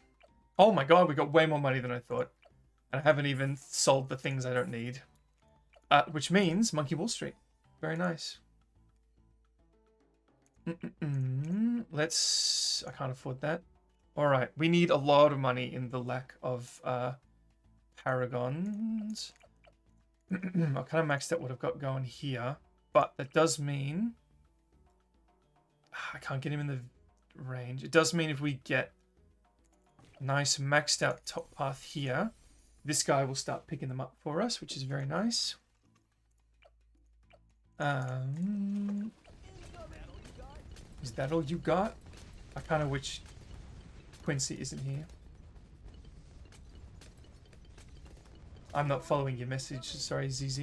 Oh my god, we got way more money than I thought. And I haven't even sold the things I don't need. Which means Monkey Wall Street. Very nice. Let's... I can't afford that. Alright, we need a lot of money in the lack of paragons. I kind of maxed out what I've got going here. But that does mean... I can't get him in the range. It does mean if we get a nice maxed out top path here, this guy will start picking them up for us, which is very nice. Is that all you got? I kind of wish Quincy isn't here. I'm not following your message. Sorry, ZZ.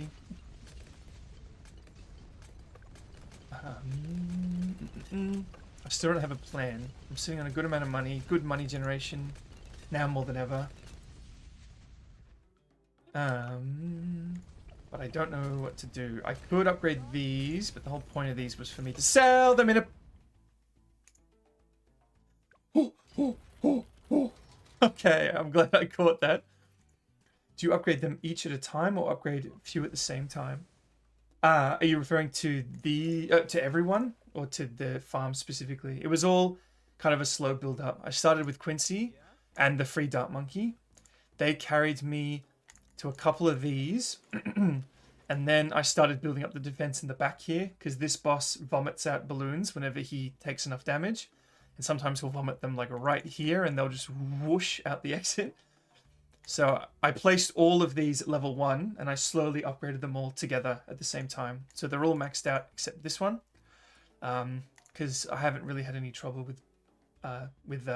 I still don't have a plan. I'm sitting on a good amount of money, good money generation, now more than ever. But I don't know what to do. I could upgrade these, but the whole point of these was for me to sell them in a... Okay, I'm glad I caught that. Do you upgrade them each at a time or upgrade a few at the same time? Are you referring to the to everyone or to the farm specifically? It was all kind of a slow build up. I started with Quincy and the free dart monkey. They carried me to a couple of these. And then I started building up the defense in the back here because this boss vomits out balloons whenever he takes enough damage. And sometimes he'll vomit them like right here and they'll just whoosh out the exit. So I placed all of these at level 1 and I slowly upgraded them all together at the same time. So they're all maxed out except this one. Because I haven't really had any trouble with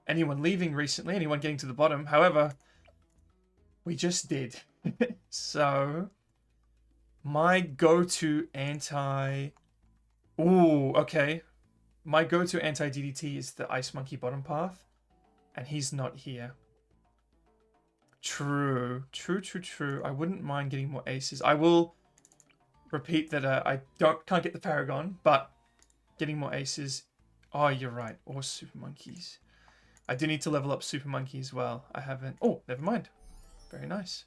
anyone leaving recently, anyone getting to the bottom. However, we just did. So my go-to anti... Ooh, okay. My go-to anti-DDT is the Ice Monkey bottom path. And he's not here. True. I wouldn't mind getting more aces. I will repeat that I can't get the Paragon, but getting more aces. Oh, you're right. Or Super Monkeys. I do need to level up Super Monkey as well. I haven't. Oh, never mind. Very nice.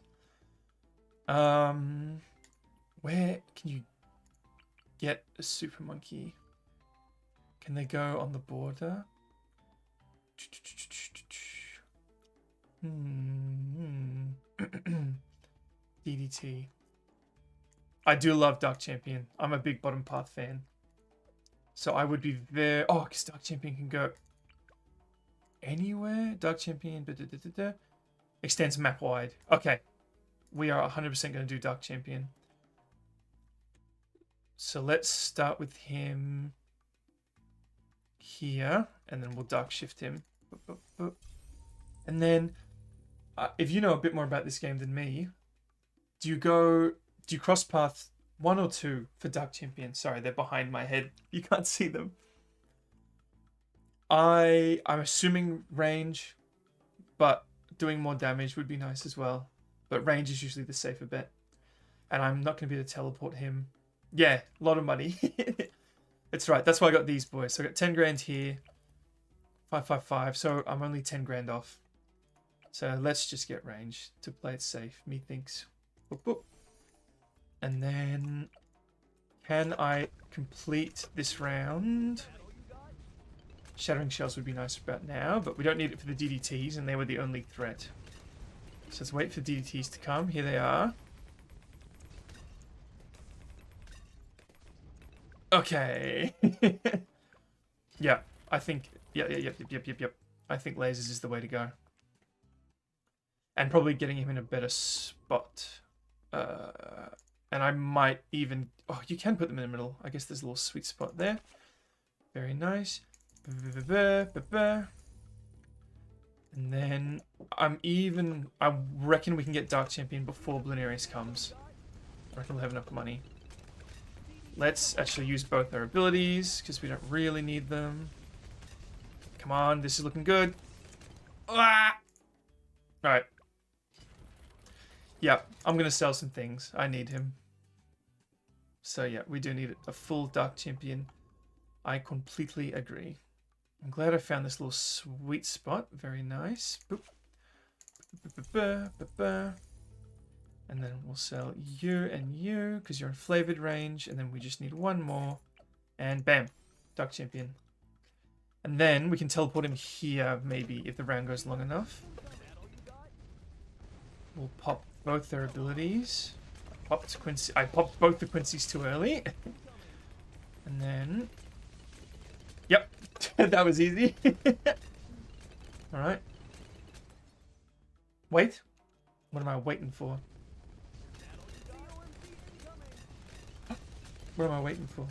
Where can you get a Super Monkey? Can they go on the border? DDT. I do love Dark Champion. I'm a big bottom path fan. So I would be very... Oh, because Dark Champion can go anywhere. Dark Champion extends map wide. Okay. We are 100% going to do Dark Champion. So let's start with him here. And then we'll Dark Shift him. And then... if you know a bit more about this game than me, do you cross path 1 or 2 for Dark Champion? Sorry, they're behind my head. You can't see them. I'm assuming range, but doing more damage would be nice as well. But range is usually the safer bet. And I'm not going to be able to teleport him. Yeah, a lot of money. That's right. That's why I got these boys. So I got 10 grand here. 555. So I'm only 10 grand off. So let's just get range to play it safe, methinks. Boop, boop. And then, can I complete this round? Shattering Shells would be nice about now, but we don't need it for the DDTs, and they were the only threat. So let's wait for DDTs to come. Here they are. Okay. Yeah, I think... Yep. I think lasers is the way to go. And probably getting him in a better spot. And I might even... Oh, you can put them in the middle. I guess there's a little sweet spot there. Very nice. And then I reckon we can get Dark Champion before Blinarius comes. I reckon we'll have enough money. Let's actually use both our abilities, because we don't really need them. Come on, this is looking good. Ah! Alright. Yeah, I'm going to sell some things. I need him. So yeah, we do need a full Dark Champion. I completely agree. I'm glad I found this little sweet spot. Very nice. Boop. And then we'll sell you and you, because you're in flavored range. And then we just need one more. And bam, Dark Champion. And then we can teleport him here, maybe, if the round goes long enough. We'll pop both their abilities. I popped both the Quincy's too early. And then... Yep, that was easy. Alright. Wait. What am I waiting for? What am I waiting for?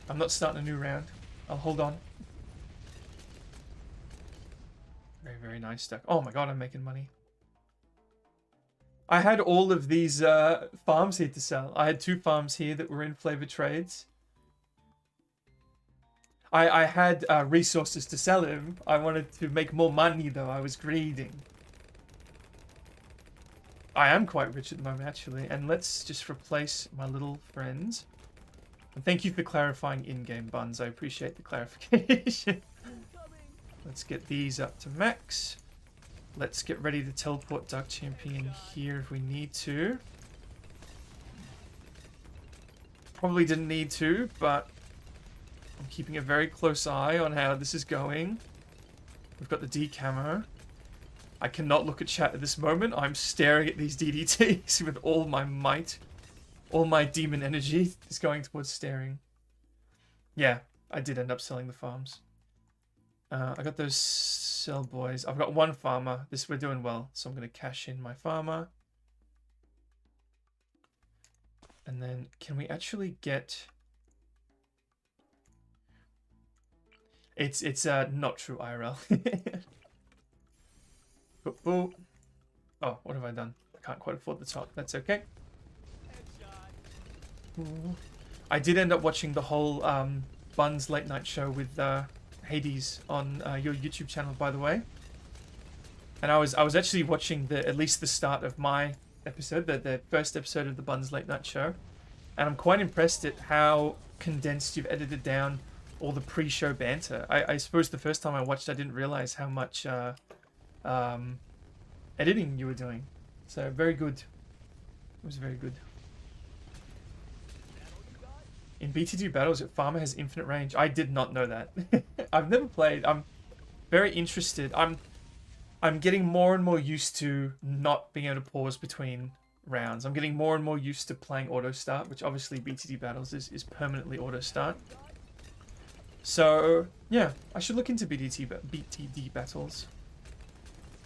I'm not starting a new round. I'll hold on. Very, very nice stuff. Oh my god, I'm making money. I had all of these farms here to sell. I had 2 farms here that were in flavor trades. I had resources to sell him. I wanted to make more money though. I was greeding. I am quite rich at the moment actually. And let's just replace my little friends. And thank you for clarifying in-game, Buns. I appreciate the clarification. Let's get these up to max. Let's get ready to teleport Dark Champion here if we need to. Probably didn't need to, but I'm keeping a very close eye on how this is going. We've got the D camo. I cannot look at chat at this moment. I'm staring at these DDTs with all my might. All my demon energy is going towards staring. Yeah, I did end up selling the farms. I got those sell boys. I've got 1 farmer. We're doing well, so I'm going to cash in my farmer. And then, can we actually get... It's not true IRL. Oh, what have I done? I can't quite afford the top. That's okay. I did end up watching the whole Buns late night show with Hades on your YouTube channel, by the way. And I was actually watching at least the start of my episode, the first episode of the Buns late night show, and I'm quite impressed at how condensed you've edited down all the pre-show banter. I suppose the first time I watched, I didn't realize how much editing you were doing. So very good. It was very good. In BTD battles, farmer has infinite range. I did not know that. I've never played. I'm very interested. I'm getting more and more used to not being able to pause between rounds. I'm getting more and more used to playing auto start, which obviously BTD battles is permanently auto start. So yeah, I should look into BTD battles.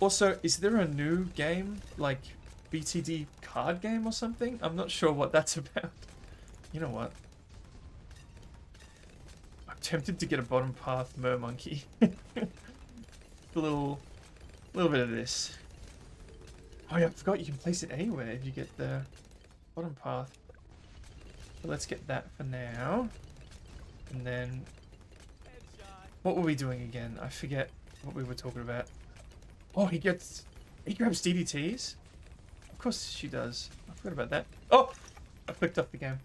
Also, is there a new game like BTD card game or something? I'm not sure what that's about. You know what? I'm tempted to get a bottom path mermonkey. A little bit of this. Oh yeah, I forgot you can place it anywhere if you get the bottom path. But let's get that for now. And then... what were we doing again? I forget what we were talking about. Oh, he grabs DDTs? Of course she does. I forgot about that. Oh! I clicked off the game.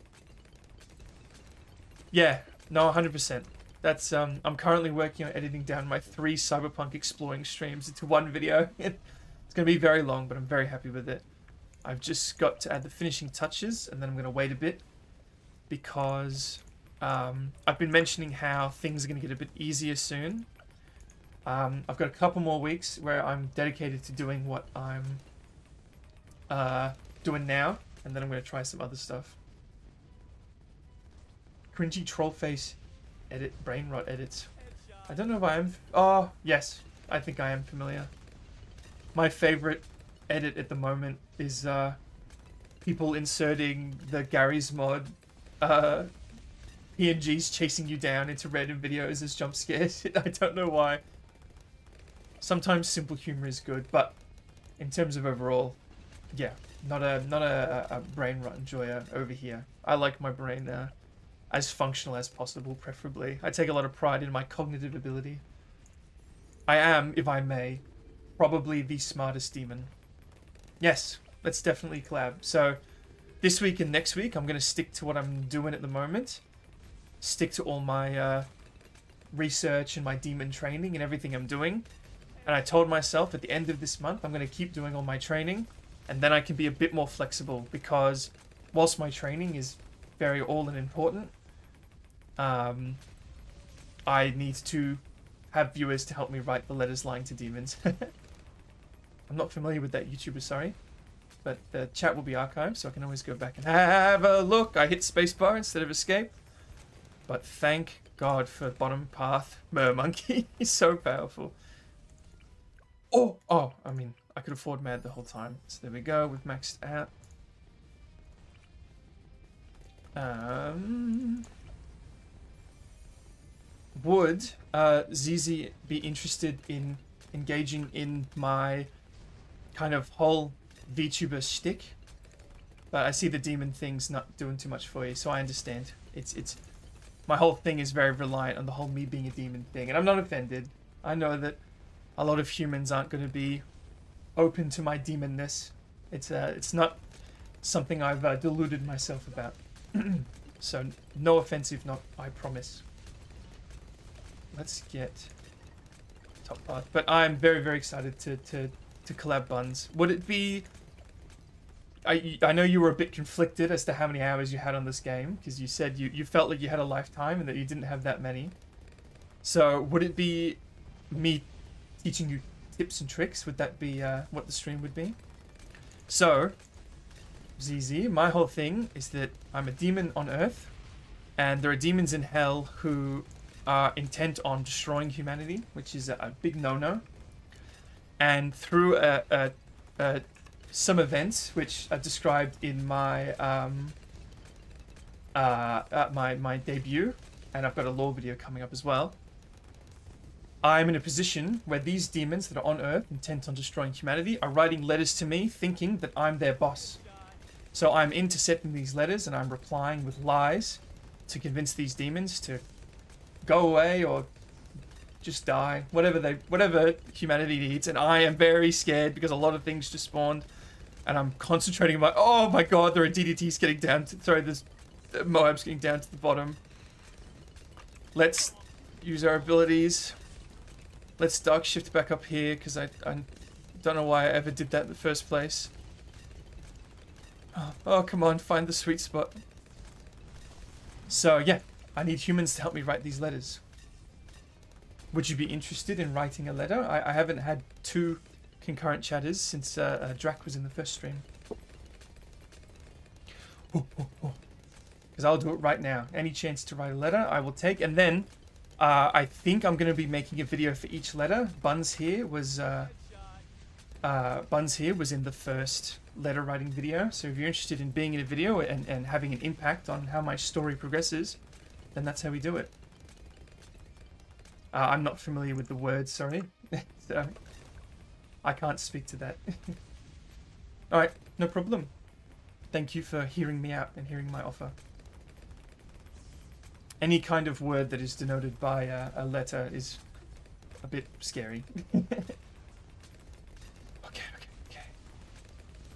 Yeah, no, 100%. That's, I'm currently working on editing down my 3 Cyberpunk exploring streams into 1 video. It's going to be very long, but I'm very happy with it. I've just got to add the finishing touches, and then I'm going to wait a bit. Because I've been mentioning how things are going to get a bit easier soon. I've got a couple more weeks where I'm dedicated to doing what I'm doing now, and then I'm going to try some other stuff. Cringy troll face edit, brain rot edits. I don't know if I am... oh, yes. I think I am familiar. My favorite edit at the moment is people inserting the Gary's mod PNGs chasing you down into random videos as jump scares. I don't know why. Sometimes simple humor is good, but in terms of overall, yeah, not a brain rot enjoyer over here. I like my brain as functional as possible, preferably. I take a lot of pride in my cognitive ability. I am, if I may, probably the smartest demon. Yes, let's definitely collab. So this week and next week, I'm going to stick to what I'm doing at the moment. Stick to all my research and my demon training and everything I'm doing. And I told myself at the end of this month, I'm going to keep doing all my training. And then I can be a bit more flexible, because whilst my training is very all and important, I need to have viewers to help me write the letters lying to demons. I'm not familiar with that YouTuber, sorry. But the chat will be archived, so I can always go back and have a look. I hit spacebar instead of escape. But thank God for bottom path Mermonkey. He's so powerful. Oh, I mean, I could afford mad the whole time. So there we go, we've maxed out. Would ZZ be interested in engaging in my kind of whole VTuber shtick? But I see the demon thing's not doing too much for you, so I understand. It's my whole thing is very reliant on the whole me being a demon thing, and I'm not offended. I know that a lot of humans aren't going to be open to my demonness. It's not something I've deluded myself about. So no offensive, not I promise. Let's get top path. But I'm very, very excited to collab Buns. Would it be... I know you were a bit conflicted as to how many hours you had on this game, because you said you felt like you had a lifetime and that you didn't have that many. So would it be me teaching you tips and tricks? Would that be what the stream would be? So, ZZ, my whole thing is that I'm a demon on Earth, and there are demons in Hell who are intent on destroying humanity, which is a big no-no. And through some events which are described in my my debut, and I've got a lore video coming up as well, I'm in a position where these demons that are on Earth, intent on destroying humanity, are writing letters to me thinking that I'm their boss. So I'm intercepting these letters and I'm replying with lies to convince these demons to go away or just die, whatever humanity needs. And I am very scared because a lot of things just spawned, and I'm concentrating on my, oh my god, there are DDTs getting down to, sorry, there's Moab's getting down to the bottom. Let's use our abilities. Let's dark shift back up here, because I don't know why I ever did that in the first place. Oh, come on, find the sweet spot. So, yeah, I need humans to help me write these letters. Would you be interested in writing a letter? I haven't had 2 concurrent chatters since Drac was in the first stream. Because I'll do it right now. Any chance to write a letter, I will take. And then, I think I'm going to be making a video for each letter. Buns here was in the first letter writing video. So if you're interested in being in a video and having an impact on how my story progresses, then that's how we do it. I'm not familiar with the word, sorry. So I can't speak to that. Alright, no problem. Thank you for hearing me out and hearing my offer. Any kind of word that is denoted by a letter is a bit scary. Okay.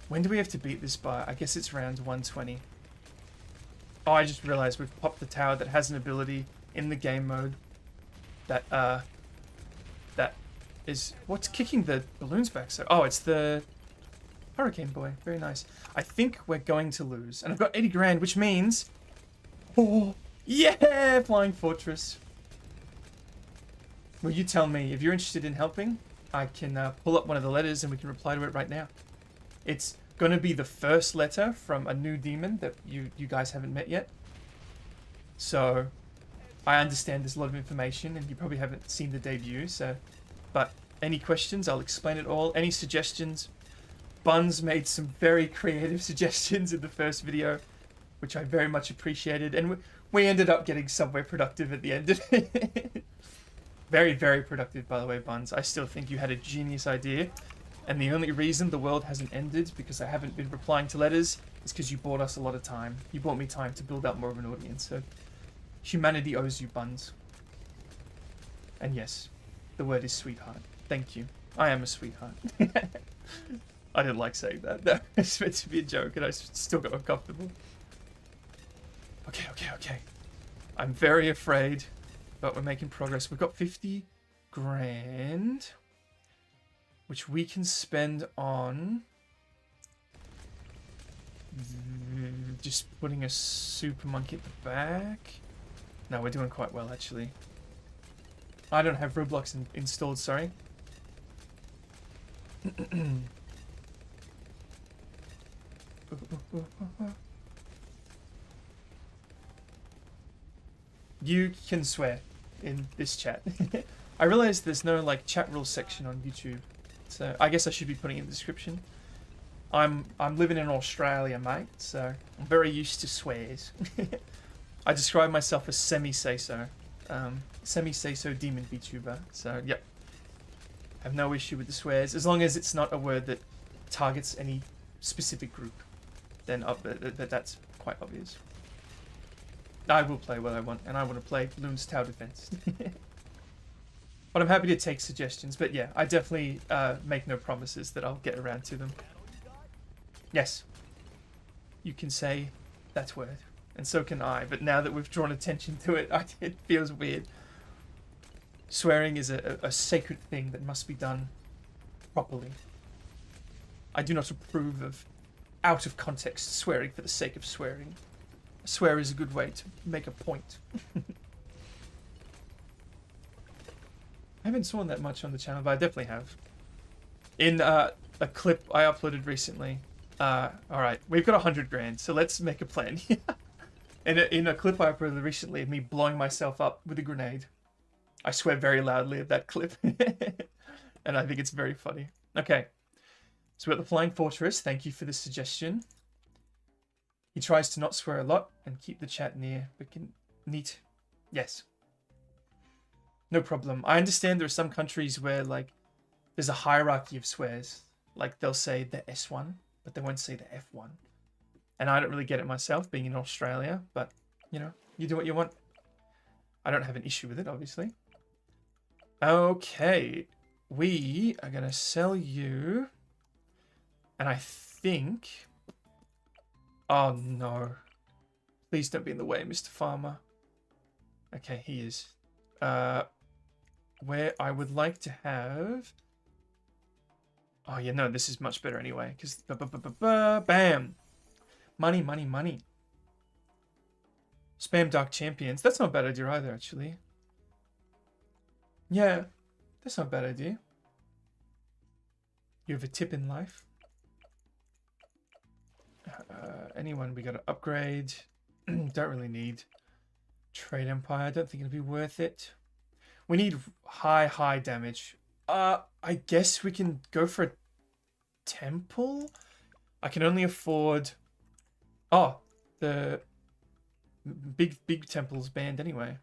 When do we have to beat this by? I guess it's round 120. Oh, I just realized we've popped the tower that has an ability in the game mode that that is what's kicking the balloons back. So it's the Hurricane Boy. Very nice. I think we're going to lose, and I've got 80 grand, which means yeah, Flying Fortress. Well, you tell me if you're interested in helping. I can pull up one of the letters and we can reply to it right now. It's going to be the first letter from a new demon that you guys haven't met yet. So I understand there's a lot of information and you probably haven't seen the debut. So, but any questions, I'll explain it all. Any suggestions? Buns made some very creative suggestions in the first video, which I very much appreciated. And we ended up getting somewhere productive at the end of it. Very, very productive, by the way, Buns. I still think you had a genius idea. And the only reason the world hasn't ended because I haven't been replying to letters is because you bought us a lot of time. You bought me time to build up more of an audience. So humanity owes you buns. And yes, the word is sweetheart. Thank you. I am a sweetheart. I didn't like saying that. That was meant to be a joke and I still got uncomfortable. Okay. I'm very afraid, but we're making progress. We've got 50 grand, which we can spend on just putting a super monkey at the back. No, we're doing quite well, actually. I don't have Roblox installed, sorry. You can swear in this chat. I realize there's no like chat rules section on YouTube, so I guess I should be putting it in the description. I'm living in Australia, mate, so I'm very used to swears. I describe myself as semi-say-so. Semi-say-so demon VTuber, so yep. Have no issue with the swears, as long as it's not a word that targets any specific group, then that's quite obvious. I will play what I want, and I want to play Loon's Tower Defense. But I'm happy to take suggestions, but yeah, I definitely make no promises that I'll get around to them. Yes, you can say that word, and so can I, but now that we've drawn attention to it, it feels weird. Swearing is a sacred thing that must be done properly. I do not approve of out of context swearing for the sake of swearing. A swear is a good way to make a point. I haven't sworn that much on the channel, but I definitely have. In a clip I uploaded recently. Alright, we've got 100 grand, so let's make a plan. In a clip I uploaded recently of me blowing myself up with a grenade. I swear very loudly at that clip. And I think it's very funny. Okay. So we're at the Flying Fortress. Thank you for the suggestion. He tries to not swear a lot and keep the chat near, but can... Neat. Yes. No problem. I understand there are some countries where, like, there's a hierarchy of swears. Like, they'll say the S1, but they won't say the F1. And I don't really get it myself, being in Australia, but, you know, you do what you want. I don't have an issue with it, obviously. Okay. We are going to sell you. And I think... Oh, no. Please don't be in the way, Mr. Farmer. Okay, he is. Where I would like to have... Oh, yeah, no, this is much better anyway. Because... Bam! Money, money, money. Spam Dark Champions. That's not a bad idea either, actually. Yeah, that's not a bad idea. You have a tip in life. Anyone we got to upgrade. Don't really need. Trade Empire. I don't think it'll be worth it. We need high damage. I guess we can go for a temple. I can only afford... Oh, the big temple's banned anyway.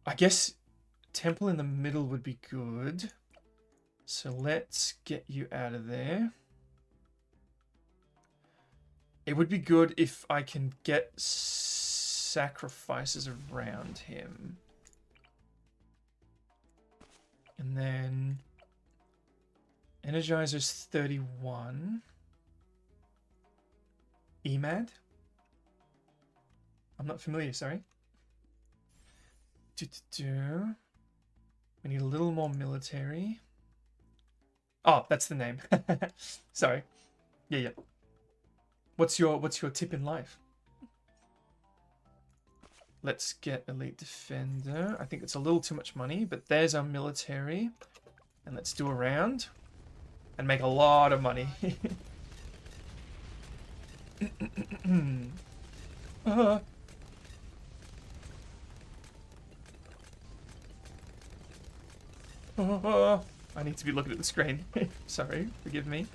I guess temple in the middle would be good. So let's get you out of there. It would be good if I can get sacrifices around him. And then Energizer's 31. EMAD? I'm not familiar, sorry. We need a little more military. Oh, that's the name. Sorry. Yeah. What's your tip in life? Let's get Elite Defender. I think it's a little too much money, but there's our military. And let's do a round and make a lot of money. I need to be looking at the screen. Sorry, forgive me.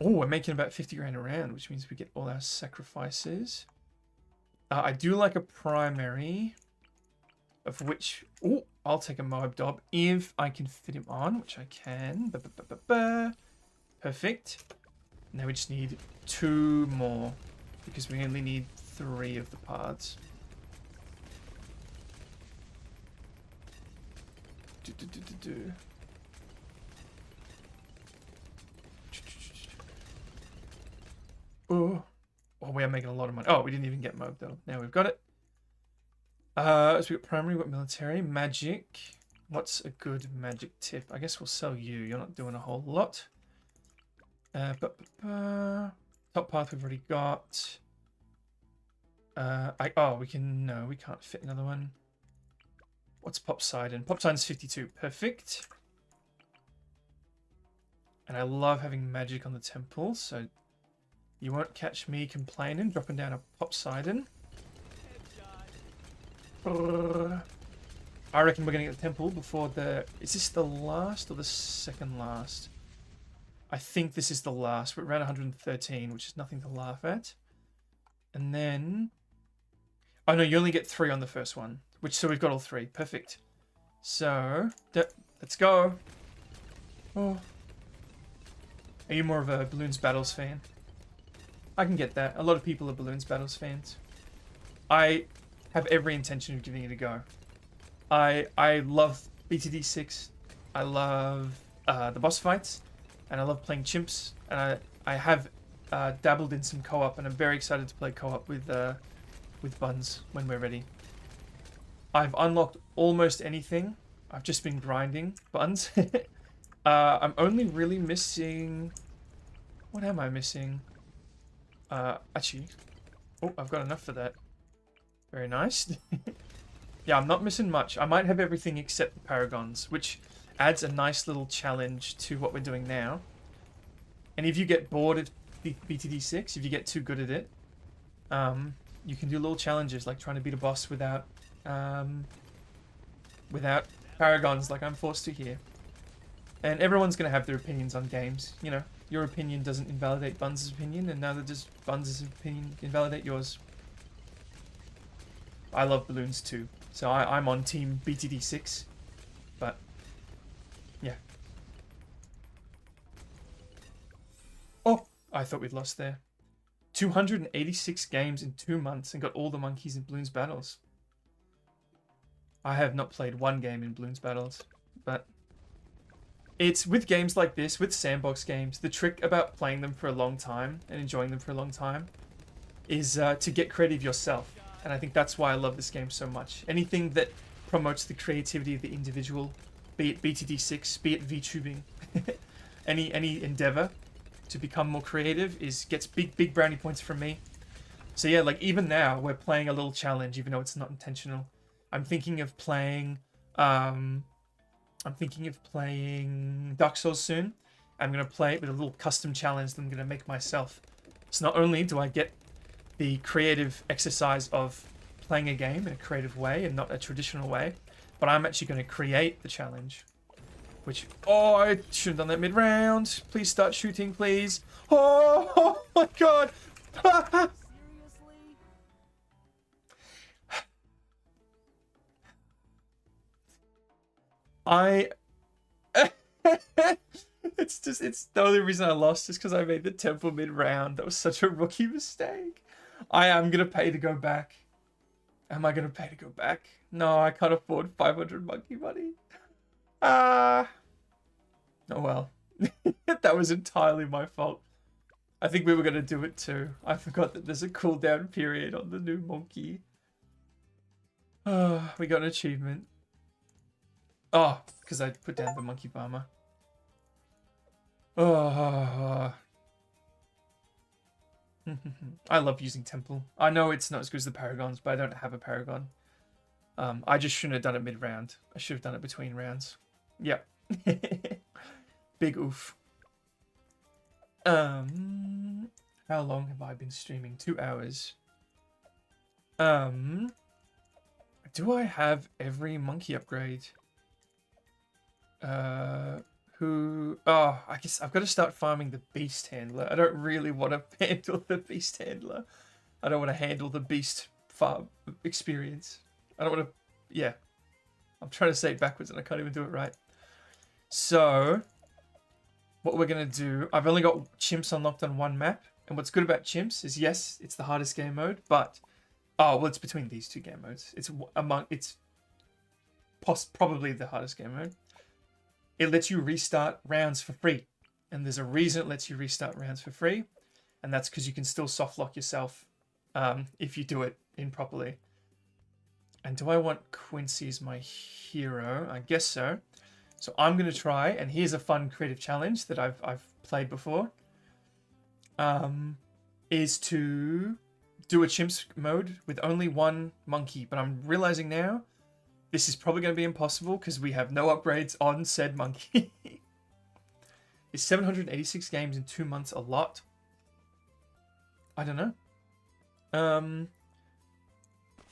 Oh, we're making about 50 grand a round, which means we get all our sacrifices. I do like a primary, of which... Oh, I'll take a Oddtop if I can fit him on, which I can. Perfect. Now we just need 2 more because we only need 3 of the parts. Oh, we are making a lot of money. Oh, we didn't even get Mob though. Now we've got it. So we got primary, what military, magic. What's a good magic tip? I guess we'll sell you. You're not doing a whole lot. Top path we've already got. We can't fit another one. What's Poseidon? Poseidon's 52. Perfect. And I love having magic on the temple, so you won't catch me complaining, dropping down a Poseidon. I reckon we're going to get the temple before the... Is this the last or the second last? I think this is the last. We're around 113, which is nothing to laugh at. And then... Oh no, you only get 3 on the first one. So we've got all 3. Perfect. So, let's go. Oh. Are you more of a Balloons Battles fan? I can get that. A lot of people are Balloons Battles fans. I have every intention of giving it a go. I love BTD6. I love the boss fights. And I love playing chimps. And I have dabbled in some co-op. And I'm very excited to play co-op with Buns when we're ready. I've unlocked almost anything. I've just been grinding Buns. I'm only really missing... What am I missing? Actually... Oh, I've got enough for that. Very nice. Yeah, I'm not missing much. I might have everything except the Paragons, which adds a nice little challenge to what we're doing now. And if you get bored of BTD6, if you get too good at it, you can do little challenges like trying to beat a boss without Paragons like I'm forced to here. And everyone's going to have their opinions on games. You know, your opinion doesn't invalidate Buns' opinion, and neither does Buns' opinion invalidate yours. I love balloons too, so I'm on team BTD6, but yeah. Oh, I thought we'd lost there. 286 games in 2 months and got all the monkeys in Balloons Battles. I have not played 1 game in Balloons Battles, but it's with games like this, with sandbox games, the trick about playing them for a long time and enjoying them for a long time is to get creative yourself. And I think that's why I love this game so much. Anything that promotes the creativity of the individual, be it BTD6, be it VTubing, any endeavor to become more creative gets big brownie points from me. So yeah, like even now we're playing a little challenge, even though it's not intentional. I'm thinking of playing Dark Souls soon. I'm gonna play it with a little custom challenge that I'm gonna make myself. So not only do I get the creative exercise of playing a game in a creative way and not a traditional way, but I'm actually going to create the challenge. Which, oh, I should have done that mid-round. Please start shooting, please. Oh my god. It's the only reason I lost is because I made the temple mid-round. That was such a rookie mistake. I am going to pay to go back. Am I going to pay to go back? No, I can't afford 500 monkey money. Oh well. That was entirely my fault. I think we were going to do it too. I forgot that there's a cooldown period on the new monkey. Oh, we got an achievement. Oh, because I put down the monkey farmer. Oh. I love using temple. I know it's not as good as the Paragons, but I don't have a Paragon. I just shouldn't have done it mid-round. I should have done it between rounds. Yep. Big oof. How long have I been streaming? 2 hours. Do I have every monkey upgrade? Oh, I guess I've got to start farming the beast handler. I don't really want to handle the beast handler. I don't want to handle the beast farm experience. I don't want to... Yeah. I'm trying to say it backwards and I can't even do it right. So, what we're going to do... I've only got chimps unlocked on one map. And what's good about chimps is, yes, it's the hardest game mode, but... Oh, well, it's between these two game modes. It's probably the hardest game mode. It lets you restart rounds for free. And there's a reason it lets you restart rounds for free. And that's because you can still soft lock yourself if you do it improperly. And do I want Quincy as my hero? I guess so. So I'm going to try, and here's a fun creative challenge that I've played before. Is to do a chimps mode with only one monkey. But I'm realizing now this is probably going to be impossible because we have no upgrades on said monkey. Is 786 games in 2 months a lot? I don't know.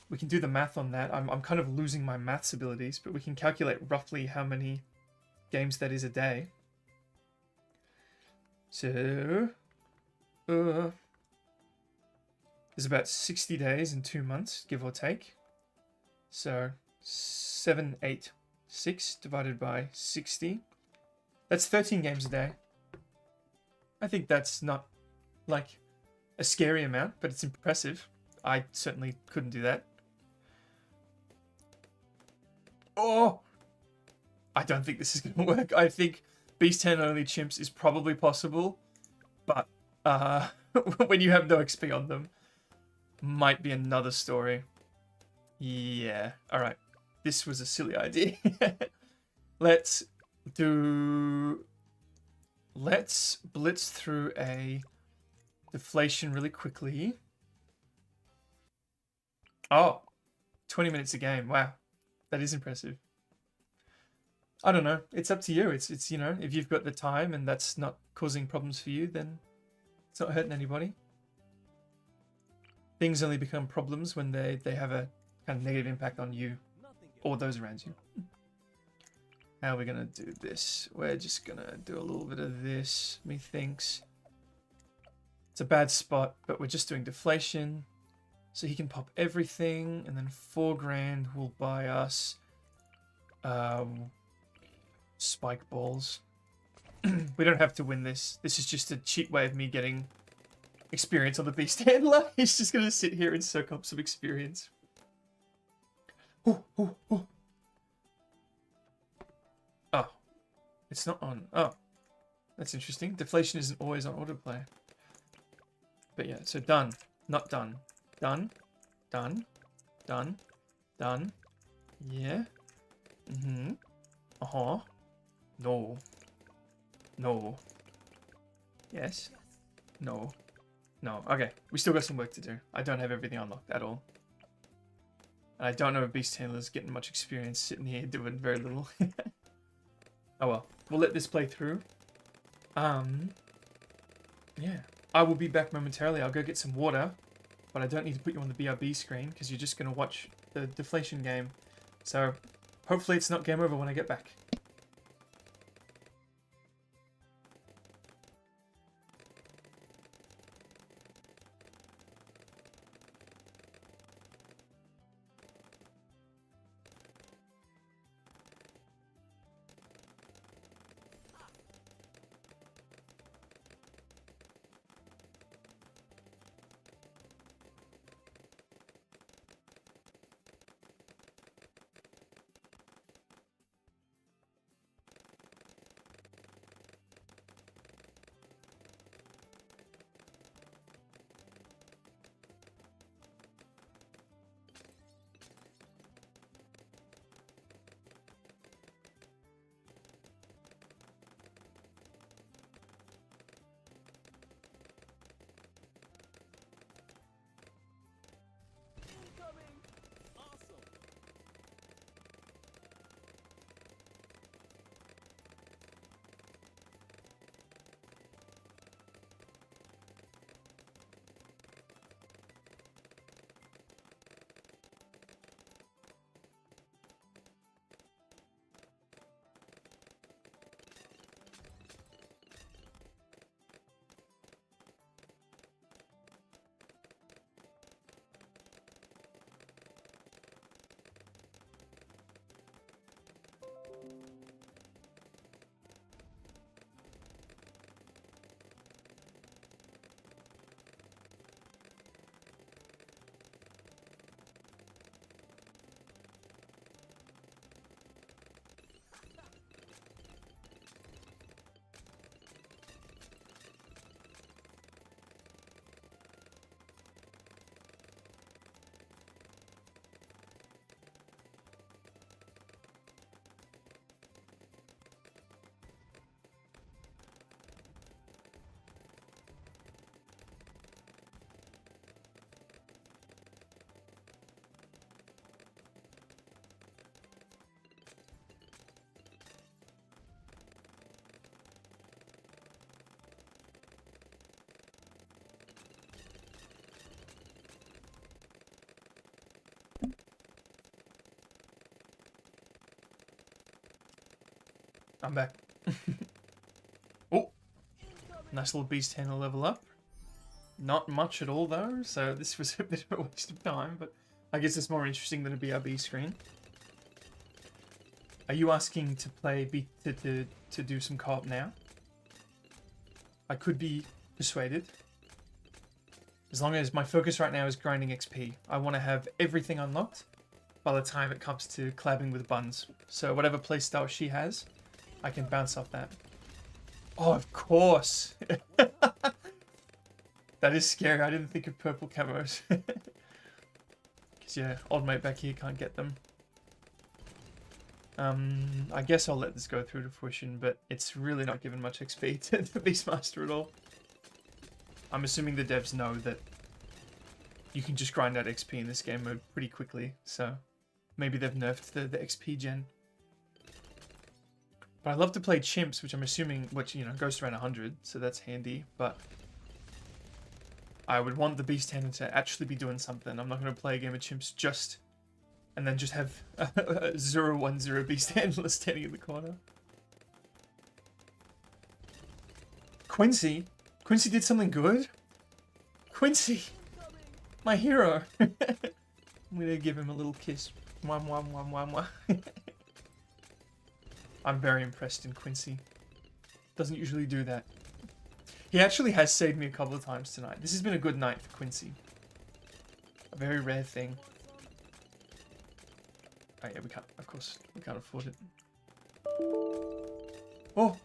We can do the math on that. I'm kind of losing my maths abilities, but we can calculate roughly how many games that is a day. So, there's about 60 days in 2 months, give or take. So, 786 divided by 60. That's 13 games a day. I think that's not, like, a scary amount, but it's impressive. I certainly couldn't do that. Oh! I don't think this is going to work. I think Beast Hand only chimps is probably possible, but when you have no XP on them, might be another story. Yeah, alright. This was a silly idea. Let's blitz through a deflation really quickly. Oh, 20 minutes a game. Wow, that is impressive. I don't know. It's up to you. It's you know, if you've got the time and that's not causing problems for you, then it's not hurting anybody. Things only become problems when they have a kind of negative impact on you or those around you. How are we gonna do this? We're just gonna do a little bit of this, methinks. It's a bad spot, but we're just doing deflation. So he can pop everything, and then 4 grand will buy us spike balls. We don't have to win this. This is just a cheap way of me getting experience on the beast handler. He's just gonna sit here and soak up some experience. Ooh, ooh, ooh. Oh, it's not on. Oh, that's interesting. Deflation isn't always on autoplay. But yeah, so done, not done. Done, done, done, done. Yeah. Mm-hmm. Uh-huh. No. No. Yes. No. No. Okay. We still got some work to do. I don't have everything unlocked at all. And I don't know if Beast Handler's getting much experience sitting here doing very little. Oh well. We'll let this play through. Yeah. I will be back momentarily. I'll go get some water. But I don't need to put you on the BRB screen because you're just going to watch the deflation game. So hopefully it's not game over when I get back. I'm back. Oh, nice little beast handler level up. Not much at all though, so this was a bit of a waste of time, but I guess it's more interesting than a BRB screen. Are you asking to play to do some co-op now? I could be persuaded. As long as my focus right now is grinding XP. I want to have everything unlocked by the time it comes to collabing with Buns. So whatever playstyle she has, I can bounce off that. Oh, of course! That is scary. I didn't think of purple camos. Because yeah, old mate back here can't get them. I guess I'll let this go through to fruition, but it's really not given much XP to the Beastmaster at all. I'm assuming the devs know that you can just grind out XP in this game mode pretty quickly, so maybe they've nerfed the XP gen. But I love to play chimps, which I'm assuming, which, you know, goes around 100, so that's handy, but I would want the Beast Handler to actually be doing something. I'm not going to play a game of chimps just, and then just have a 0-1-0 Beast Handler standing in the corner. Quincy? Quincy did something good? Quincy! My hero! I'm gonna give him a little kiss. Mwah, mwah, mwah, mwah, mwah. I'm very impressed in Quincy. Doesn't usually do that. He actually has saved me a couple of times tonight. This has been a good night for Quincy. A very rare thing. Oh yeah, we can't, of course, we can't afford it. Oh!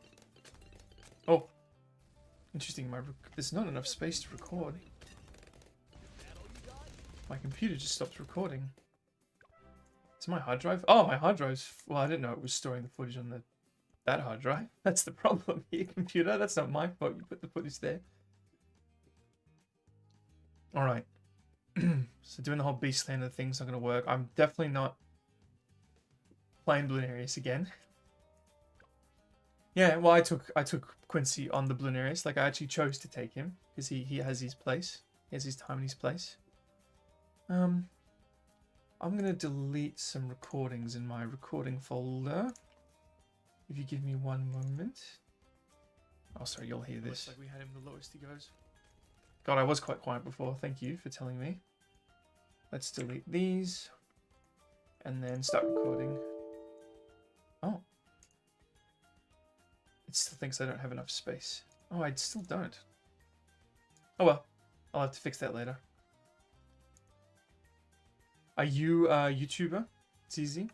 Oh! Interesting, there's not enough space to record. My computer just stopped recording. Is my hard drive? Oh, my hard drive's... Well, I didn't know it was storing the footage on that hard drive. That's the problem here, computer. That's not my fault. You put the footage there. Alright. So doing the whole Beastlander thing's not going to work. I'm definitely not playing Bloonarius again. Yeah, well, I took Quincy on the Bloonarius. Like, I actually chose to take him because he has his place. He has his time and his place. I'm gonna delete some recordings in my recording folder. If you give me one moment. Oh, sorry, you'll hear this. Looks like we had him the lowest he goes. God, I was quite quiet before. Thank you for telling me. Let's delete these. And then start recording. Oh. It still thinks I don't have enough space. Oh, I still don't. Oh well. I'll have to fix that later. Are you a YouTuber? It's easy.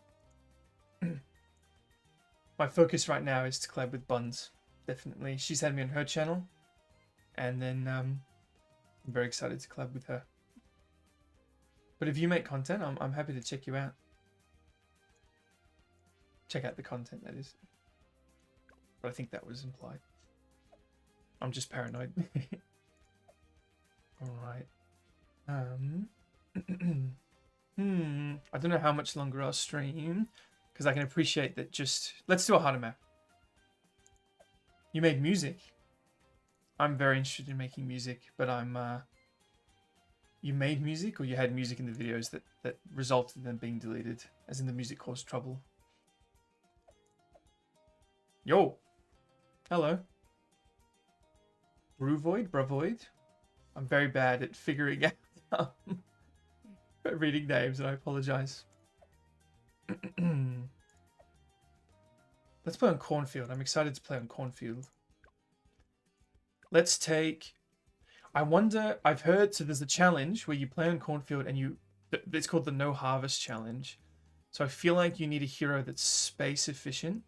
My focus right now is to collab with Buns. Definitely. She's had me on her channel. And then I'm very excited to collab with her. But if you make content, I'm happy to check you out. Check out the content, that is. But I think that was implied. I'm just paranoid. Alright. I don't know how much longer I'll stream. Because I can appreciate that just... Let's do a harder map. You made music. I'm very interested in making music, but I'm... You made music, or you had music in the videos that resulted in them being deleted? As in the music caused trouble. Yo! Hello. Bruvoid? Bravoid? I'm very bad at figuring out reading names, and I apologize. Let's play on Cornfield. I'm excited to play on Cornfield. Let's take... I wonder... I've heard... So there's a challenge where you play on Cornfield and you... It's called the No Harvest Challenge. So I feel like you need a hero that's space efficient.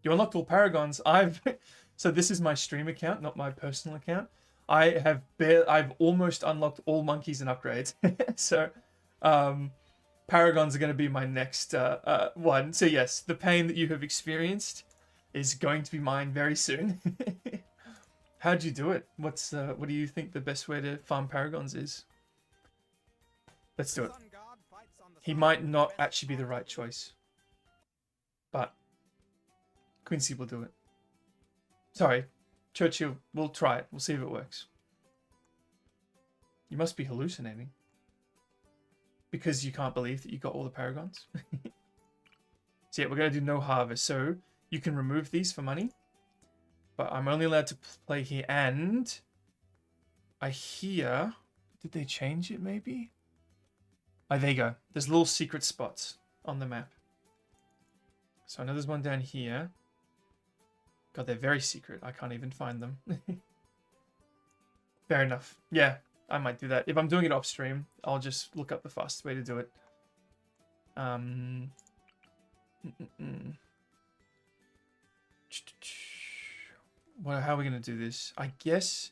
You unlocked all Paragons. So this is my stream account, not my personal account. I've almost unlocked all monkeys and upgrades. So... Paragons are going to be my next one. So yes, the pain that you have experienced is going to be mine very soon. How'd you do it? What do you think the best way to farm Paragons is? Let's do it. He might not actually be the right choice. But Quincy will do it. Sorry, Churchill, we'll try it. We'll see if it works. You must be hallucinating. Because you can't believe that you got all the Paragons. So yeah, we're going to do no harvest. So You can remove these for money. But I'm only allowed to play here. And I hear... Did they change it maybe? Oh, there you go. There's little secret spots on the map. So I know there's one down here. God, they're very secret. I can't even find them. Fair enough. Yeah, I might do that. If I'm doing it off stream, I'll just look up the fastest way to do it. How are we going to do this? I guess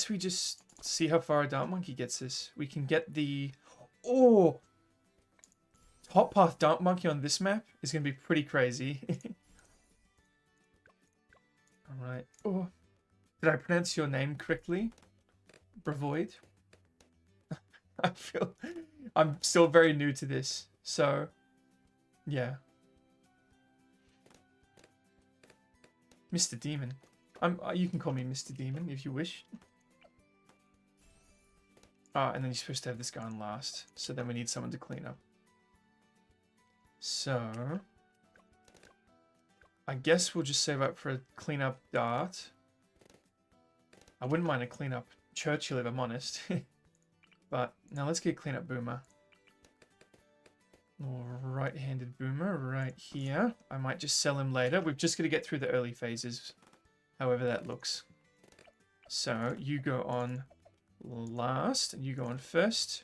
we just see how far a Dart Monkey gets us. We can get the... Oh! Top path Dart Monkey on this map is going to be pretty crazy. Alright. Oh. Did I pronounce your name correctly? Bravoid? I feel... I'm still very new to this. So, yeah. Mr. Demon. You can call me Mr. Demon if you wish. Ah, and then you're supposed to have this guy on last. So then we need someone to clean up. So... I guess we'll just save up for a cleanup Dart. I wouldn't mind a cleanup Churchill if I'm honest. But now let's get cleanup Boomer. Right-handed Boomer right here. I might just sell him later. We've just got to get through the early phases, however that looks. So you go on last and you go on first.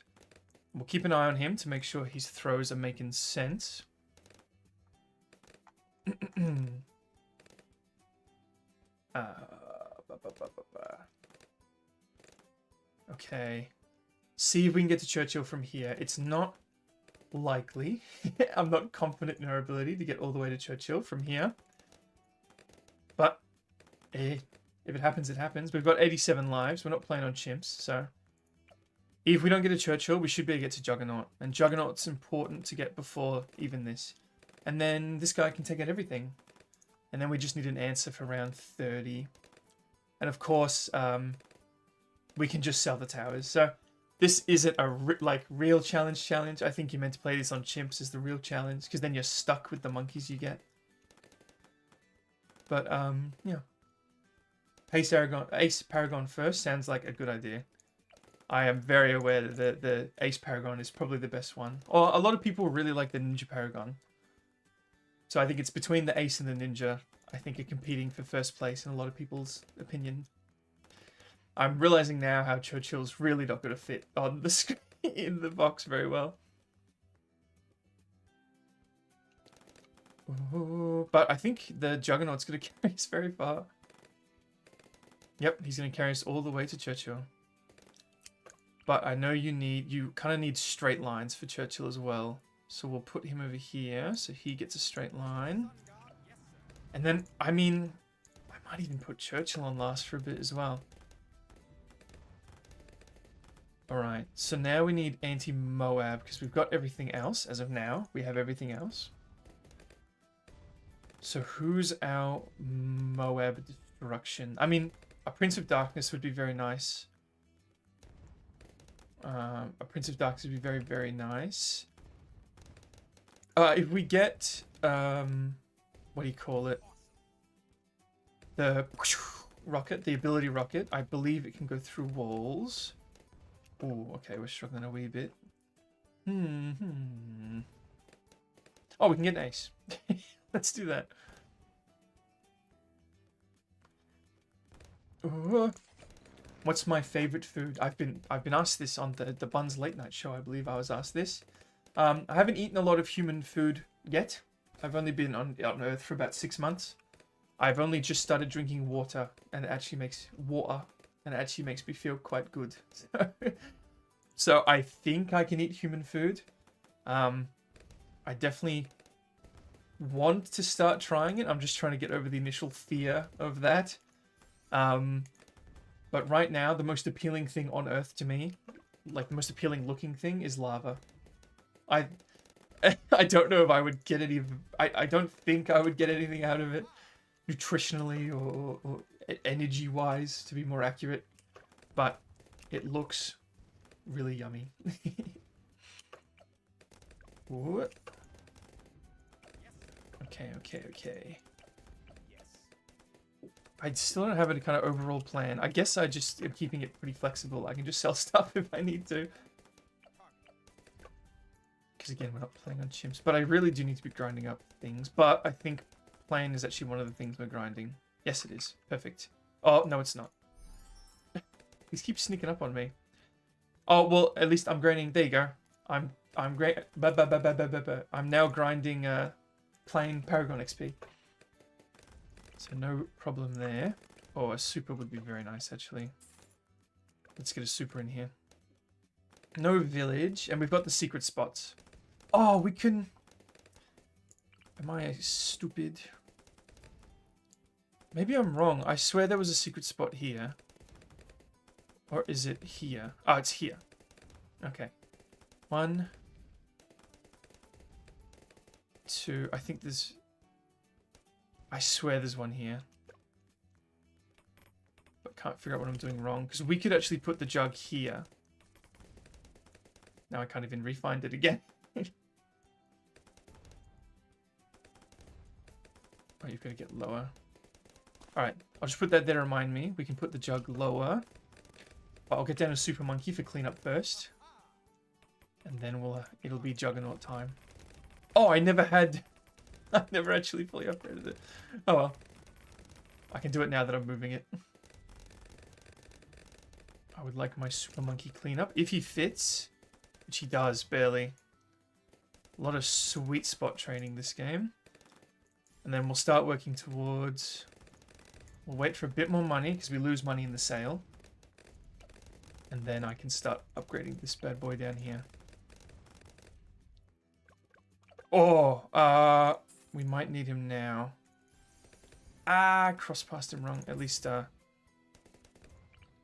We'll keep an eye on him to make sure his throws are making sense. Okay. See if we can get to Churchill from here. It's not likely. I'm not confident in our ability to get all the way to Churchill from here. But if it happens, it happens. We've got 87 lives. We're not playing on chimps, so... If we don't get to Churchill, we should be able to get to Juggernaut. And Juggernaut's important to get before even this. And then this guy can take out everything. And then we just need an answer for round 30. And of course, we can just sell the towers. So this isn't a real challenge. I think you meant to play this on chimps as the real challenge, because then you're stuck with the monkeys you get. But yeah. Ace Paragon first sounds like a good idea. I am very aware that the Ace Paragon is probably the best one. Or a lot of people really like the Ninja Paragon. So I think it's between the Ace and the Ninja. I think are competing for first place in a lot of people's opinion. I'm realizing now how Churchill's really not going to fit on the screen in the box very well. Ooh, but I think the Juggernaut's going to carry us very far. Yep, he's going to carry us all the way to Churchill. But I know you kind of need straight lines for Churchill as well. So we'll put him over here so he gets a straight line. And then, I mean, I might even put Churchill on last for a bit as well. Alright, so now we need anti-Moab because we've got everything else. As of now, we have everything else. So who's our Moab destruction? I mean, a Prince of Darkness would be very nice. A Prince of Darkness would be very, very nice. If we get, what do you call it? The rocket, the ability rocket. I believe it can go through walls. Oh, okay, we're struggling a wee bit. Oh, we can get an ace. Let's do that. What's my favorite food? I've been asked this on the Buns Late Night Show. I believe I was asked this. I haven't eaten a lot of human food yet. I've only been on Earth for about 6 months. I've only just started drinking water, and it actually makes me feel quite good. So I think I can eat human food. I definitely want to start trying it. I'm just trying to get over the initial fear of that. But right now, the most appealing thing on Earth to me, like the most appealing looking thing, is lava. I don't know if I would get any... I don't think I would get anything out of it, nutritionally or energy-wise, to be more accurate. But it looks really yummy. Okay. I still don't have any kind of overall plan. I guess I just am keeping it pretty flexible. I can just sell stuff if I need to. Because again, we're not playing on chimps. But I really do need to be grinding up things. But I think plane is actually one of the things we're grinding. Yes, it is. Perfect. Oh, no, it's not. These keep sneaking up on me. Oh, well, at least I'm grinding. There you go. I'm great. I'm now grinding plain Paragon XP. So no problem there. Oh, a super would be very nice, actually. Let's get a super in here. No village. And we've got the secret spots. Oh, we can... Am I stupid? Maybe I'm wrong. I swear there was a secret spot here. Or is it here? Oh, it's here. Okay. 1, 2. I think there's... I swear there's one here. But can't figure out what I'm doing wrong. Because we could actually put the jug here. Now I can't even re-find it again. Oh, you've got to get lower. Alright, I'll just put that there to remind me. We can put the jug lower. But I'll get down a super monkey for cleanup first. And then it'll be juggernaut time. Oh, I never actually fully upgraded it. Oh well. I can do it now that I'm moving it. I would like my super monkey cleanup. If he fits, which he does, barely. A lot of sweet spot training this game. And then we'll start working towards... We'll wait for a bit more money, because we lose money in the sale. And then I can start upgrading this bad boy down here. Oh, we might need him now. Cross past him wrong. At least,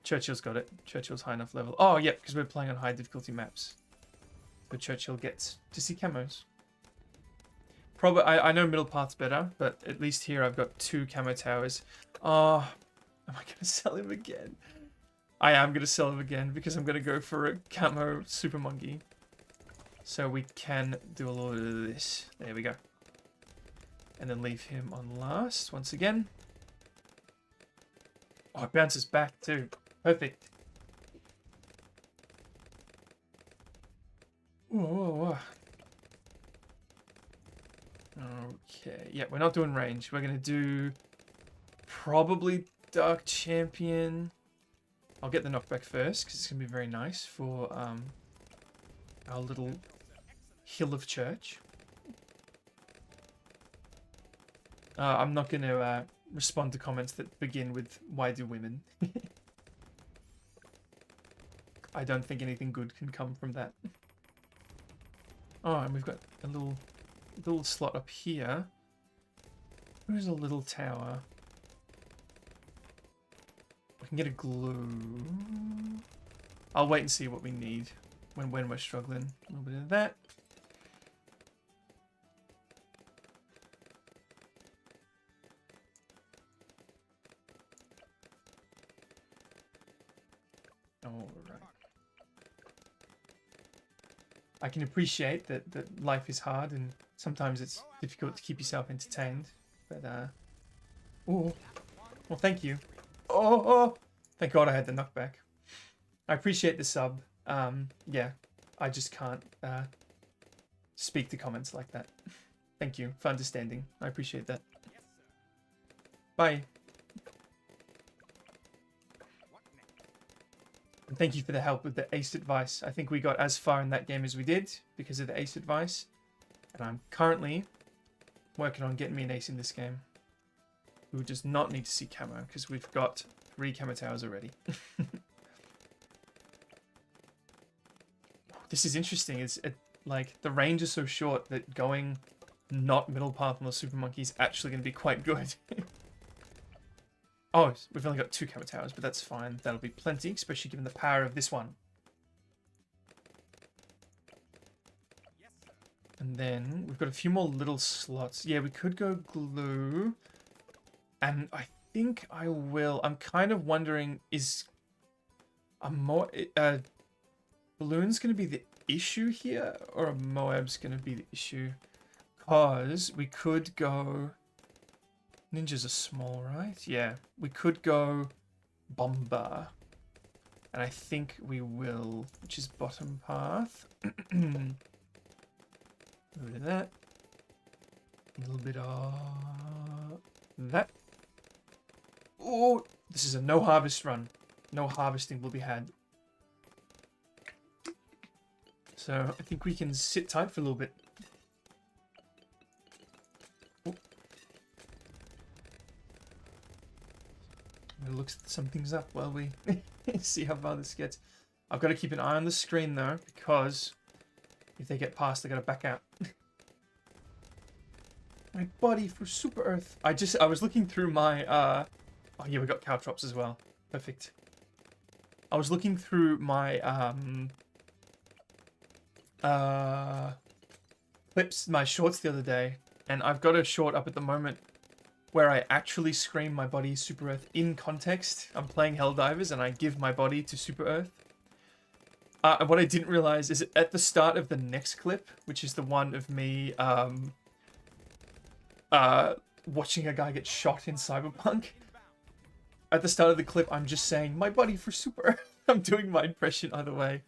Churchill's got it. Churchill's high enough level. Oh, yep, because we're playing on high difficulty maps. So Churchill gets to see camos. Probably, I know middle path's better, but at least here I've got 2 camo towers. Oh, am I going to sell him again? I am going to sell him again because I'm going to go for a camo super monkey. So we can do a lot of this. There we go. And then leave him on last once again. Oh, it bounces back too. Perfect. Whoa. Okay, yeah, we're not doing range. We're going to do probably Dark Champion. I'll get the knockback first because it's going to be very nice for our little hill of church. I'm not going to respond to comments that begin with, why do women? I don't think anything good can come from that. Oh, and we've got a little slot up here. Where's a little tower? We can get a glue. I'll wait and see what we need when we're struggling. A little bit of that. Alright. I can appreciate that life is hard and sometimes it's difficult to keep yourself entertained. But, oh, well, thank you. Oh, thank God I had the knockback. I appreciate the sub. Yeah, I just can't speak to comments like that. Thank you for understanding. I appreciate that. Bye. And thank you for the help with the ace advice. I think we got as far in that game as we did because of the ace advice. And I'm currently working on getting me an ace in this game. Who does not need to see camo because we've got 3 camo towers already. This is interesting. It's like the range is so short that going not middle path on the super monkey is actually going to be quite good. Oh, we've only got 2 camo towers, but that's fine. That'll be plenty, especially given the power of this one. And then we've got a few more little slots. Yeah, we could go glue. And I think I will. I'm kind of wondering, is a balloon's going to be the issue here? Or a Moab's going to be the issue? because we could go... Ninjas are small, right? Yeah, we could go Bomber. And I think we will, which is bottom path. A little bit of that. A little bit of that. Oh, this is a no harvest run. No harvesting will be had. So I think we can sit tight for a little bit. Oh. I'm gonna look some things up while we see how far this gets. I've got to keep an eye on the screen though, because if they get past, I gotta back out. My body for Super Earth. I was looking through my oh yeah, we got caltrops as well. Perfect. I was looking through my clips, my shorts the other day, and I've got a short up at the moment where I actually scream my body Super Earth in context. I'm playing Helldivers and I give my body to Super Earth. And what I didn't realize is at the start of the next clip, which is the one of me watching a guy get shot in Cyberpunk. At the start of the clip, I'm just saying, my body for Super Earth. I'm doing my impression either way.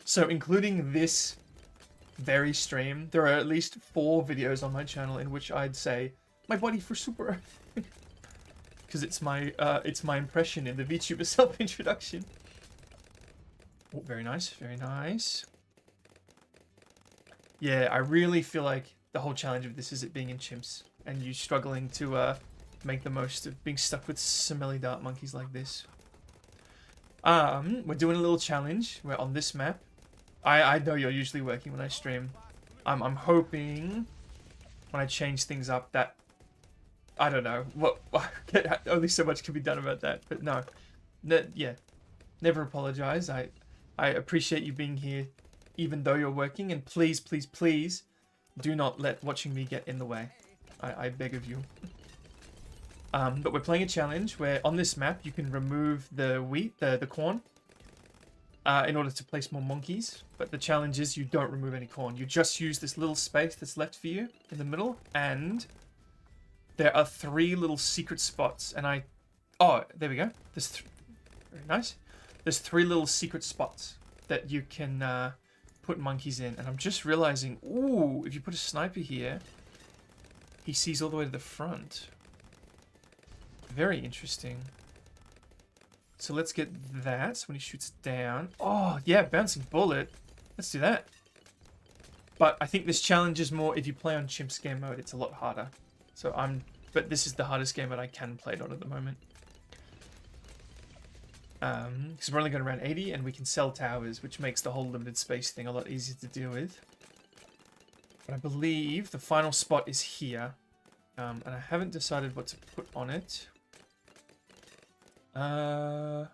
So including this very stream, there are at least 4 videos on my channel in which I'd say, my body for Super Earth. Because it's my impression in the Vtuber self-introduction. Oh, very nice, very nice. Yeah, I really feel like the whole challenge of this is it being in chimps. And you struggling to make the most of being stuck with smelly dart monkeys like this. We're doing a little challenge. We're on this map. I know you're usually working when I stream. I'm hoping when I change things up that... I don't know. Only so much can be done about that. But no. Yeah. Never apologize. I appreciate you being here even though you're working. And please, please, please do not let watching me get in the way. I beg of you. But we're playing a challenge where on this map you can remove the wheat, the corn, in order to place more monkeys. But the challenge is you don't remove any corn. You just use this little space that's left for you in the middle. And there are 3 little secret spots. And oh, there we go. There's very nice. There's 3 little secret spots that you can put monkeys in. And I'm just realizing, ooh, if you put a sniper here, he sees all the way to the front. Very interesting. So let's get that when he shoots down. Oh, yeah, bouncing bullet. Let's do that. But I think this challenge is more if you play on Chimps game mode, it's a lot harder. So but this is the hardest game that I can play it on at the moment. Because we're only going around 80 and we can sell towers, which makes the whole limited space thing a lot easier to deal with. But I believe the final spot is here. And I haven't decided what to put on it. Can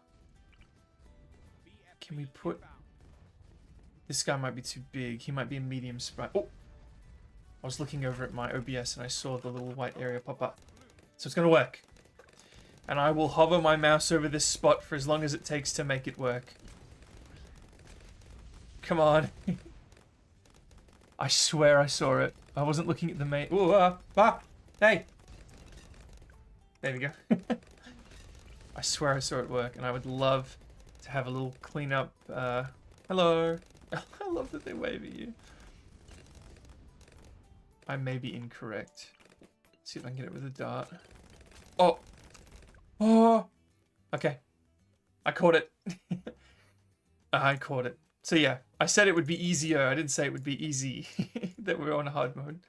we put... This guy might be too big. He might be a medium sprite. Oh! I was looking over at my OBS and I saw the little white area pop up. So it's going to work. And I will hover my mouse over this spot for as long as it takes to make it work. Come on. I swear I saw it. I wasn't looking at the main... Ooh, hey! There we go. I swear I saw it work, and I would love to have a little cleanup. Hello. I love that they wave at you. I may be incorrect. Let's see if I can get it with a dart. Oh! Oh! Okay. I caught it. I caught it. So yeah, I said it would be easier. I didn't say it would be easy that we're on hard mode.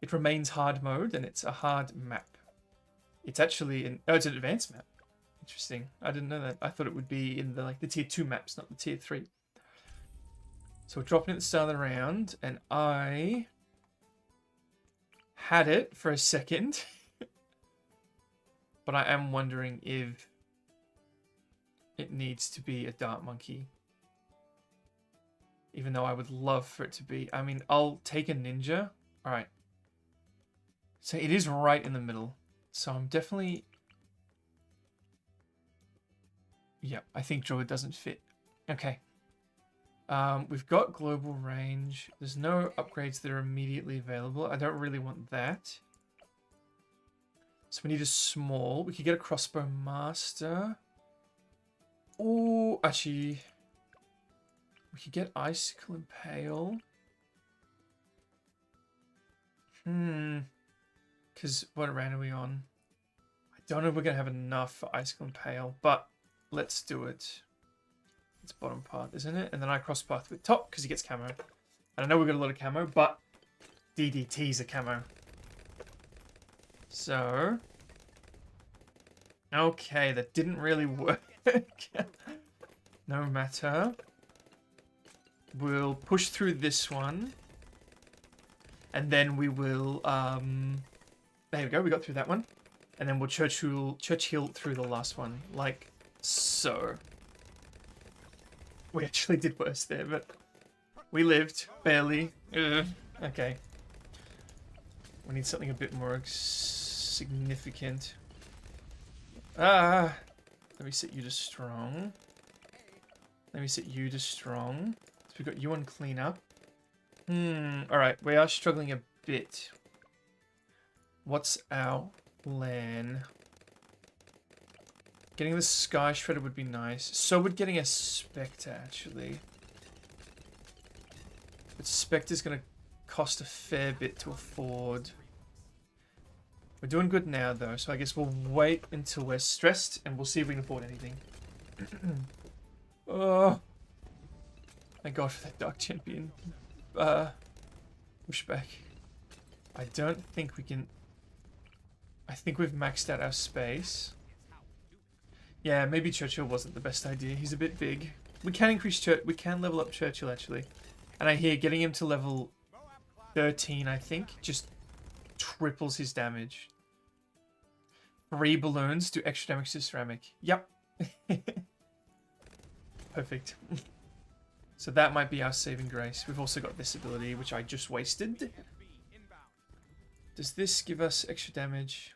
It remains hard mode, and it's a hard map. It's actually oh, it's an advanced map. Interesting. I didn't know that. I thought it would be in the tier 2 maps, not the tier 3. So we're dropping at the start of the round, and I had it for a second. But I am wondering if it needs to be a dart monkey. Even though I would love for it to be. I mean, I'll take a ninja. Alright. So it is right in the middle. So I'm definitely... Yeah, I think Druid doesn't fit. Okay. We've got global range. There's no upgrades that are immediately available. I don't really want that. So we need a small. We could get a crossbow master. Oh, actually, we could get icicle impale. Because what round are we on? I don't know if we're going to have enough for icicle impale, but let's do it. It's bottom path, isn't it? And then I cross path with top because he gets camo. And I know we've got a lot of camo, but DDT's a camo. So, okay, that didn't really work. No matter. We'll push through this one. And then we will, there we go, we got through that one. And then we'll Churchill through the last one, like so. We actually did worse there, but we lived, barely. Okay. We need something a bit more significant. Let me set you to strong. Let me set you to strong. So we've got you on cleanup. Alright, we are struggling a bit. What's our plan? Getting the Sky Shredder would be nice. So would getting a Spectre, actually. But Spectre's going to cost a fair bit to afford. We're doing good now, though, so I guess we'll wait until we're stressed, and we'll see if we can afford anything. Oh, thank God for that Dark Champion. Pushback. I don't think we can... I think we've maxed out our space. Yeah, maybe Churchill wasn't the best idea. He's a bit big. We can increase we can level up Churchill, actually. And I hear getting him to level 13, I think, just triples his damage. 3 balloons do extra damage to ceramic. Yep. Perfect. So that might be our saving grace. We've also got this ability, which I just wasted. Does this give us extra damage?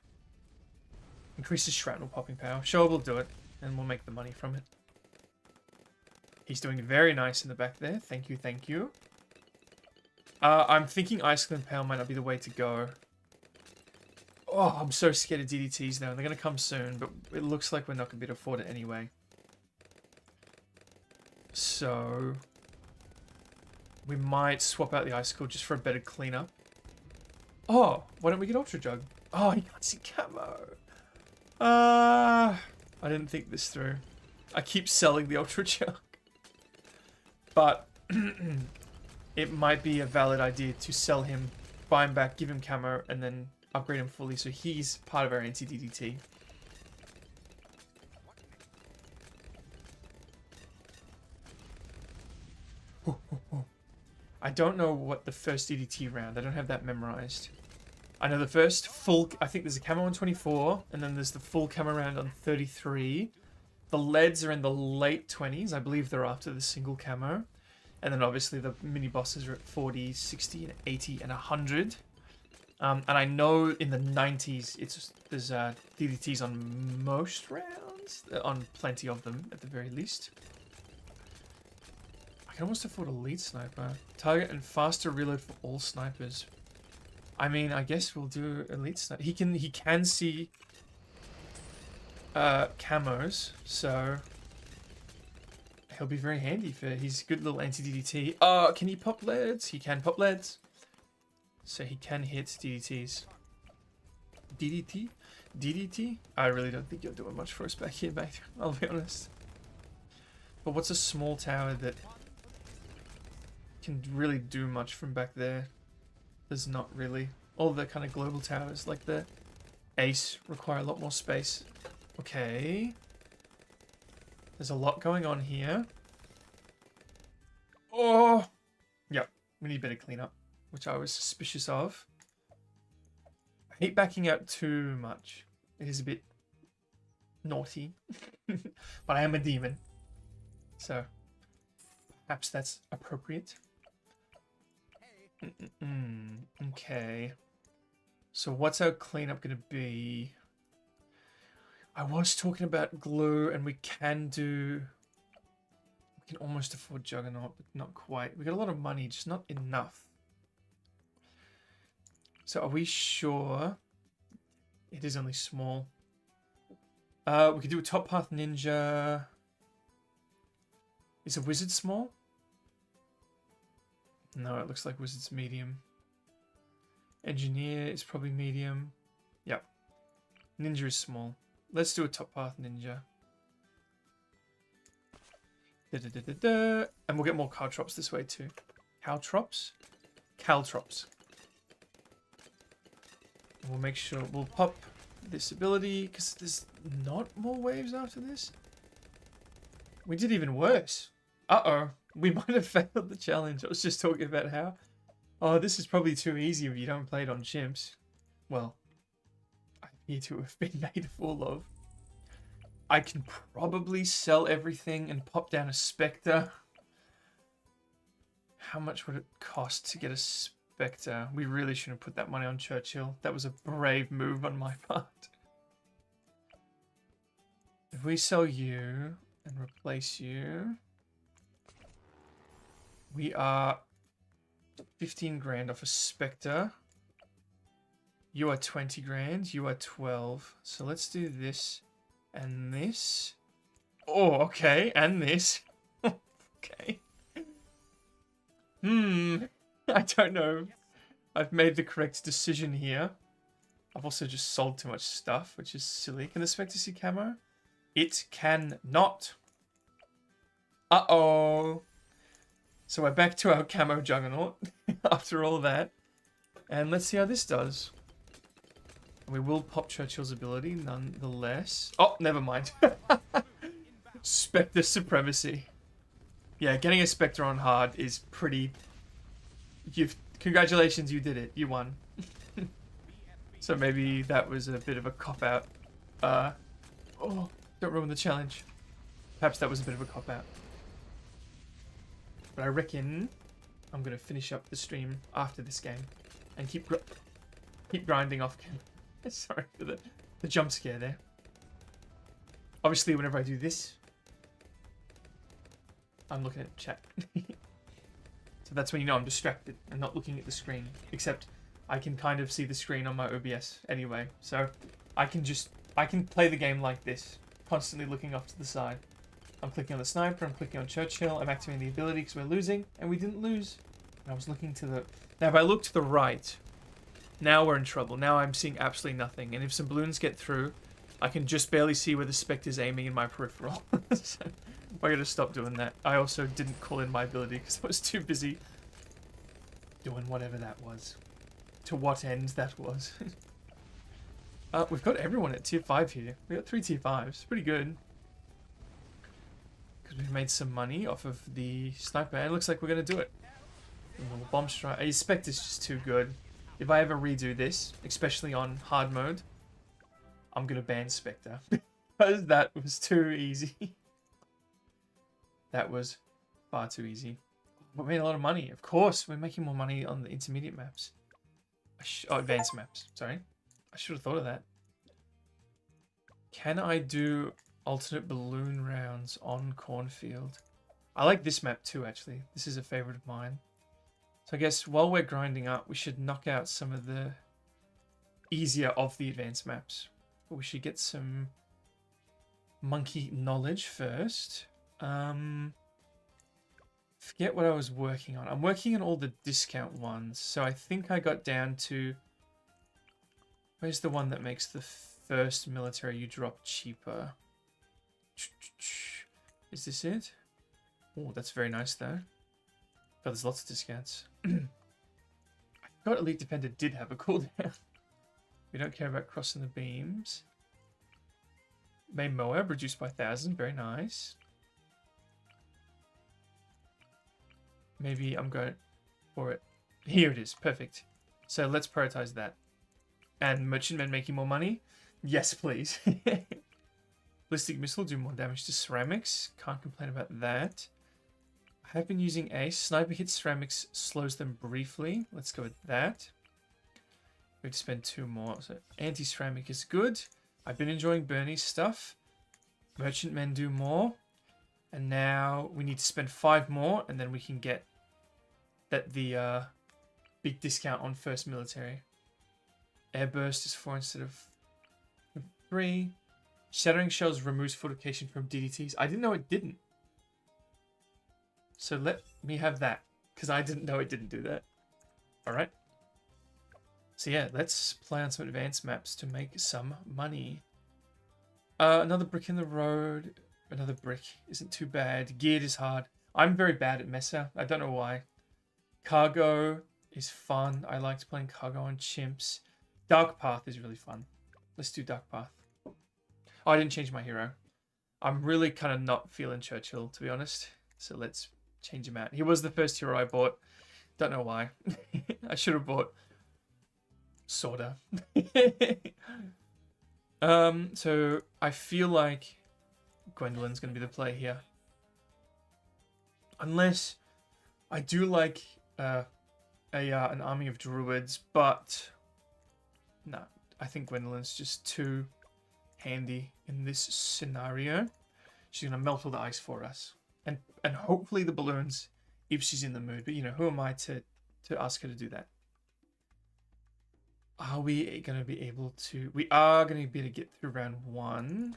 Increases shrapnel popping power. Sure, we'll do it. And we'll make the money from it. He's doing very nice in the back there. Thank you, thank you. I'm thinking Icicle Impale might not be the way to go. Oh, I'm so scared of DDTs now. They're going to come soon, but it looks like we're not going to be able to afford it anyway. So... we might swap out the Icicle just for a better cleanup. Oh, why don't we get Ultra Jug? Oh, you can't see camo. I didn't think this through. I keep selling the Ultra Jug. But it might be a valid idea to sell him, buy him back, give him camo, and then upgrade him fully so he's part of our anti-DDT. I don't know what the first DDT round, I don't have that memorized. I know the first full, I think there's a camo on 24, and then there's the full camo round on 33. The leads are in the late 20s, I believe they're after the single camo. And then obviously the mini bosses are at 40, 60, and 80, and 100. And I know in the 90s, there's DDTs on most rounds, on plenty of them at the very least. I can almost afford a lead sniper. Target and faster reload for all snipers. I mean, I guess we'll do elite sniper. He can see camos, so he'll be very handy for his good little anti-DDT. Oh, can he pop leads? He can pop leads. So he can hit DDTs. DDT? DDT? I really don't think you're doing much for us back here, mate. I'll be honest. But what's a small tower that can really do much from back there? There's not really. All the kind of global towers, like the Ace, require a lot more space. Okay. There's a lot going on here. Oh! Yep, we need better cleanup, which I was suspicious of. I hate backing out too much. It is a bit naughty. But I am a demon. So, perhaps that's appropriate. Okay. So what's our cleanup going to be? I was talking about glue, and we can can almost afford Juggernaut, but not quite. We got a lot of money, just not enough. So are we sure? It is only small. We could do a Top Path Ninja. Is a Wizard small? No, it looks like Wizard's medium. Engineer is probably medium. Yep. Ninja is small. Let's do a Top Path Ninja. And we'll get more Caltrops this way too. Caltrops? Caltrops. We'll make sure we'll pop this ability because there's not more waves after this. We did even worse. Uh-oh. We might have failed the challenge. I was just talking about how, oh, this is probably too easy if you don't play it on chimps. Well, I appear to have been made a fool of. I can probably sell everything and pop down a Spectre. How much would it cost to get a Spectre? We really shouldn't put that money on Churchill. That was a brave move on my part. If we sell you and replace you, we are 15 grand off a Spectre. You are 20 grand. You are 12. So let's do this and this. Oh, okay. And this. Okay. I don't know. I've made the correct decision here. I've also just sold too much stuff, which is silly. Can the Spectre see camo? It cannot. Uh-oh. So we're back to our camo Juggernaut after all that. And let's see how this does. We will pop Churchill's ability nonetheless. Oh, never mind. Spectre supremacy. Yeah, getting a Spectre on hard is pretty... Congratulations, you did it. You won. So maybe that was a bit of a cop-out. Oh, don't ruin the challenge. Perhaps that was a bit of a cop-out. But I reckon I'm going to finish up the stream after this game and keep grinding off camera. Sorry for the jump scare there. Obviously, whenever I do this, I'm looking at chat. So that's when you know I'm distracted and not looking at the screen. Except I can kind of see the screen on my OBS anyway. So I can play the game like this, constantly looking off to the side. I'm clicking on the sniper, I'm clicking on Churchill, I'm activating the ability because we're losing, and we didn't lose. And I was looking to the... Now if I look to the right, now we're in trouble. Now I'm seeing absolutely nothing. And if some balloons get through, I can just barely see where the Spectre's aiming in my peripheral. So I gotta stop doing that. I also didn't call in my ability because I was too busy doing whatever that was. To what end that was. We've got everyone at tier 5 here. We got 3 tier 5s. Pretty good. Because we've made some money off of the sniper. And it looks like we're going to do it. A little bomb strike. A Spectre's just too good. If I ever redo this, especially on hard mode, I'm going to ban Spectre. Because that was too easy. That was far too easy. We made a lot of money. Of course, we're making more money on the intermediate maps. Oh, advanced maps. Sorry. I should have thought of that. Can I do alternate balloon rounds on Cornfield? I like this map too, actually. This is a favorite of mine. So I guess while we're grinding up, we should knock out some of the easier of the advanced maps. But we should get some monkey knowledge first. Forget what I was working on. I'm working on all the discount ones. So I think I got down to... Where's the one that makes the first military you drop cheaper? Is this it? Oh, that's very nice though. But there's lots of discounts. I forgot Elite Defender did have a cooldown. We don't care about crossing the beams. May Moab reduced by 1,000. Very nice. Maybe I'm going for it. Here it is. Perfect. So let's prioritize that. And Merchantmen making more money? Yes, please. Ballistic Missile do more damage to ceramics. Can't complain about that. I have been using Ace. Sniper hits ceramics, slows them briefly. Let's go with that. We have to spend 2 more. So anti-ceramic is good. I've been enjoying Bernie's stuff. Merchantmen do more. And now we need to spend 5 more, and then we can get the big discount on first military. Airburst is 4 instead of 3. Shattering shells removes fortification from DDTs. I didn't know it didn't. So let me have that, because I didn't know it didn't do that. Alright. So yeah, let's play on some advanced maps to make some money. Another brick in the road. Another brick isn't too bad. Geared is hard. I'm very bad at Mesa. I don't know why. Cargo is fun. I liked playing cargo on chimps. Dark Path is really fun. Let's do Dark Path. Oh, I didn't change my hero. I'm really kind of not feeling Churchill, to be honest. So let's change him out. He was the first hero I bought. Don't know why. I should have bought Sorta. So I feel like Gwendolyn's going to be the play here. Unless I do like an army of druids, but no, I think Gwendolyn's just too handy in this scenario. She's going to melt all the ice for us. And hopefully the balloons if she's in the mood. But, you know, who am I to ask her to do that? Are we going to be able to... We are going to be able to get through round 1.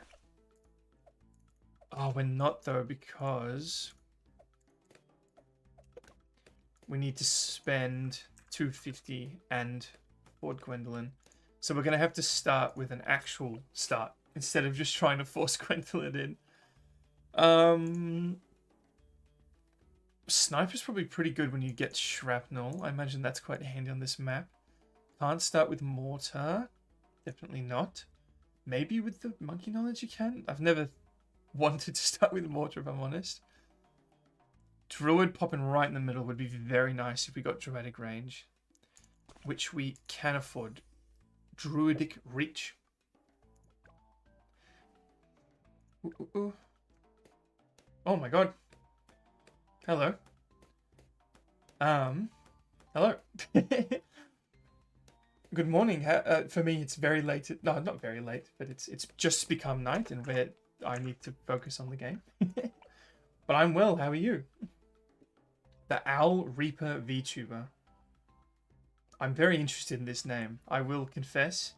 Oh, we're not, though, because... we need to spend 250 and Ford Gwendolyn. So we're going to have to start with an actual start instead of just trying to force Gwendolyn in. Sniper's probably pretty good when you get shrapnel. I imagine that's quite handy on this map. Can't start with mortar. Definitely not. Maybe with the monkey knowledge you can. I've never wanted to start with mortar, if I'm honest. Druid popping right in the middle would be very nice if we got Druidic range, which we can afford. Druidic reach. Ooh, ooh, ooh. Oh my god. Hello. Hello. Good morning. For me, it's very late. No, not very late, but it's just become night, and where I need to focus on the game. But I'm well. How are you? The Owl Reaper Vtuber. I'm very interested in this name. I will confess.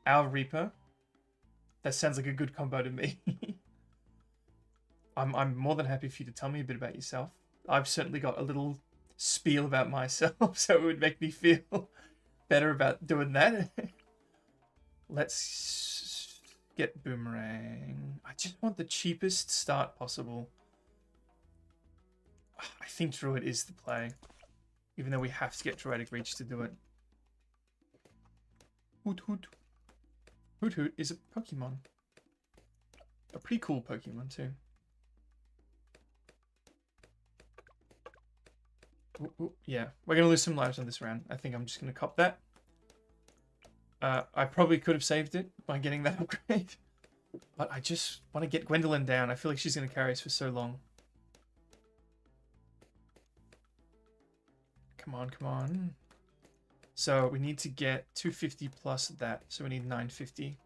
Owl Reaper. That sounds like a good combo to me. I'm more than happy for you to tell me a bit about yourself. I've certainly got a little spiel about myself, so it would make me feel better about doing that. Let's get Boomerang. I just want the cheapest start possible. I think Druid is the play, even though we have to get Druidic Reach to do it. Hoot Hoot. Hoot Hoot is a Pokemon. A pretty cool Pokemon too. Ooh, ooh, yeah, we're going to lose some lives on this round. I think I'm just going to cop that. I probably could have saved it by getting that upgrade. But I just want to get Gwendolyn down. I feel like she's going to carry us for so long. Come on, come on. So we need to get 250 plus that. So we need 950.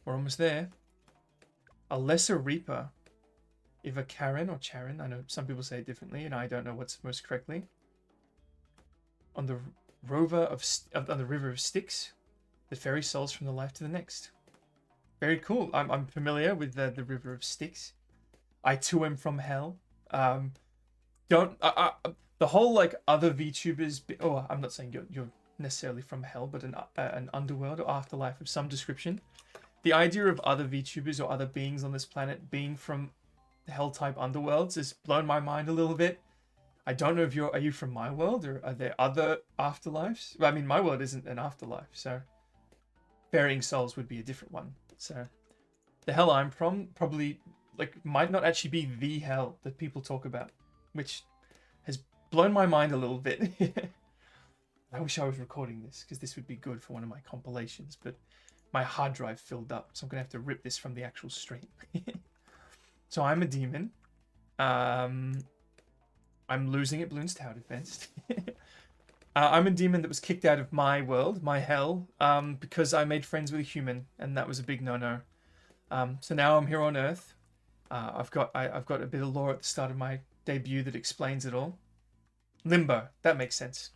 We're almost there. A Lesser Reaper. Either Karen or Charon. I know some people say it differently, and I don't know what's most correctly. On the on the River of Styx, the fairy souls from the life to the next. Very cool. I'm familiar with the River of Styx. I too am from hell. The whole like other VTubers. Oh, I'm not saying you're necessarily from hell, but an underworld or afterlife of some description. The idea of other VTubers or other beings on this planet being from hell type underworlds has blown my mind a little bit. I don't know if are you from my world, or are there other afterlives? Well, I mean, my world isn't an afterlife, so burying souls would be a different one. So the hell I'm from probably like might not actually be the hell that people talk about, which has blown my mind a little bit. I wish I was recording this because this would be good for one of my compilations, but my hard drive filled up, so I'm gonna have to rip this from the actual stream. So I'm a demon. I'm losing at Bloons Tower Defense. I'm a demon that was kicked out of my world, my hell, because I made friends with a human, and that was a big no-no. So now I'm here on Earth, I've got a bit of lore at the start of my debut that explains it all. Limbo, that makes sense.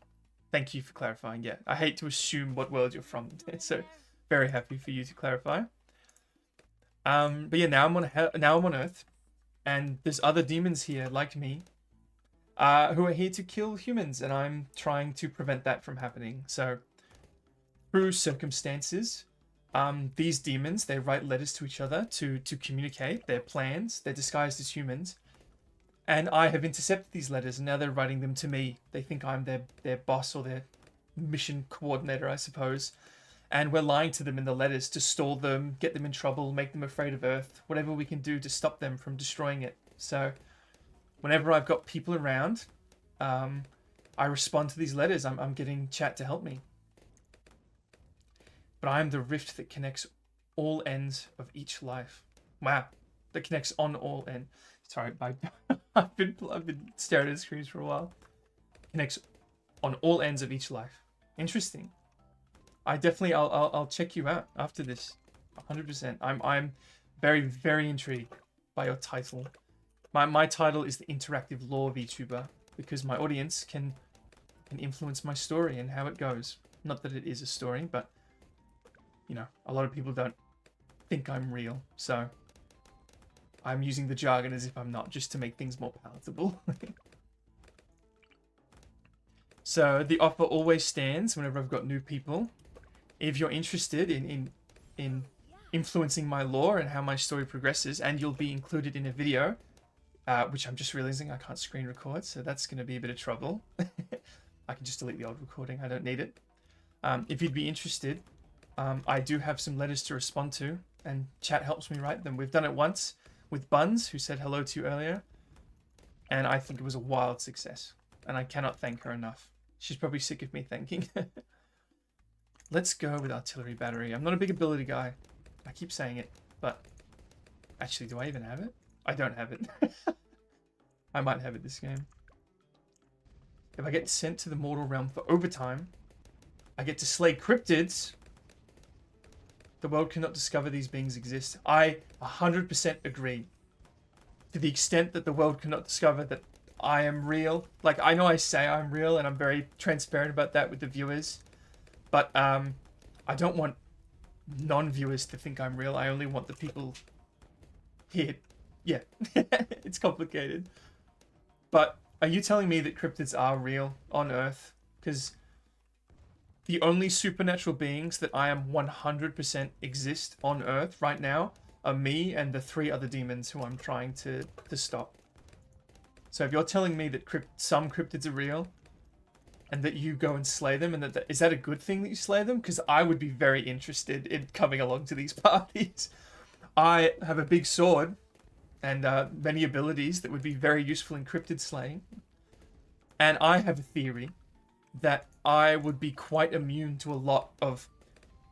Thank you for clarifying. Yeah, I hate to assume what world you're from, so very happy for you to clarify. But yeah, now I'm on Earth, and there's other demons here like me, who are here to kill humans, and I'm trying to prevent that from happening. So, through circumstances, these demons, they write letters to each other to communicate their plans. They're disguised as humans. And I have intercepted these letters, and now they're writing them to me. They think I'm their boss or their mission coordinator, I suppose. And we're lying to them in the letters to stall them, get them in trouble, make them afraid of Earth, whatever we can do to stop them from destroying it. So, whenever I've got people around, I respond to these letters. I'm getting chat to help me. But I am the rift that connects all ends of each life. Wow, that connects on all ends. Sorry, I've been staring at the screens for a while. Connects on all ends of each life. Interesting. I'll check you out after this. 100%. I'm very, very intrigued by your title. My title is the interactive lore VTuber because my audience can influence my story and how it goes. Not that it is a story, but you know, a lot of people don't think I'm real, so I'm using the jargon as if I'm not, just to make things more palatable. So the offer always stands whenever I've got new people. If you're interested in influencing my lore and how my story progresses, and you'll be included in a video, which I'm just realizing I can't screen record, so that's going to be a bit of trouble. I can just delete the old recording, I don't need it. If you'd be interested, I do have some letters to respond to, and chat helps me write them. We've done it once with Buns, who said hello to you earlier, and I think it was a wild success, and I cannot thank her enough. She's probably sick of me thanking. Let's go with artillery battery. I'm not a big ability guy. I keep saying it, but actually, do I even have it? I don't have it. I might have it this game. If I get sent to the mortal realm for overtime, I get to slay cryptids. The world cannot discover these beings exist. I 100% agree. To the extent that the world cannot discover that I am real. Like, I know I say I'm real, and I'm very transparent about that with the viewers. But I don't want non-viewers to think I'm real. I only want the people here. Yeah, it's complicated. But are you telling me that cryptids are real on Earth? Because the only supernatural beings that I am 100% exist on Earth right now are me and the 3 other demons who I'm trying to stop. So if you're telling me that some cryptids are real, and that you go and slay them, and is that a good thing that you slay them? Because I would be very interested in coming along to these parties. I have a big sword, and many abilities that would be very useful in cryptid slaying. And I have a theory that I would be quite immune to a lot of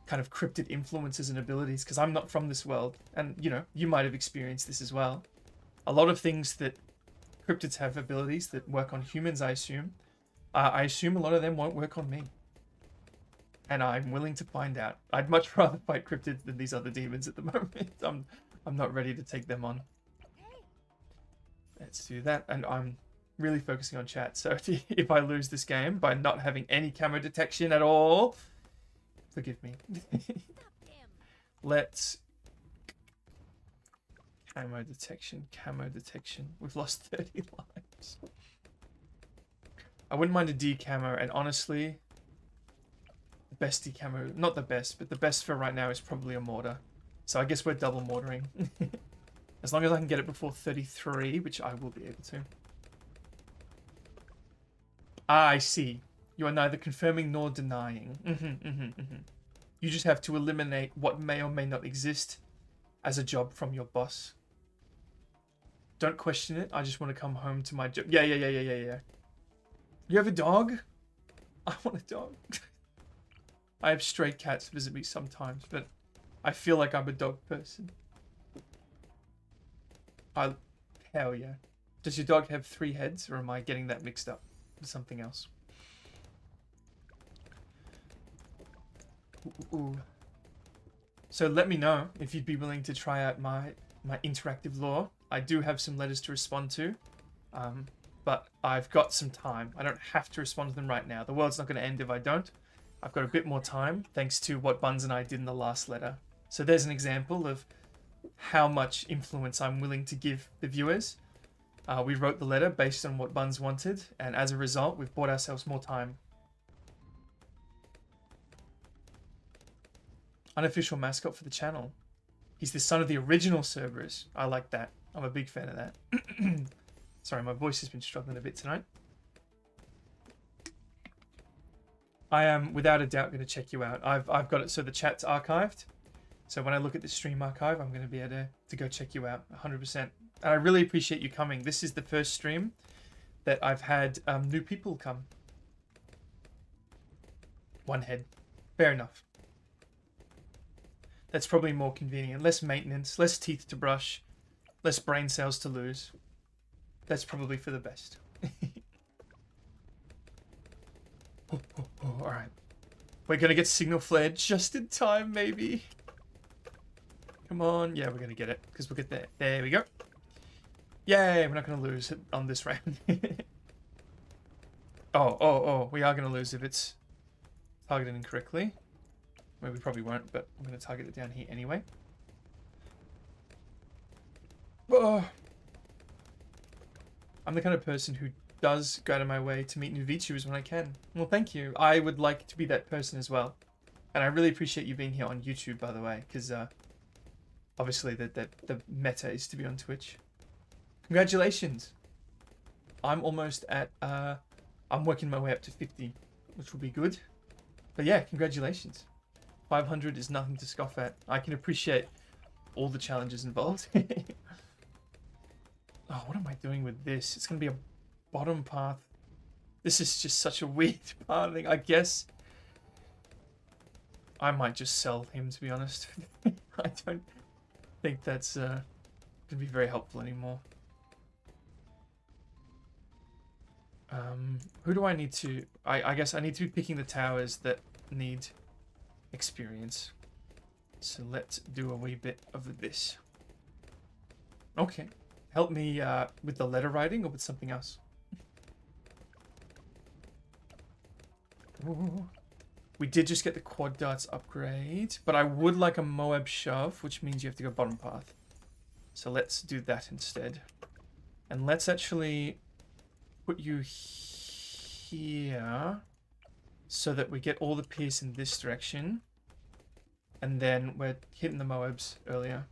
kind of cryptid influences and abilities, because I'm not from this world. And, you know, you might have experienced this as well. A lot of things that cryptids have abilities that work on humans, I assume. I assume a lot of them won't work on me. And I'm willing to find out. I'd much rather fight cryptids than these other demons at the moment. I'm not ready to take them on. Let's do that. And I'm really focusing on chat. So if I lose this game by not having any camo detection at all, forgive me. Let's... Camo detection. We've lost 30 lives. I wouldn't mind a D-camo, and honestly, the best D-camo, not the best, but the best for right now is probably a mortar. So I guess we're double mortaring. As long as I can get it before 33, which I will be able to. Ah, I see. You are neither confirming nor denying. You just have to eliminate what may or may not exist as a job from your boss. Don't question it. I just want to come home to my job. Yeah. You have a dog? I want a dog. I have stray cats visit me sometimes, but I feel like I'm a dog person. Hell yeah. Does your dog have 3 heads, or am I getting that mixed up with something else? Ooh. So let me know if you'd be willing to try out my interactive lore. I do have some letters to respond to, but I've got some time. I don't have to respond to them right now. The world's not going to end if I don't. I've got a bit more time thanks to what Buns and I did in the last letter. So there's an example of how much influence I'm willing to give the viewers. We wrote the letter based on what Buns wanted, and as a result, we've bought ourselves more time. Unofficial mascot for the channel. He's the son of the original Cerberus. I like that. I'm a big fan of that. Sorry, my voice has been struggling a bit tonight. I am, without a doubt, going to check you out. I've got it so the chat's archived. So when I look at the stream archive, I'm going to be able to go check you out 100%. And I really appreciate you coming. This is the first stream that I've had new people come. One head. Fair enough. That's probably more convenient. Less maintenance, less teeth to brush, less brain cells to lose. That's probably for the best. All right. We're going to get signal flared just in time, maybe. Come on. Yeah, we're going to get it because we'll get there. There we go. Yay, we're not going to lose on this round. Oh, we are going to lose if it's targeted incorrectly. Well, we probably won't, but I'm going to target it down here anyway. Oh. I'm the kind of person who does go out of my way to meet new VTubers when I can. Well, thank you. I would like to be that person as well. And I really appreciate you being here on YouTube, by the way, because obviously the meta is to be on Twitch. Congratulations. I'm almost at, I'm working my way up to 50, which will be good. But yeah, congratulations. 500 is nothing to scoff at. I can appreciate all the challenges involved. Oh, what am I doing with this? It's going to be a bottom path. This is just such a weird pathing. I guess I might just sell him, to be honest. I don't think that's going to be very helpful anymore. Who do I need to... I guess I need to be picking the towers that need experience. So let's do a wee bit of this. Okay. Help me with the letter writing or with something else? Ooh. We did just get the quad darts upgrade, but I would like a Moab shove, which means you have to go bottom path. So let's do that instead. And let's actually put you here so that we get all the pierce in this direction. And then we're hitting the Moabs earlier.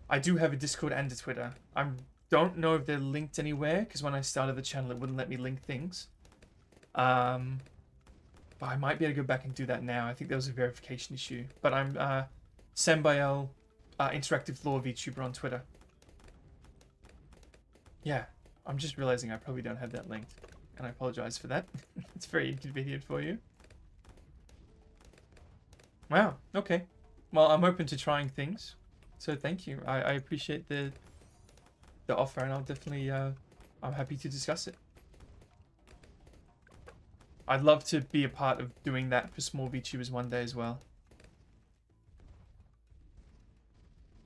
I do have a Discord and a Twitter. I don't know if they're linked anywhere, because when I started the channel, it wouldn't let me link things. But I might be able to go back and do that now. I think there was a verification issue. But I'm Sambi'el, Interactive Law VTuber on Twitter. Yeah, I'm just realizing I probably don't have that linked. And I apologize for that. It's very inconvenient for you. Wow, okay. Well, I'm open to trying things. So thank you. I appreciate the offer, and I'll definitely I'm happy to discuss it. I'd love to be a part of doing that for small VTubers one day as well.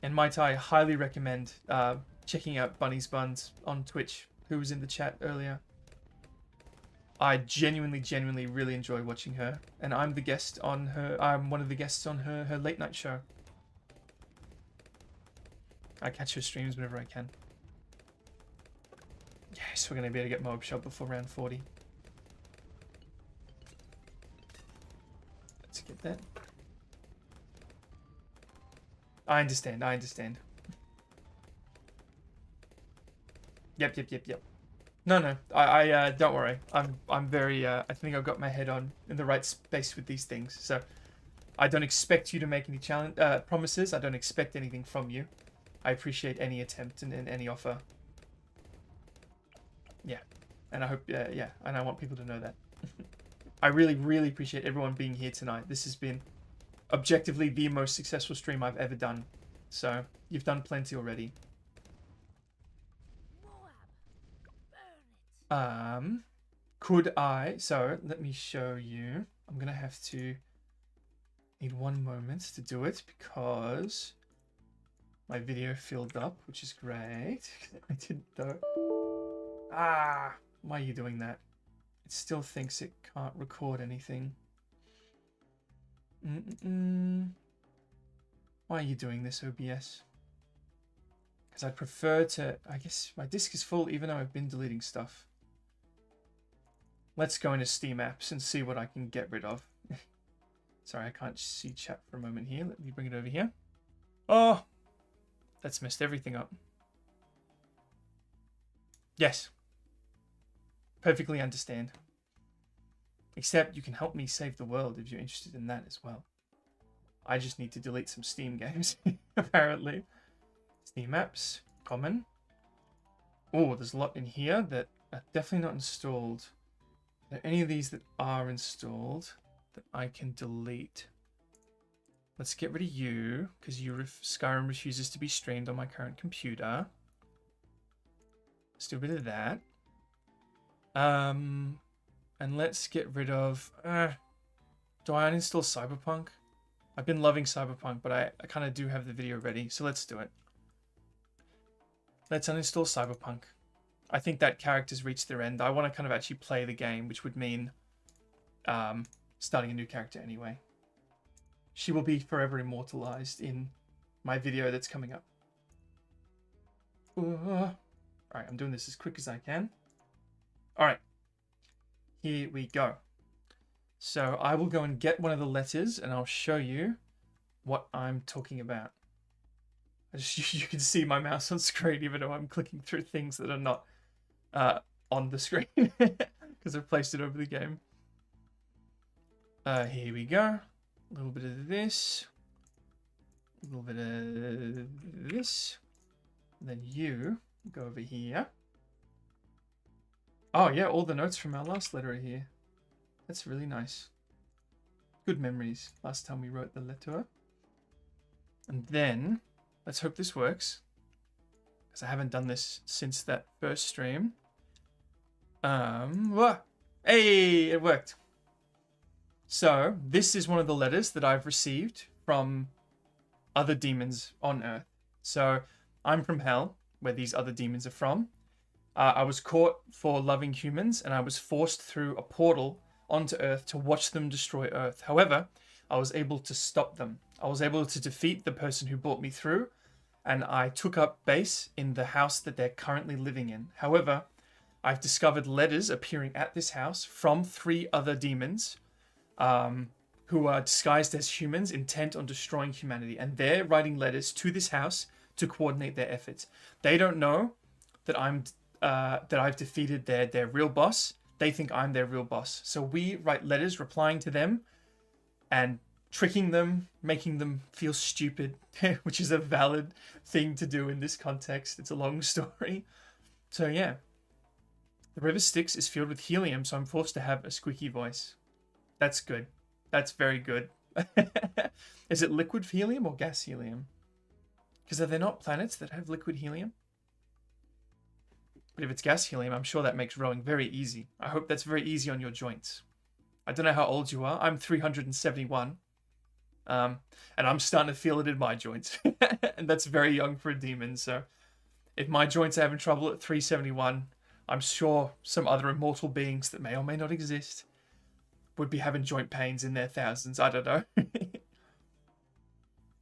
And might I highly recommend checking out Bunny's Buns on Twitch, who was in the chat earlier. I genuinely really enjoy watching her, and I'm the guest on her. I'm one of the guests on her late night show. I catch her streams whenever I can. Yes, we're going to be able to get Moab shot before round 40. Let's get that. I understand. Yep. No. I don't worry. I'm very I think I've got my head on in the right space with these things. So I don't expect you to make any promises. I don't expect anything from you. I appreciate any attempt and any offer. Yeah. And I hope and I want people to know that. I really appreciate everyone being here tonight. This has been objectively the most successful stream I've ever done. So you've done plenty already. Could I... So, let me show you. I'm going to have to... Need one moment to do it because... My video filled up, which is great. I didn't though. Ah, why are you doing that? It still thinks it can't record anything. Why are you doing this, OBS? Because I'd prefer to... I guess my disk is full even though I've been deleting stuff. Let's go into Steam apps and see what I can get rid of. Sorry, I can't see chat for a moment here. Let me bring it over here. Oh! That's messed everything up. Yes. Perfectly understand. Except you can help me save the world if you're interested in that as well. I just need to delete some Steam games, apparently. Steam apps, common. Oh, there's a lot in here that are definitely not installed. Are there any of these that are installed that I can delete? Let's get rid of you, because Skyrim refuses to be streamed on my current computer. Let's do a bit of that. And let's get rid of... do I uninstall Cyberpunk? I've been loving Cyberpunk, but I kind of do have the video ready, so let's do it. Let's uninstall Cyberpunk. I think that character's reached their end. I want to kind of actually play the game, which would mean starting a new character anyway. She will be forever immortalized in my video that's coming up. Alright, I'm doing this as quick as I can. Alright, here we go. So I will go and get one of the letters and I'll show you what I'm talking about. You can see my mouse on screen even though I'm clicking through things that are not on the screen because I've placed it over the game. Here we go. A little bit of this. A little bit of this. And then you go over here. Oh yeah, all the notes from our last letter are here. That's really nice. Good memories. Last time we wrote the letter. And then, let's hope this works. Because I haven't done this since that first stream. Hey, it worked. So, this is one of the letters that I've received from other demons on Earth. So, I'm from Hell, where these other demons are from. I was caught for loving humans, and I was forced through a portal onto Earth to watch them destroy Earth. However, I was able to stop them. I was able to defeat the person who brought me through, and I took up base in the house that they're currently living in. However, I've discovered letters appearing at this house from 3 other demons who are disguised as humans intent on destroying humanity. And they're writing letters to this house to coordinate their efforts. They don't know that I've defeated their real boss. They think I'm their real boss. So we write letters replying to them and tricking them, making them feel stupid, which is a valid thing to do in this context. It's a long story. So yeah. The river Styx is filled with helium, so I'm forced to have a squeaky voice. That's good. That's very good. Is it liquid helium or gas helium? Because are there not planets that have liquid helium? But if it's gas helium, I'm sure that makes rowing very easy. I hope that's very easy on your joints. I don't know how old you are. I'm 371. And I'm starting to feel it in my joints. And that's very young for a demon. So if my joints are having trouble at 371, I'm sure some other immortal beings that may or may not exist would be having joint pains in their thousands. I don't know.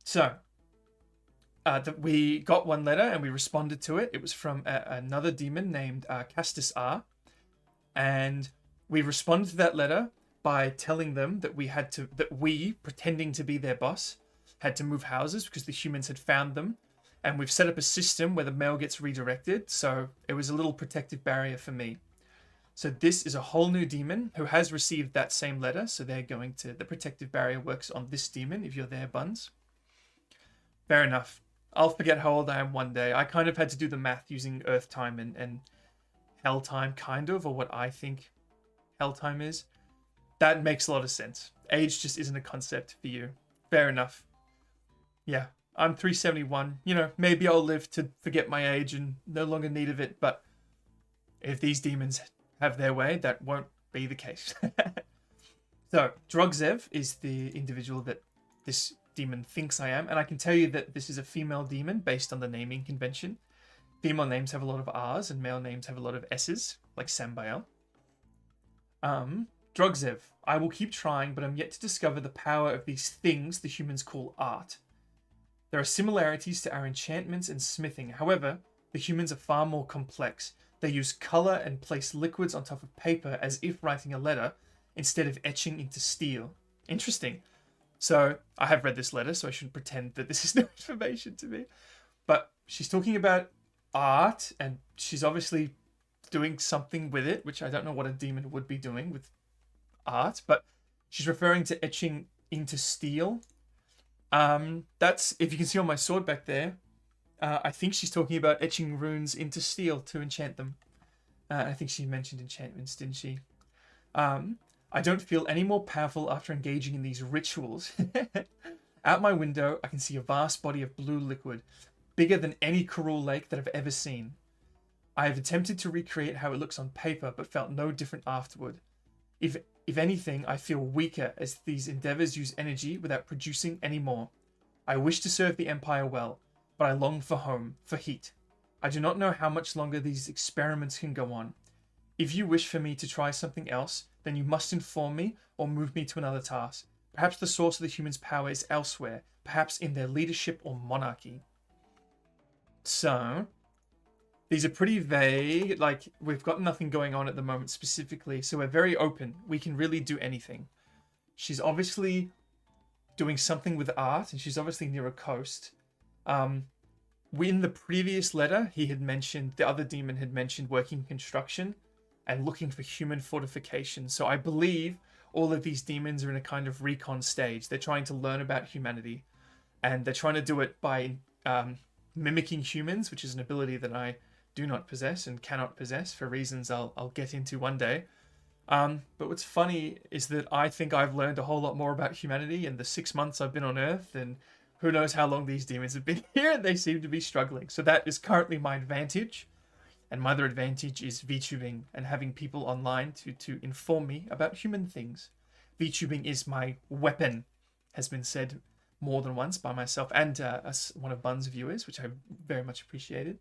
So, we got one letter and we responded to it. It was from another demon named Castus R. And we responded to that letter by telling them that we, pretending to be their boss, had to move houses because the humans had found them. And we've set up a system where the mail gets redirected. So it was a little protective barrier for me. So this is a whole new demon who has received that same letter. So they're going to... The protective barrier works on this demon if you're there, Buns. Fair enough. I'll forget how old I am one day. I kind of had to do the math using Earth time and Hell time, kind of, or what I think Hell time is. That makes a lot of sense. Age just isn't a concept for you. Fair enough. Yeah. I'm 371. You know, maybe I'll live to forget my age and no longer need of it. But if these demons have their way, that won't be the case. So, Jozef is the individual that this demon thinks I am. And I can tell you that this is a female demon based on the naming convention. Female names have a lot of R's and male names have a lot of S's, like Sambi'el. Jozef, I will keep trying, but I'm yet to discover the power of these things the humans call art. There are similarities to our enchantments and smithing. However, the humans are far more complex. They use color and place liquids on top of paper as if writing a letter instead of etching into steel. Interesting. So I have read this letter, so I shouldn't pretend that this is no information to me. But she's talking about art, and she's obviously doing something with it, which I don't know what a demon would be doing with art, but she's referring to etching into steel. That's, if you can see on my sword back there, I think she's talking about etching runes into steel to enchant them. I think she mentioned enchantments, didn't she? I don't feel any more powerful after engaging in these rituals. Out my window, I can see a vast body of blue liquid, bigger than any coral lake that I've ever seen. I have attempted to recreate how it looks on paper, but felt no different afterward. If anything, I feel weaker as these endeavors use energy without producing any more. I wish to serve the Empire well, but I long for home, for heat. I do not know how much longer these experiments can go on. If you wish for me to try something else, then you must inform me or move me to another task. Perhaps the source of the humans' power is elsewhere, perhaps in their leadership or monarchy. So, these are pretty vague, like we've got nothing going on at the moment specifically, so we're very open. We can really do anything. She's obviously doing something with art, and she's obviously near a coast. In the previous letter, he had mentioned, the other demon had mentioned working construction and looking for human fortification. So I believe all of these demons are in a kind of recon stage. They're trying to learn about humanity, and they're trying to do it by mimicking humans, which is an ability that I do not possess and cannot possess for reasons I'll get into one day. But what's funny is that I think I've learned a whole lot more about humanity in the 6 months I've been on Earth, and who knows how long these demons have been here, and they seem to be struggling. So that is currently my advantage. And my other advantage is Vtubing and having people online to inform me about human things. Vtubing is my weapon, has been said more than once by myself and one of Bun's viewers, which I very much appreciated.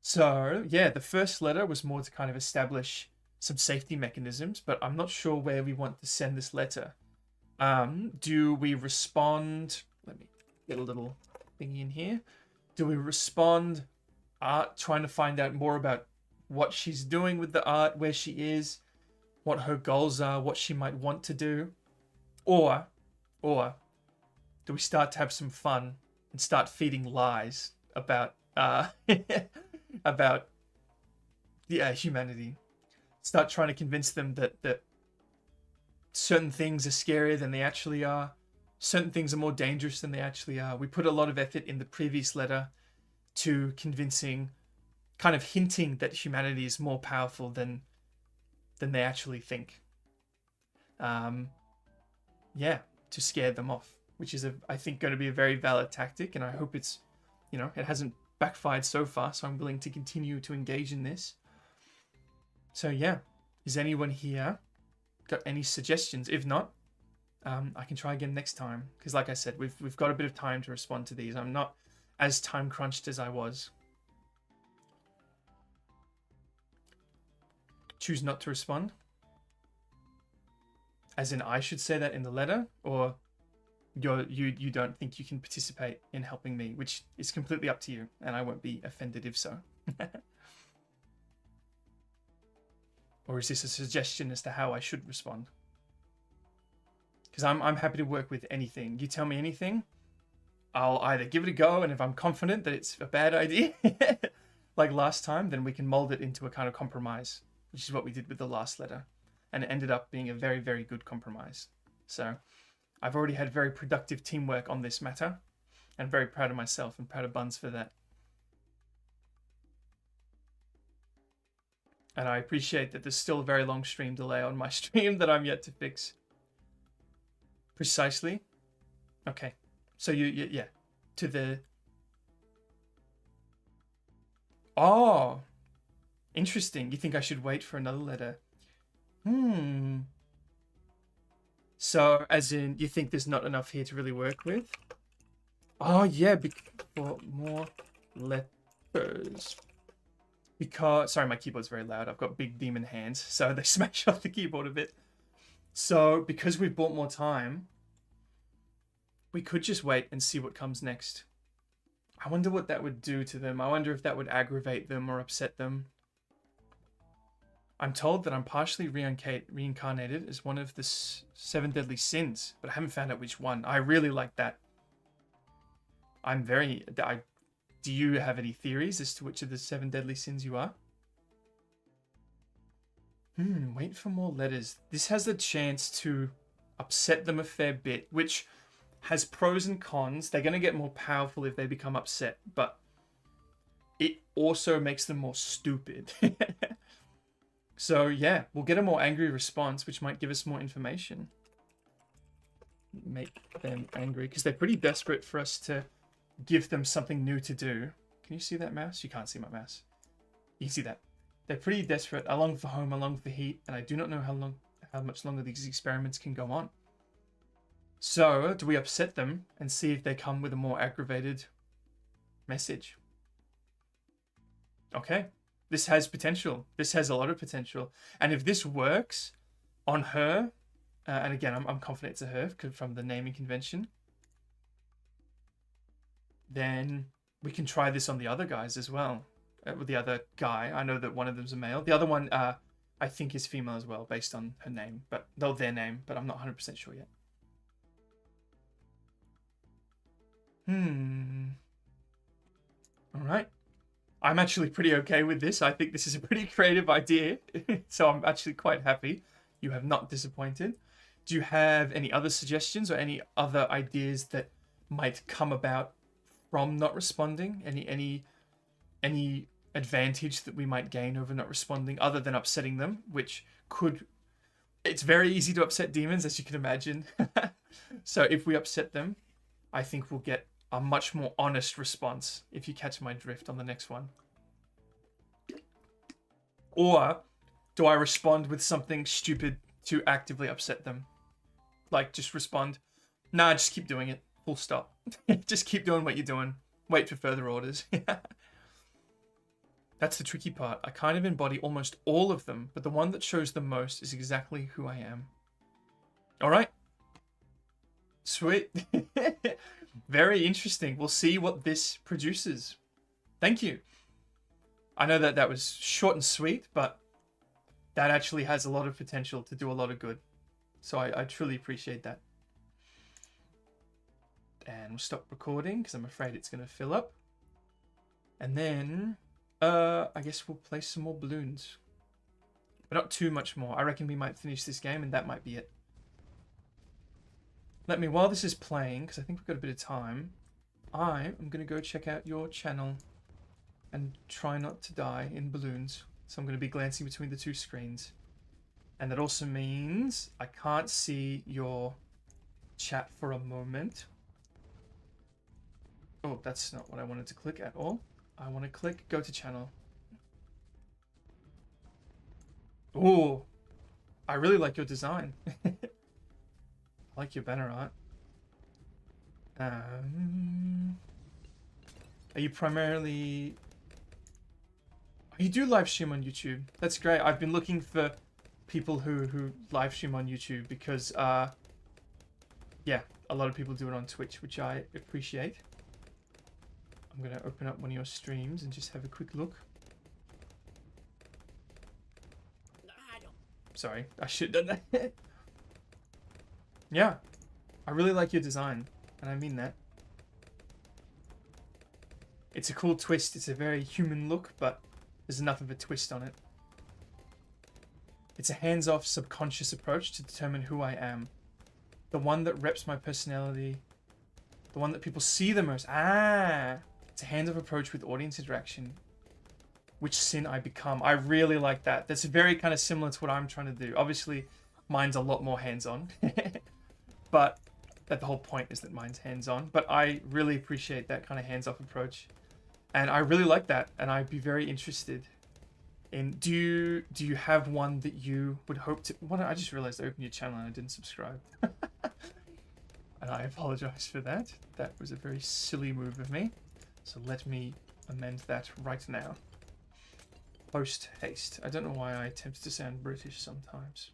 So, yeah, the first letter was more to kind of establish some safety mechanisms, but I'm not sure where we want to send this letter. Do we respond? Let me get a little thingy in here. Do we respond art, trying to find out more about what she's doing with the art, where she is, what her goals are, what she might want to do? Or do we start to have some fun and start feeding lies about about humanity? Start trying to convince them that certain things are scarier than they actually are. Certain things are more dangerous than they actually are. We put a lot of effort in the previous letter to convincing, kind of hinting that humanity is more powerful than they actually think. To scare them off, which is, I think, going to be a very valid tactic, and I hope it's, it hasn't backfired so far, so I'm willing to continue to engage in this. So yeah, is anyone here got any suggestions? If not, I can try again next time, because like I said, we've got a bit of time to respond to these. I'm not as time crunched as I was. Choose not to respond, as in I should say that in the letter, or you don't think you can participate in helping me, which is completely up to you, and I won't be offended if so. Or is this a suggestion as to how I should respond? Because I'm happy to work with anything. You tell me anything, I'll either give it a go, and if I'm confident that it's a bad idea, like last time, then we can mold it into a kind of compromise, which is what we did with the last letter. And it ended up being a very, very good compromise. So I've already had very productive teamwork on this matter, and very proud of myself and proud of Buns for that. And I appreciate that there's still a very long stream delay on my stream that I'm yet to fix. Precisely. Okay. So yeah. To the... Oh! Interesting. You think I should wait for another letter? So, as in, you think there's not enough here to really work with? Oh, yeah, for more letters. Because, sorry, my keyboard's very loud. I've got big demon hands, so they smash off the keyboard a bit. So, because we've bought more time, we could just wait and see what comes next. I wonder what that would do to them. I wonder if that would aggravate them or upset them. I'm told that I'm partially reincarnated as one of the 7 deadly sins, but I haven't found out which one. I really like that. Do you have any theories as to which of the 7 deadly sins you are? Wait for more letters. This has the chance to upset them a fair bit, which has pros and cons. They're going to get more powerful if they become upset, but it also makes them more stupid. So yeah, we'll get a more angry response, which might give us more information. Make them angry, because they're pretty desperate for us to give them something new to do. Can you see that mouse? You can't see my mouse. You can see that. They're pretty desperate. I long for home, I long for heat, and I do not know how much longer these experiments can go on. So, do we upset them and see if they come with a more aggravated message? Okay. This has potential. This has a lot of potential. And if this works on her, and again, I'm confident it's a her from the naming convention, then we can try this on the other guys as well. With the other guy, I know that one of them's a male. The other one, I think is female as well, based on her name, but their name, but I'm not 100% sure yet. All right. I'm actually pretty okay with this. I think this is a pretty creative idea, so I'm actually quite happy. You have not disappointed. Do you have any other suggestions or any other ideas that might come about from not responding? Any advantage that we might gain over not responding other than upsetting them, which could... It's very easy to upset demons, as you can imagine. So if we upset them, I think we'll get a much more honest response, if you catch my drift, on the next one. Or do I respond with something stupid to actively upset them? Like, just respond, nah, just keep doing it. Full stop. Just keep doing what you're doing. Wait for further orders. That's the tricky part. I kind of embody almost all of them, but the one that shows the most is exactly who I am. All right. Sweet. Very interesting. We'll see what this produces. Thank you. I know that was short and sweet, but that actually has a lot of potential to do a lot of good. So I truly appreciate that. And we'll stop recording because I'm afraid it's going to fill up. And then I guess we'll place some more balloons. But not too much more. I reckon we might finish this game and that might be it. While this is playing, because I think we've got a bit of time, I am going to go check out your channel and try not to die in balloons. So I'm going to be glancing between the two screens. And that also means I can't see your chat for a moment. Oh, that's not what I wanted to click at all. I want to click go to channel. Oh, I really like your design. I like your banner art. Are you primarily... You do live stream on YouTube. That's great. I've been looking for people who live stream on YouTube because, yeah, a lot of people do it on Twitch, which I appreciate. I'm going to open up one of your streams and just have a quick look. Sorry, I should have done that. Yeah, I really like your design, and I mean that. It's a cool twist. It's a very human look, but there's enough of a twist on it. It's a hands-off, subconscious approach to determine who I am. The one that reps my personality. The one that people see the most. Ah! It's a hands-off approach with audience interaction. Which sin I become. I really like that. That's very kind of similar to what I'm trying to do. Obviously, mine's a lot more hands-on. But the whole point is that mine's hands-on. But I really appreciate that kind of hands-off approach. And I really like that. And I'd be very interested And do you have one that you would hope to? What, I just realized I opened your channel and I didn't subscribe. And I apologize for that. That was a very silly move of me. So let me amend that right now. Post haste. I don't know why I attempt to sound British sometimes.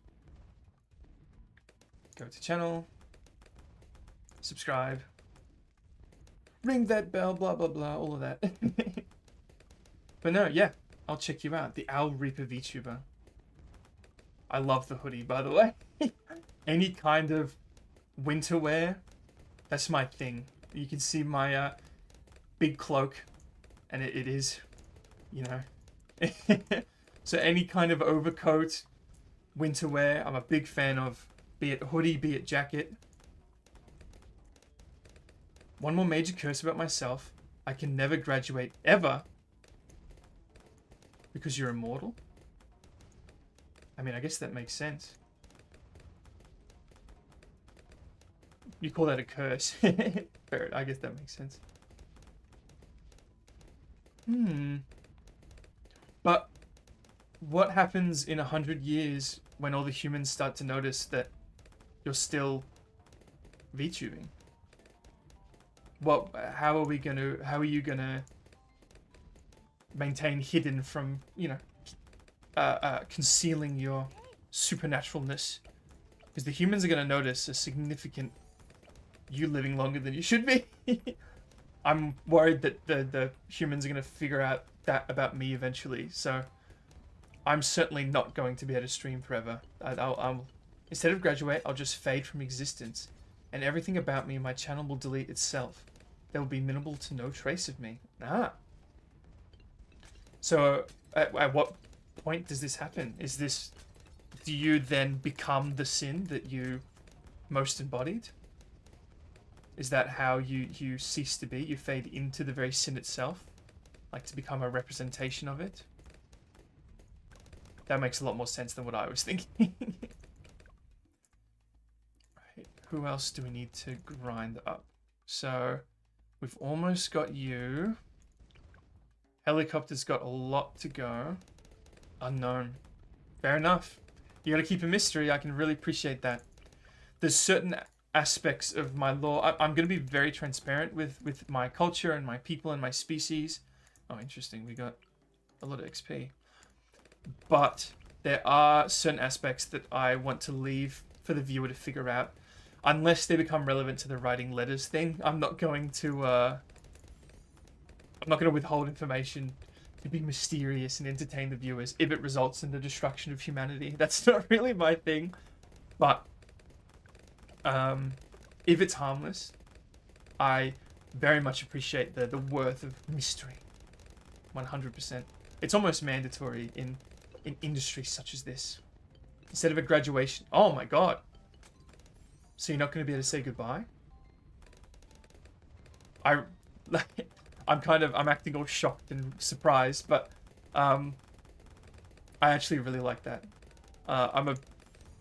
Go to channel. Subscribe. Ring that bell, blah, blah, blah, all of that. But no, yeah, I'll check you out. The Owl Reaper Vtuber. I love the hoodie, by the way. Any kind of winter wear, that's my thing. You can see my big cloak, and it is, you know. So any kind of overcoat, winter wear, I'm a big fan of. Be it hoodie, be it jacket. One more major curse about myself. I can never graduate ever. Because you're immortal? I mean, I guess that makes sense. You call that a curse. Fair, I guess that makes sense. But what happens in 100 years when all the humans start to notice that you're still VTubing? Well, how are you gonna maintain hidden from, you know, concealing your supernaturalness? Because the humans are gonna notice a significant you living longer than you should be. I'm worried that the humans are gonna figure out that about me eventually. So I'm certainly not going to be able to stream forever. I'll instead of graduate, I'll just fade from existence, and everything about me and my channel will delete itself. There will be minimal to no trace of me. So at what point does this happen? Do you then become the sin that you most embodied? Is that how you cease to be? You fade into the very sin itself? Like to become a representation of it? That makes a lot more sense than what I was thinking. Right, who else do we need to grind up? So, we've almost got you. Helicopter's got a lot to go. Unknown. Fair enough. You gotta keep a mystery. I can really appreciate that. There's certain aspects of my lore. I'm gonna be very transparent with my culture and my people and my species. Oh, interesting. We got a lot of XP. But there are certain aspects that I want to leave for the viewer to figure out. Unless they become relevant to the writing letters thing, I'm not going to withhold information to be mysterious and entertain the viewers if it results in the destruction of humanity. That's not really my thing. But if it's harmless, I very much appreciate the worth of mystery. 100%. It's almost mandatory in industries such as this. Instead of a graduation. Oh my god. So you're not going to be able to say goodbye? I'm acting all shocked and surprised, but I actually really like that. I'm a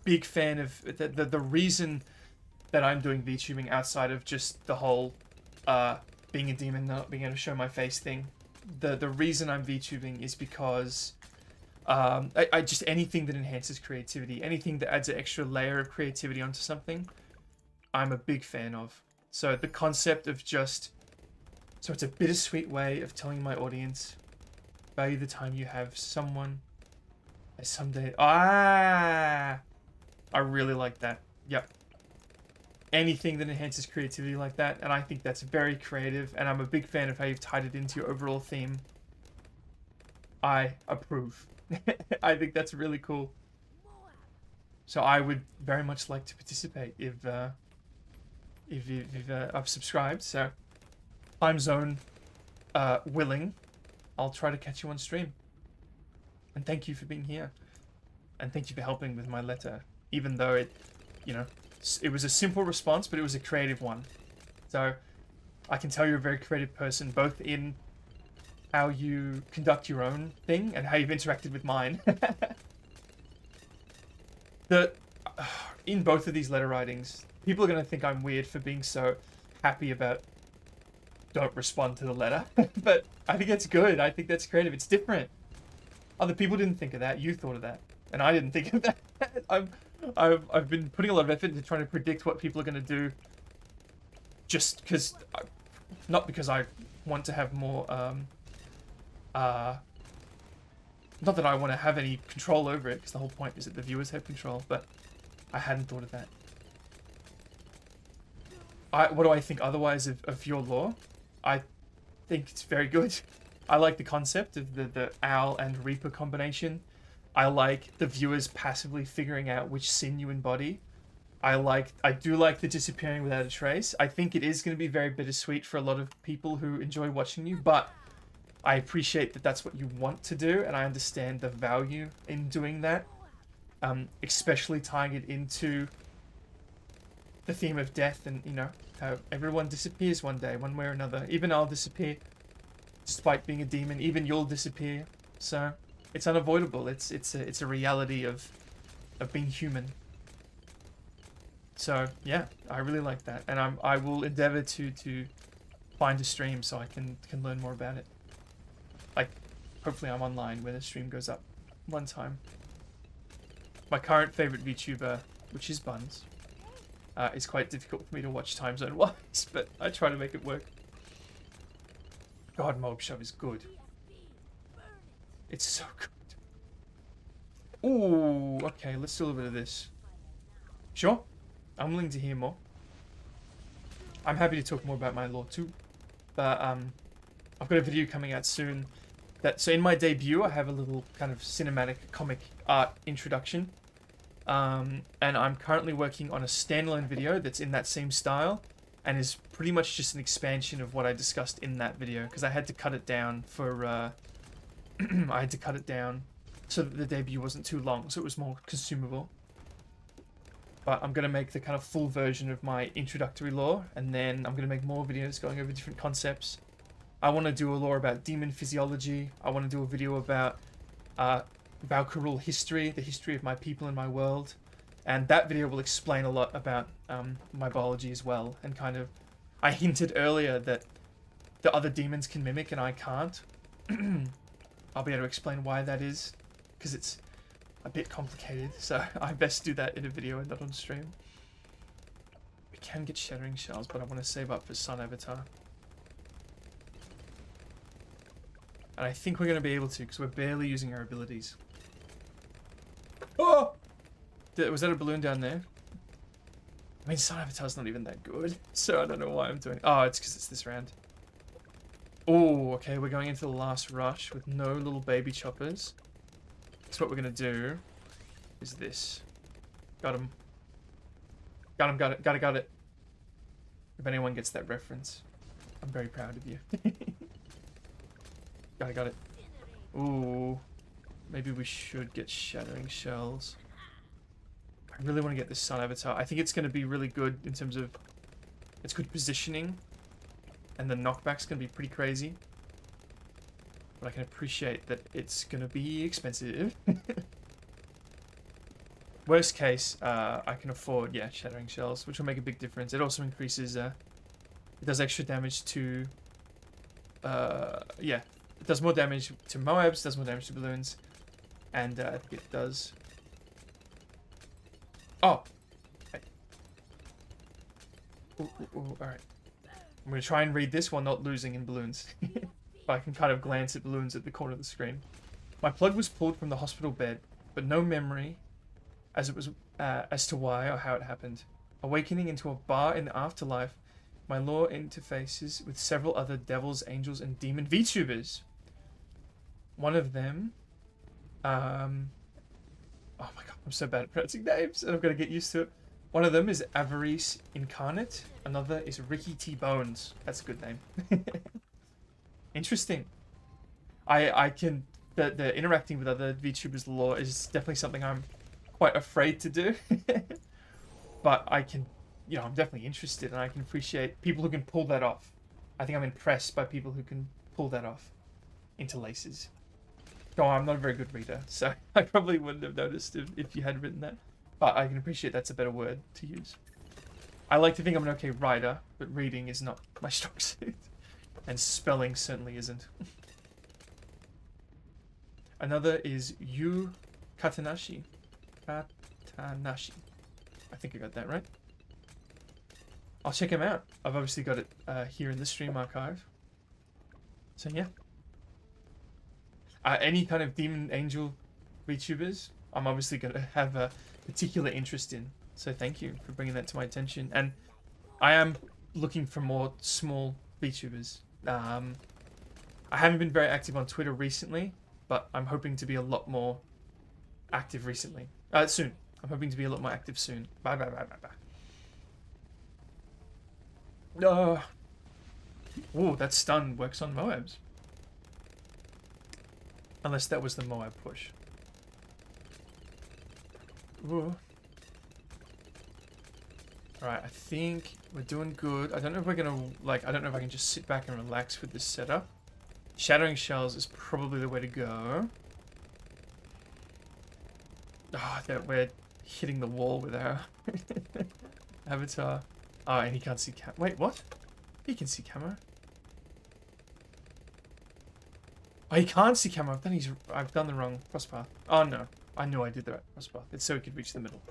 big fan of the reason that I'm doing VTubing outside of just the whole being a demon, not being able to show my face thing. The reason I'm VTubing is because I just anything that enhances creativity, anything that adds an extra layer of creativity onto something, I'm a big fan of. So the concept of just, so it's a bittersweet way of telling my audience, value the time you have someone, someday, I really like that. Yep. Anything that enhances creativity like that, and I think that's very creative, and I'm a big fan of how you've tied it into your overall theme. I approve. I think that's really cool. So I would very much like to participate if I've subscribed. So time zone willing, I'll try to catch you on stream. And thank you for being here, and thank you for helping with my letter, even though it was a simple response, but it was a creative one. So I can tell you're a very creative person, both in how you conduct your own thing and how you've interacted with mine. In both of these letter writings, people are going to think I'm weird for being so happy about don't respond to the letter. But I think that's good. I think that's creative. It's different. Other people didn't think of that. You thought of that, and I didn't think of that. I've been putting a lot of effort into trying to predict what people are going to do. Just because, not because I want to have more. Not that I want to have any control over it, because the whole point is that the viewers have control. But I hadn't thought of that. What do I think otherwise of your lore? I think it's very good. I like the concept of the owl and reaper combination. I like the viewers passively figuring out which sin you embody. I do like the disappearing without a trace. I think it is going to be very bittersweet for a lot of people who enjoy watching you, but I appreciate that that's what you want to do, and I understand the value in doing that, especially tying it into the theme of death and, you know, how everyone disappears one day, one way or another. Even I'll disappear. Despite being a demon, even you'll disappear. So it's unavoidable. It's a reality of being human. So yeah, I really like that, and I will endeavor to find a stream so I can learn more about it. Like, hopefully I'm online when the stream goes up one time. My current favorite VTuber, which is Buns, is quite difficult for me to watch time zone wise, but I try to make it work. God, Mob Shove is good. It's so good. Ooh, okay, let's do a little bit of this. Sure, I'm willing to hear more. I'm happy to talk more about my lore too, but I've got a video coming out soon. So in my debut, I have a little kind of cinematic comic art introduction, and I'm currently working on a standalone video that's in that same style, and is pretty much just an expansion of what I discussed in that video, because I had to cut it down for, I had to cut it down so that the debut wasn't too long, so it was more consumable. But I'm going to make the kind of full version of my introductory lore, and then I'm going to make more videos going over different concepts. I want to do a lore about demon physiology. I want to do a video about Valkyrul history, the history of my people and my world. And that video will explain a lot about my biology as well. And kind of, I hinted earlier that the other demons can mimic and I can't. I'll be able to explain why that is, because it's a bit complicated. So I best do that in a video and not on stream. We can get shattering shells, but I want to save up for Sun Avatar. And I think we're going to be able to, because we're barely using our abilities. Oh! Was that a balloon down there? I mean, Sun Avatar's not even that good, so I don't know why I'm doing... Oh, it's because it's this round. Oh, okay, we're going into the last rush with no little baby choppers. So what we're going to do is this. Got him. Got him, got it, got it. If anyone gets that reference, I'm very proud of you. Got it. Ooh. Maybe we should get shattering shells. I really want to get this Sun Avatar. I think it's going to be really good in terms of its good positioning. And the knockback's going to be pretty crazy. But I can appreciate that it's going to be expensive. Worst case, I can afford, yeah, shattering shells, which will make a big difference. It also increases, it does extra damage to, yeah, it does more damage to Moabs, does more damage to balloons. And I think it does... Oh! Okay. Alright. I'm going to try and read this while not losing in balloons. But I can kind of glance at balloons at the corner of the screen. My plug was pulled from the hospital bed, but no memory as to why or how it happened. Awakening into a bar in the afterlife, my lore interfaces with several other devils, angels, and demon VTubers. One of them... oh my god, I'm so bad at pronouncing names, and I'm going to get used to it. One of them is Avarice Incarnate. Another is Ricky T. Bones. That's a good name. Interesting. I can... The interacting with other VTubers lore is definitely something I'm quite afraid to do. But I can... You know, I'm definitely interested, and I can appreciate people who can pull that off. I think I'm impressed by people who can pull that off. Interlaces. Oh, I'm not a very good reader, so I probably wouldn't have noticed if you had written that. But I can appreciate that's a better word to use. I like to think I'm an okay writer, but reading is not my strong suit. And spelling certainly isn't. Another is Yu Katanashi. Katanashi. I think I got that right. I'll check him out. I've obviously got it here in the stream archive. So yeah. Any kind of demon angel VTubers, I'm obviously going to have a particular interest in. So thank you for bringing that to my attention. And I am looking for more small VTubers. I haven't been very active on Twitter recently, but I'm hoping to be a lot more active recently. Soon. I'm hoping to be a lot more active soon. Bye. Oh, that stun works on Moabs. Unless that was the Moab push. Ooh. Alright, I think we're doing good. I don't know if we're gonna, I don't know if I can just sit back and relax with this setup. Shattering shells is probably the way to go. Ah, that we're hitting the wall with our avatar. Oh, and he can't see wait, what? He can see camera. Oh, he can't see camera. I've done the wrong crosspath. Oh no, I knew I did the right crosspath. It's so he could reach the middle.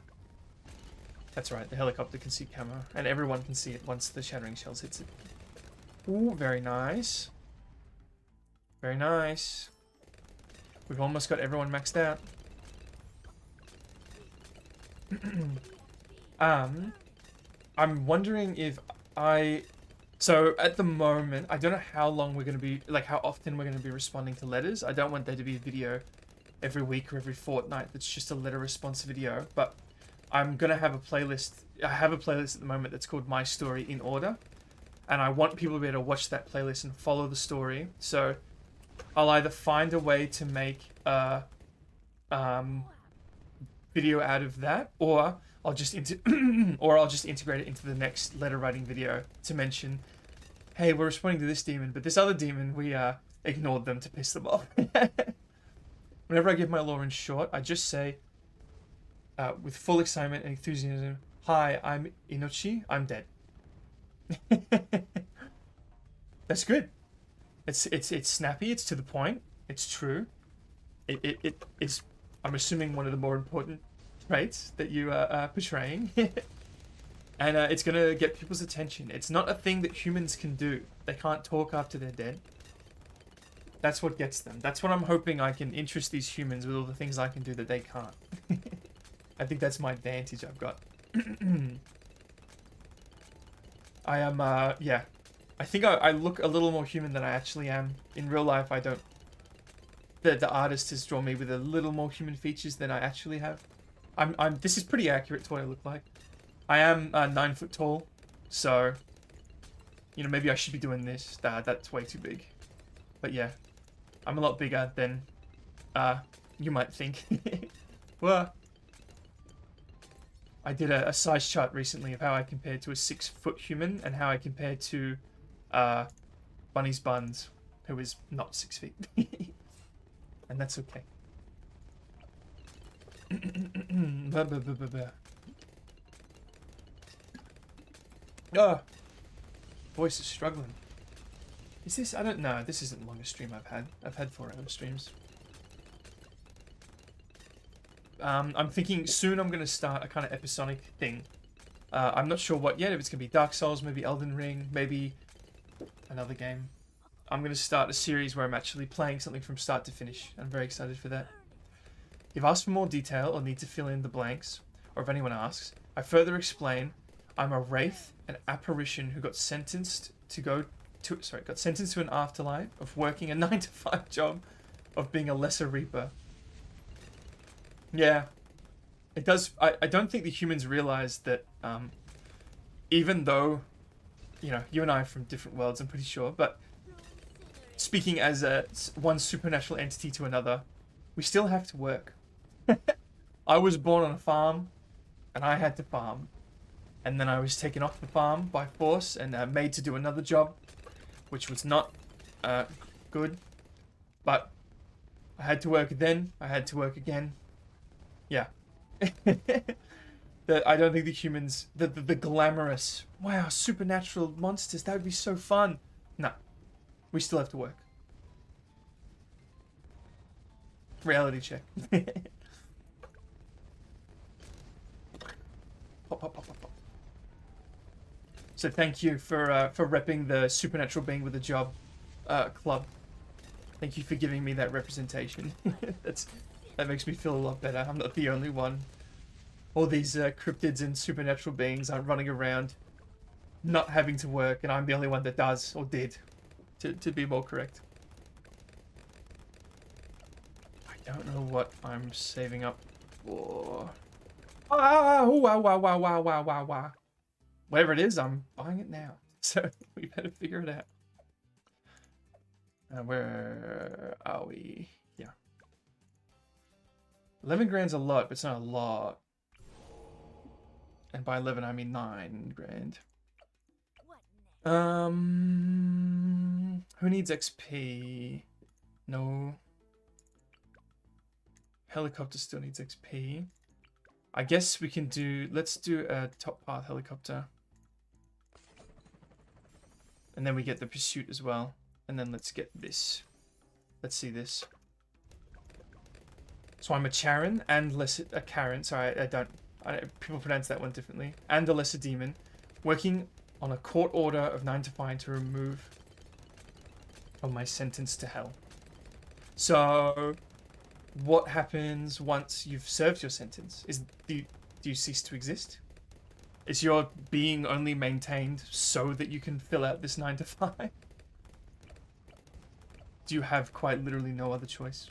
That's right. The helicopter can see camera, and everyone can see it once the shattering shells hits it. Ooh, very nice. Very nice. We've almost got everyone maxed out. I'm wondering if so at the moment, I don't know how long we're going to be, how often we're going to be responding to letters. I don't want there to be a video every week or every fortnight that's just a letter response video, but I'm going to have a playlist. I have a playlist at the moment that's called My Story in Order, and I want people to be able to watch that playlist and follow the story. So I'll either find a way to make a video out of that, or I'll just integrate it into the next letter writing video to mention, hey, we're responding to this demon, but this other demon, we ignored them to piss them off. Whenever I give my lore in short, I just say, with full excitement and enthusiasm, hi, I'm Inochi, I'm dead. That's good. It's snappy, it's to the point, it's true. It's, I'm assuming, one of the more important traits that you are portraying. And it's going to get people's attention. It's not a thing that humans can do. They can't talk after they're dead. That's what gets them. That's what I'm hoping I can interest these humans with all the things I can do that they can't. I think that's my advantage I've got. I am, yeah. I think I look a little more human than I actually am. In real life, I don't. The artist has drawn me with a little more human features than I actually have. This is pretty accurate to what I look like. I am 9 foot tall, so, you know, maybe I should be doing this. That's way too big. But yeah, I'm a lot bigger than you might think. Well, I did a size chart recently of how I compared to a 6 foot human and how I compared to Bunny's Buns, who is not 6 feet. And that's okay. Oh, voice is struggling. Is this? I don't know. This isn't the longest stream I've had. I've had 4 hour streams. I'm thinking soon I'm going to start a kind of episodic thing. I'm not sure what yet. If it's going to be Dark Souls, maybe Elden Ring, maybe another game. I'm going to start a series where I'm actually playing something from start to finish. I'm very excited for that. If asked for more detail or need to fill in the blanks, or if anyone asks, I further explain I'm a wraith, an apparition who got sentenced to an afterlife of working a 9-to-5 job of being a lesser reaper. Yeah. It does. I don't think the humans realize that even though, you know, you and I are from different worlds, I'm pretty sure, but speaking as one supernatural entity to another, we still have to work. I was born on a farm, and I had to farm. And then I was taken off the farm by force and made to do another job, which was not good. But I had to work then, I had to work again. Yeah. I don't think the humans, the glamorous, wow, supernatural monsters, that would be so fun. No. We still have to work. Reality check. Pop, pop, pop, pop, pop. So thank you for repping the supernatural being with a job club. Thank you for giving me that representation. That makes me feel a lot better. I'm not the only one. All these cryptids and supernatural beings aren't running around not having to work, and I'm the only one that does, or did, to be more correct. I don't know what I'm saving up for. Wow. Whatever it is, I'm buying it now. So we better figure it out. Where are we? Yeah. 11 grand's a lot, but it's not a lot. And by 11, I mean 9 grand. Who needs XP? No. Helicopter still needs XP. I guess we can do, let's do a top path helicopter. And then we get the pursuit as well. And then let's get this. Let's see this. So I'm a Charon and a Karen. Sorry, people pronounce that one differently. And a lesser demon. Working on a court order of 9 to 5 to remove from my sentence to hell. So what happens once you've served your sentence? Do you cease to exist? Is your being only maintained so that you can fill out this 9 to 5? Do you have quite literally no other choice?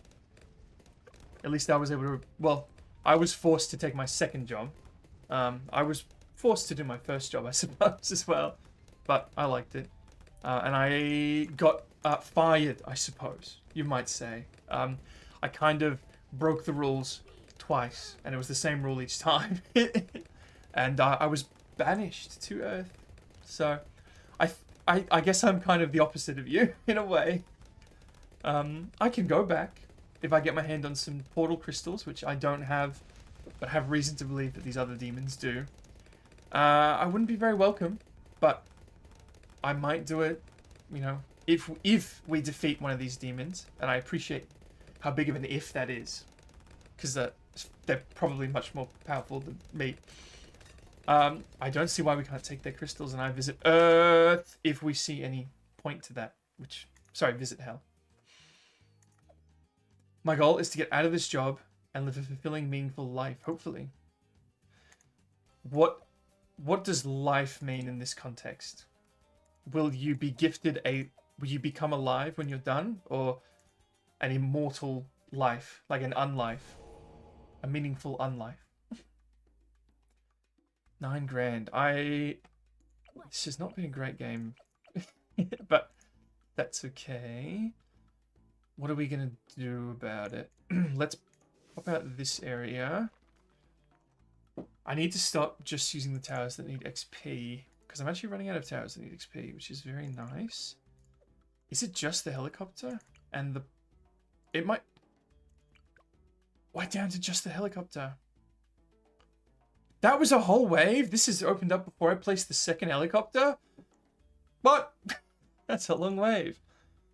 At least I was able to... Well, I was forced to take my second job. I was forced to do my first job, I suppose, as well. But I liked it. And I got fired, I suppose, you might say. I kind of broke the rules twice, and it was the same rule each time. And I was banished to Earth. So I guess I'm kind of the opposite of you, in a way. I can go back if I get my hand on some portal crystals, which I don't have, but have reason to believe that these other demons do. I wouldn't be very welcome, but I might do it, you know, if we defeat one of these demons, and I appreciate how big of an if that is, because they're probably much more powerful than me. I don't see why we can't take their crystals and I visit Earth if we see any point to that, visit Hell. My goal is to get out of this job and live a fulfilling, meaningful life, hopefully. What does life mean in this context? Will you be gifted will you become alive when you're done? Or an immortal life, like an unlife? A meaningful unlife? 9 grand. This has not been a great game. But that's okay. What are we gonna do about it? Let's pop out this area. I need to stop just using the towers that need XP, because I'm actually running out of towers that need XP, which is very nice. Is it just the helicopter? And it might... Why down to just the helicopter? That was a whole wave? This is opened up before I placed the second helicopter? What? That's a long wave.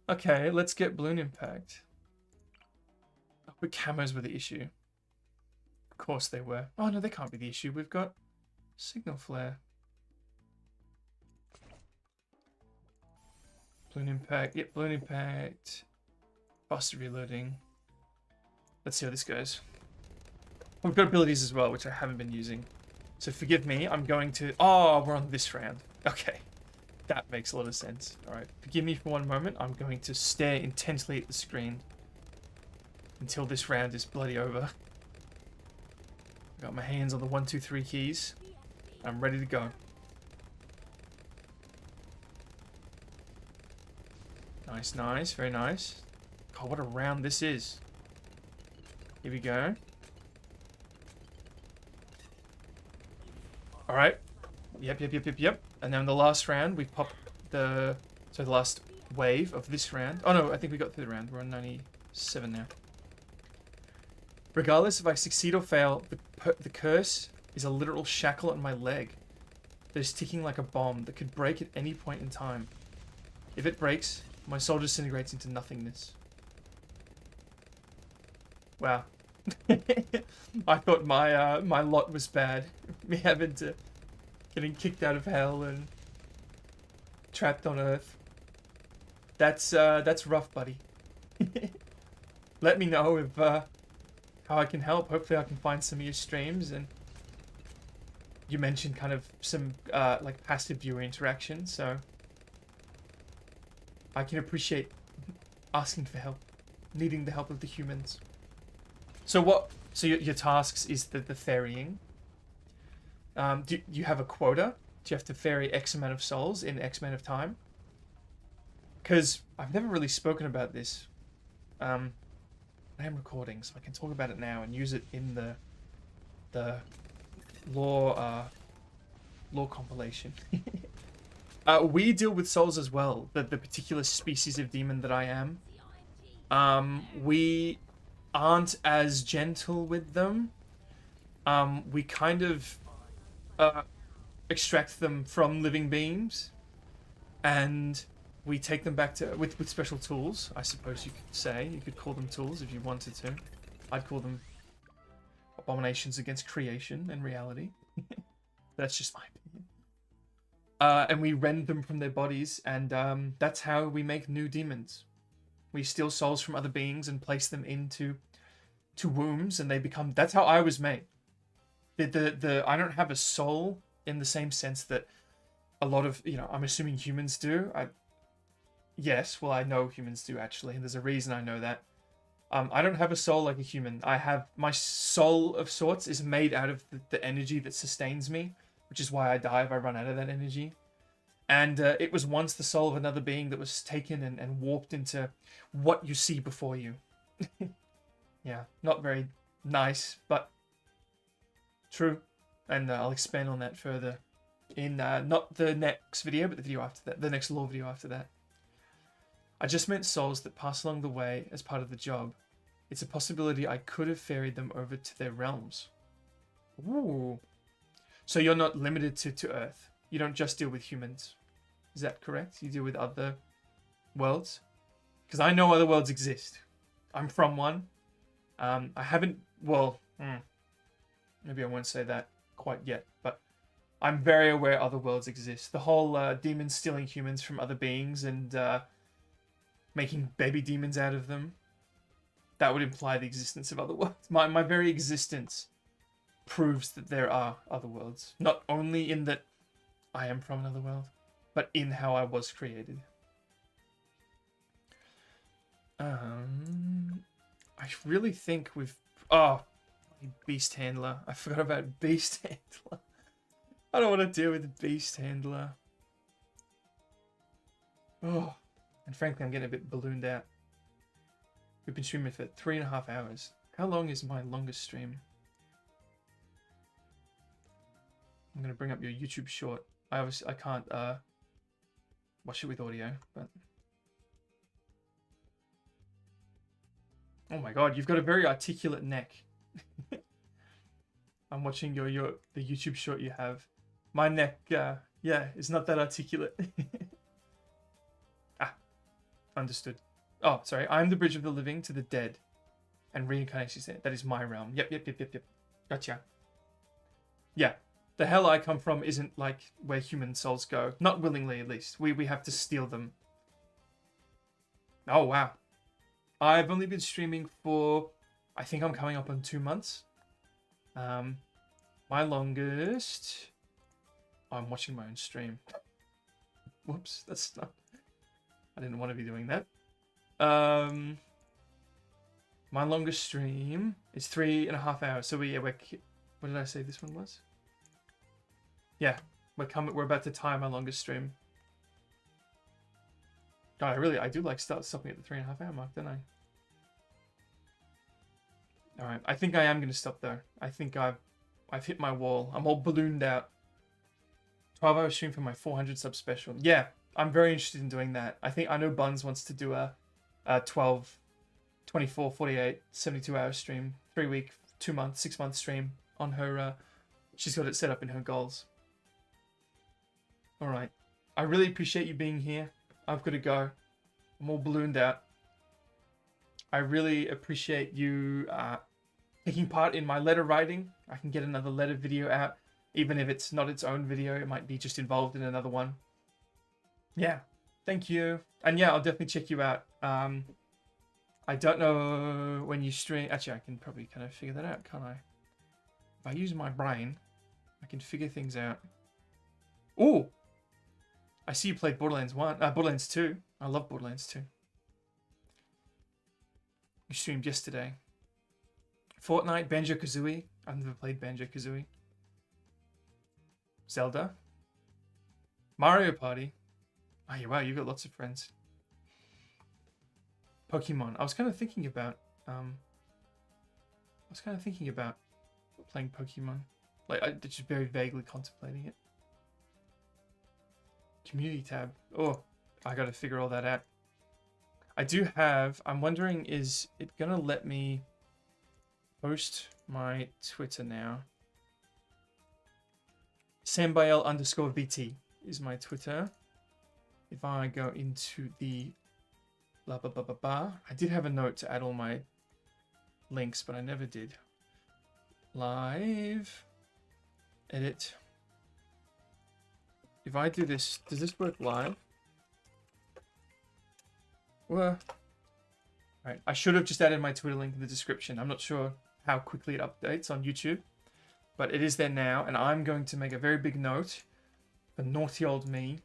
Okay, let's get balloon impact. Oh, but camos were the issue. Of course they were. Oh no, they can't be the issue. We've got signal flare. Balloon impact. Yep, balloon impact. Faster reloading. Let's see how this goes. We've got abilities as well, which I haven't been using. So forgive me, I'm going to... Oh, we're on this round. Okay. That makes a lot of sense. Alright, forgive me for one moment. I'm going to stare intensely at the screen until this round is bloody over. Got my hands on the 1, 2, 3 keys. I'm ready to go. Nice, nice, very nice. God, what a round this is. Here we go. Alright. Yep. And then the last round, we pop the last wave of this round. Oh no, I think we got through the round. We're on 97 now. Regardless if I succeed or fail, the curse is a literal shackle on my leg that is ticking like a bomb that could break at any point in time. If it breaks, my soul disintegrates into nothingness. Wow. I thought my lot was bad. Me having to getting kicked out of hell and trapped on Earth. That's rough, buddy. Let me know if how I can help. Hopefully I can find some of your streams. And you mentioned kind of some like passive viewer interaction, so I can appreciate asking for help, needing the help of the humans. So your tasks is the ferrying. Do you have a quota? Do you have to ferry X amount of souls in X amount of time? Because I've never really spoken about this. I am recording, so I can talk about it now and use it in the lore compilation. We deal with souls as well. The particular species of demon that I am. We aren't as gentle with them. We kind of extract them from living beings, and we take them back to with special tools. I suppose you could say. You could call them tools if you wanted to. I'd call them abominations against creation and reality. That's just my opinion. And we rend them from their bodies, and that's how we make new demons. We steal souls from other beings and place them into wombs, and they become. That's how I was made. I don't have a soul in the same sense that a lot of, I'm assuming humans do. Yes, well, I know humans do actually, and there's a reason I know that. I don't have a soul like a human. I have my soul of sorts is made out of the energy that sustains me, which is why I die if I run out of that energy. And it was once the soul of another being that was taken and warped into what you see before you. Yeah, not very nice, but true. And I'll expand on that further in not the next video, but the video after that, the next lore video after that. I just meant souls that pass along the way as part of the job. It's a possibility I could have ferried them over to their realms. Ooh. So you're not limited to Earth. You don't just deal with humans. Is that correct? You deal with other worlds? Because I know other worlds exist. I'm from one. I haven't... Well, maybe I won't say that quite yet, but I'm very aware other worlds exist. The whole demons stealing humans from other beings and making baby demons out of them, that would imply the existence of other worlds. My very existence proves that there are other worlds. Not only in that I am from another world, but in how I was created. I really think we've... Oh, Beast Handler. I forgot about Beast Handler. I don't want to deal with Beast Handler. Oh, and frankly, I'm getting a bit ballooned out. We've been streaming for 3.5 hours. How long is my longest stream? I'm going to bring up your YouTube short. I can't watch it with audio, but... Oh my god, you've got a very articulate neck. I'm watching the YouTube short you have. My neck, yeah, is not that articulate. Understood. Oh, sorry. I'm the bridge of the living to the dead. And reincarnation, that is my realm. Yep. Gotcha. Yeah. The hell I come from isn't like where human souls go. Not willingly, at least. We have to steal them. Oh, wow. I've only been streaming for... I think I'm coming up on 2 months. My longest... Oh, I'm watching my own stream. Whoops, that's not... I didn't want to be doing that. My longest stream is 3.5 hours. So we're what did I say this one was? Yeah, we're about to time my longest stream. God, I do like stopping at the 3.5 hour mark, don't I? All right, I think I am gonna stop though. I think I've hit my wall. I'm all ballooned out. 12-hour stream for my 400 sub special. Yeah, I'm very interested in doing that. I know Buns wants to do a 12, 24, 48, 72-hour stream, 3-week, 2-month, 6-month stream on her. She's got it set up in her goals. All right, I really appreciate you being here. I've got to go. I'm all ballooned out. I really appreciate you taking part in my letter writing. I can get another letter video out, even if it's not its own video. It might be just involved in another one. Yeah, thank you. And yeah, I'll definitely check you out. I don't know when you stream. Actually, I can probably kind of figure that out, can't I? If I use my brain, I can figure things out. Oh, I see you played Borderlands 1, Borderlands 2. I love Borderlands 2. You streamed yesterday. Fortnite, Banjo-Kazooie. I've never played Banjo-Kazooie. Zelda. Mario Party. Oh, yeah, wow, you've got lots of friends. Pokemon. I was kind of thinking about playing Pokemon. Like, I just very vaguely contemplating it. Community tab. Oh, I gotta figure all that out. I do have, I'm wondering, is it gonna let me post my Twitter now? Sambi'el_VT is my Twitter. If I go into the blah blah blah blah blah, I did have a note to add all my links, but I never did. Live, edit. If I do this, does this work live? Well, right. I should have just added my Twitter link in the description. I'm not sure how quickly it updates on YouTube, but it is there now, and I'm going to make a very big note for naughty old me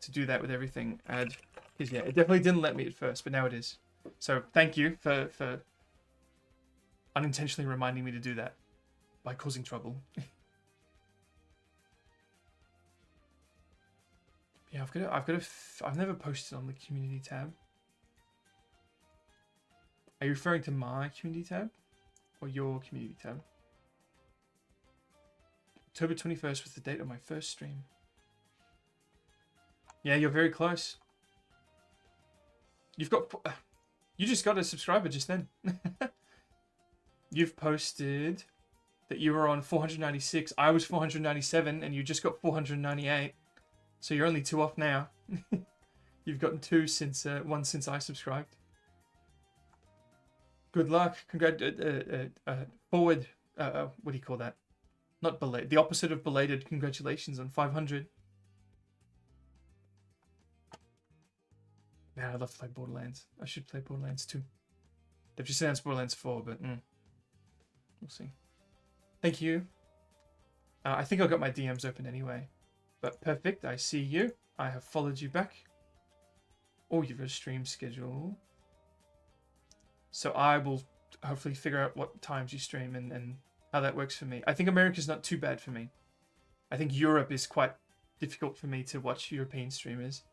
to do that with everything. Add, because yeah, it definitely didn't let me at first, but now it is. So thank you for unintentionally reminding me to do that by causing trouble. Yeah, I've never posted on the community tab. Are you referring to my community tab or your community tab? October 21st was the date of my first stream. Yeah, you're very close. You just got a subscriber just then. You've posted that you were on 496. I was 497 and you just got 498. So you're only 2 off now. You've gotten 2 since one since I subscribed. Good luck. Forward. What do you call that? Not belated. The opposite of belated. Congratulations on 500. Man, I'd love to play Borderlands. I should play Borderlands 2. They've just announced Borderlands 4, but we'll see. Thank you. I think I've got my DMs open anyway. But perfect, I see you. I have followed you back. Oh, you've got a stream schedule. So I will hopefully figure out what times you stream and how that works for me. I think America's not too bad for me. I think Europe is quite difficult for me to watch European streamers.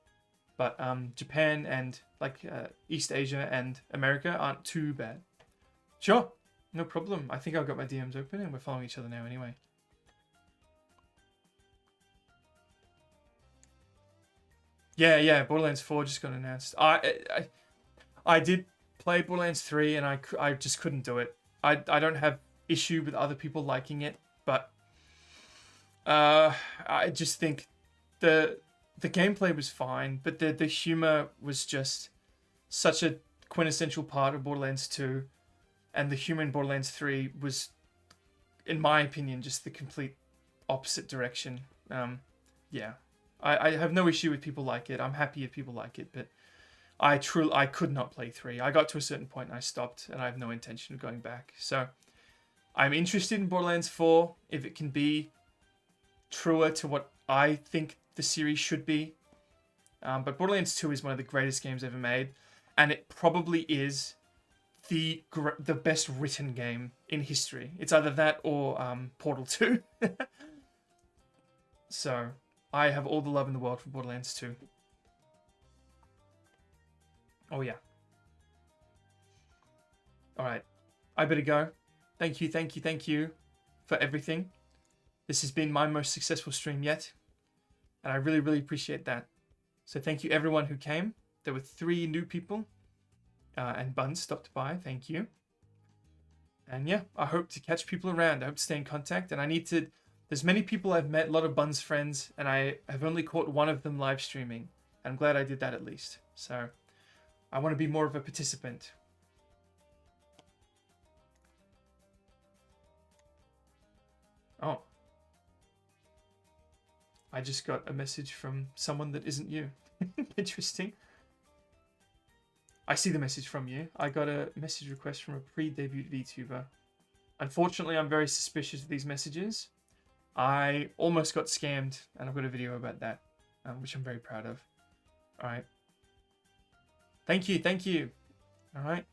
But Japan and like East Asia and America aren't too bad. Sure, no problem. I think I've got my DMs open and we're following each other now anyway. Yeah, Borderlands 4 just got announced. I did play Borderlands 3 and I just couldn't do it. I don't have issue with other people liking it, but I just think the gameplay was fine, but the humor was just such a quintessential part of Borderlands 2, and the humor in Borderlands 3 was, in my opinion, just the complete opposite direction. Yeah. I have no issue with people like it. I'm happy if people like it, but I could not play 3. I got to a certain point and I stopped, and I have no intention of going back. So I'm interested in Borderlands 4 if it can be truer to what I think the series should be. But Borderlands 2 is one of the greatest games ever made, and it probably is the best written game in history. It's either that or Portal 2. So I have all the love in the world for Borderlands 2. Oh yeah. Alright. I better go. Thank you for everything. This has been my most successful stream yet. And I really, really appreciate that. So thank you everyone who came. There were 3 new people. And Buns stopped by. Thank you. And yeah, I hope to catch people around. I hope to stay in contact. And I need to... There's many people I've met, a lot of Buns friends, and I have only caught one of them live streaming. I'm glad I did that at least. So I want to be more of a participant. I just got a message from someone that isn't you. Interesting. I see the message from you. I got a message request from a pre-debut VTuber. Unfortunately, I'm very suspicious of these messages. I almost got scammed, and I've got a video about that, which I'm very proud of. All right. Thank you. All right.